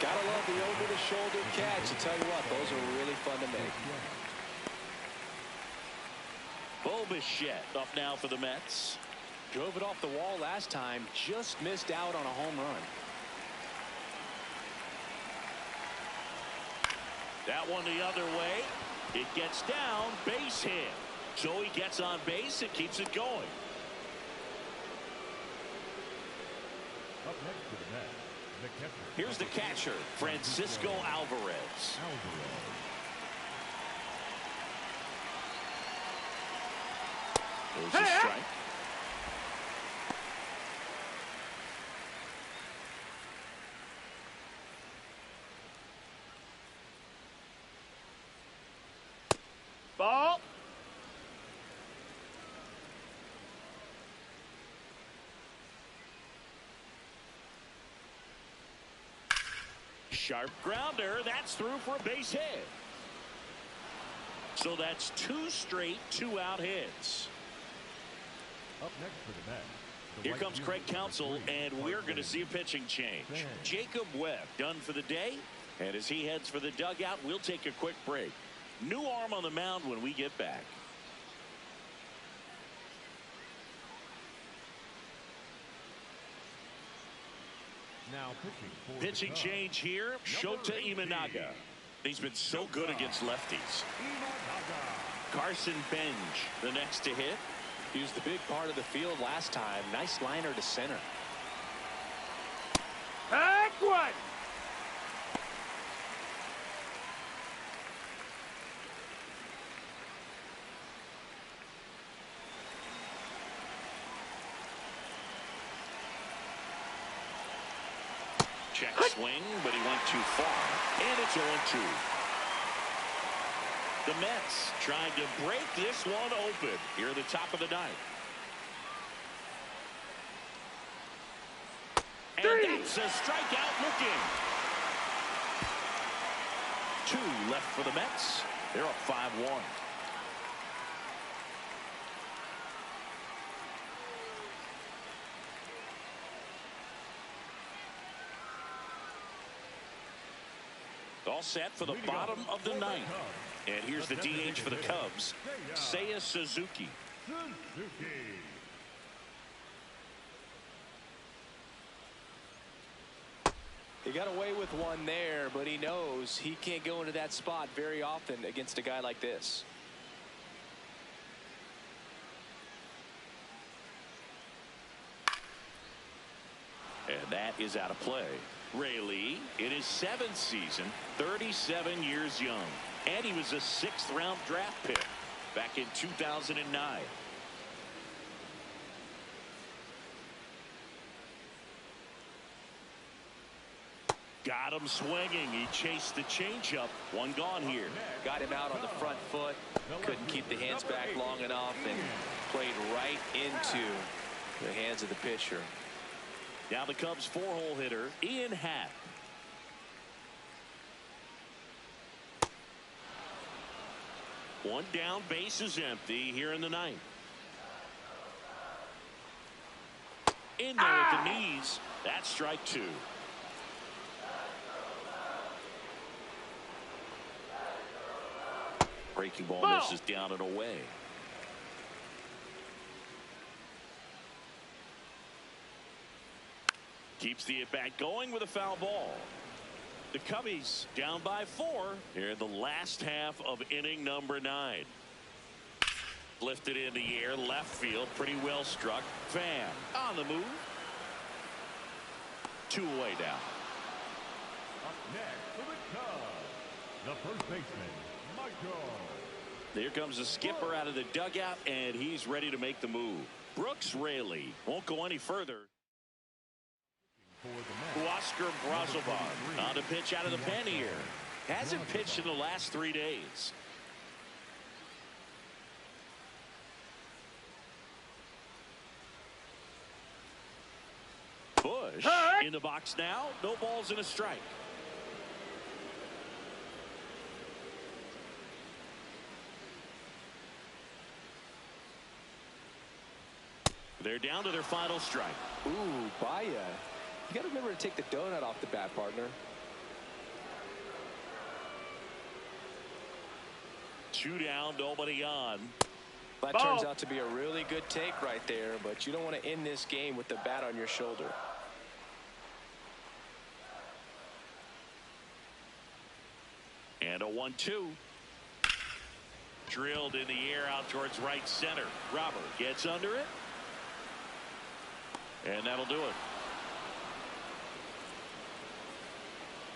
Gotta love the over-the-shoulder catch. I tell you what, those are really fun to make. Bichette up now for the Mets. Drove it off the wall last time. Just missed out on a home run. That one the other way. It gets down. Base hit. So he gets on base and keeps it going. Up next to the net, the catcher. Here's the catcher, Francisco Alvarez. There's a strike. Ball. Sharp grounder. That's through for a base hit. So that's 2 straight 2-out hits. Up next for the Mets. Here comes Craig Counsell, and we're going to see a pitching change. Jacob Webb done for the day, and as he heads for the dugout, we'll take a quick break. New arm on the mound when we get back. Now pitching change here, Shota Imanaga. He's been so good against lefties. Carson Benj, the next to hit. He was the big part of the field last time. Nice liner to center. Heck one. Check swing, but he went too far. And it's 0-2. The Mets trying to break this one open here at the top of the ninth. And that's a strikeout looking. 2 left for the Mets. They're up 5-1. All set for the bottom of the ninth. And here's the DH for the Cubs, Seiya Suzuki. He got away with one there, but he knows he can't go into that spot very often against a guy like this. And that is out of play. Ray Lee in his 7th season, 37 years young. And he was a 6th-round draft pick back in 2009. Got him swinging. He chased the changeup. One gone here. Got him out on the front foot. Couldn't keep the hands back long enough and played right into the hands of the pitcher. Now the Cubs 4-hole hitter, Ian Happ. One down, base is empty here in the ninth. In there at the knees. That's strike 2. Breaking ball misses down and away. Keeps the at-bat going with a foul ball. The Cubbies down by 4 here in the last half of inning number 9. Lifted in the air, left field, pretty well struck. Fan on the move. 2 away now. Up next for the Cubs, the first baseman, Michael. There comes the skipper out of the dugout, and he's ready to make the move. Brooks Raley won't go any further. Oscar Brazovan on to pitch out of the pen here. Hasn't pitched in the last 3 days. Bush in the box now. No balls and a strike. They're down to their final strike. Ooh, Baya. You got to remember to take the donut off the bat, partner. 2 down, nobody on. That turns out to be a really good take right there, but you don't want to end this game with the bat on your shoulder. And a 1-2. Drilled in the air out towards right center. Robert gets under it. And that'll do it.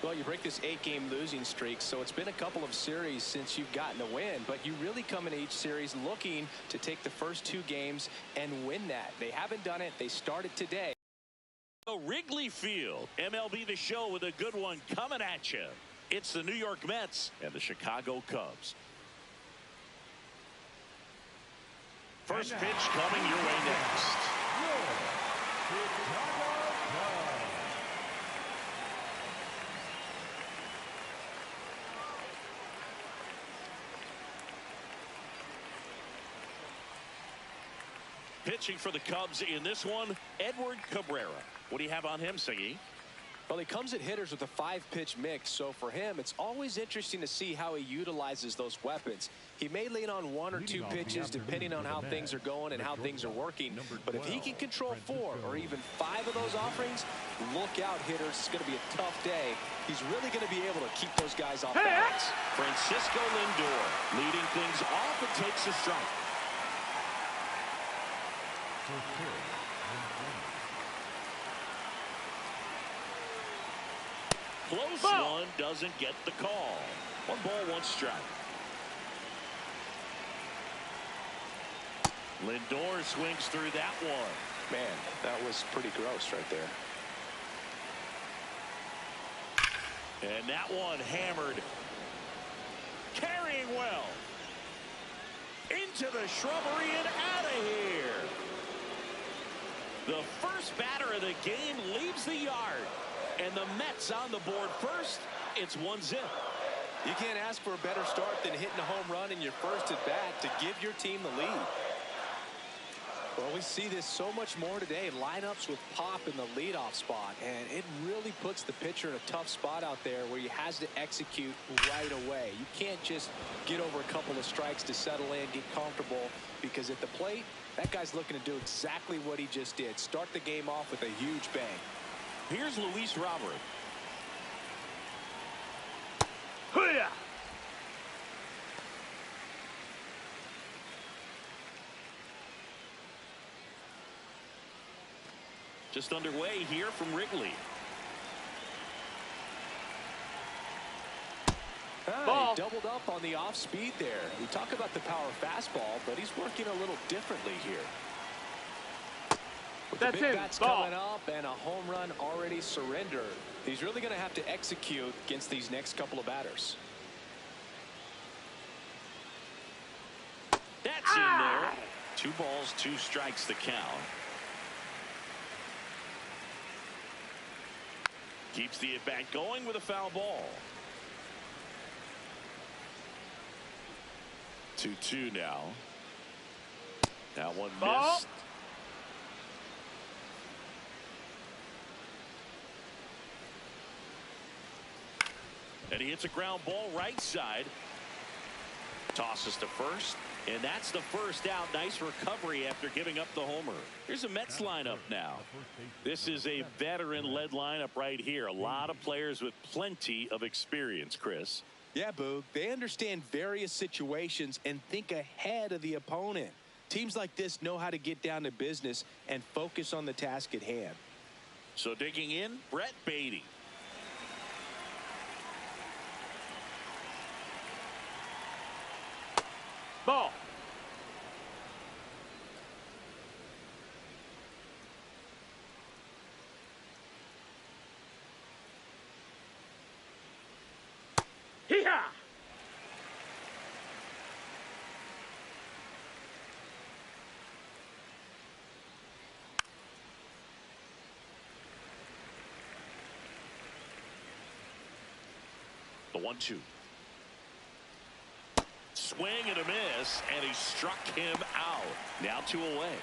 Well, you break this 8-game losing streak, so it's been a couple of series since you've gotten a win, but you really come into each series looking to take the first 2 games and win that. They haven't done it. They started today. Wrigley Field, MLB The Show with a good one coming at you. It's the New York Mets and the Chicago Cubs. First pitch coming your way next. Pitching for the Cubs in this one, Edward Cabrera. What do you have on him, Siggy? Well, he comes at hitters with a 5-pitch mix, so for him, it's always interesting to see how he utilizes those weapons. He may lean on 1 or 2 pitches depending on how things are going and how things are working, but if he can control 4 or even 5 of those offerings, look out, hitters. It's going to be a tough day. He's really going to be able to keep those guys off balance. Francisco Lindor leading things off and takes a strike. Close one, doesn't get the call. 1 ball, 1 strike. Lindor swings through that one. Man, that was pretty gross right there. And that one hammered. Carrying well. Into the shrubbery and out of here. The first batter of the game leaves the yard. And the Mets on the board first. It's 1-0. You can't ask for a better start than hitting a home run in your first at bat to give your team the lead. Well, we see this so much more today. Lineups with Pop in the leadoff spot, and it really puts the pitcher in a tough spot out there where he has to execute right away. You can't just get over a couple of strikes to settle in, get comfortable, because at the plate, that guy's looking to do exactly what he just did. Start the game off with a huge bang. Here's Luis Robert. Hoo-yah! Just underway here from Wrigley. Ball. He doubled up on the off speed there. We talk about the power fastball, but he's working a little differently here. With the big bats coming up and a home run already surrendered, he's really going to have to execute against these next couple of batters. That's in there. 2 balls, 2 strikes the count. Keeps the at-bat going with a foul ball. 2-2 now. That one missed. And he hits a ground ball right side. Tosses to first. And that's the first out. Nice recovery after giving up the homer. Here's a Mets lineup now. This is a veteran-led lineup right here. A lot of players with plenty of experience, Chris. Yeah, Boog. They understand various situations and think ahead of the opponent. Teams like this know how to get down to business and focus on the task at hand. So digging in, Brett Beatty. Ball. Hee-haw! The 1-2. Swing and a miss, and he struck him out. Now 2 away.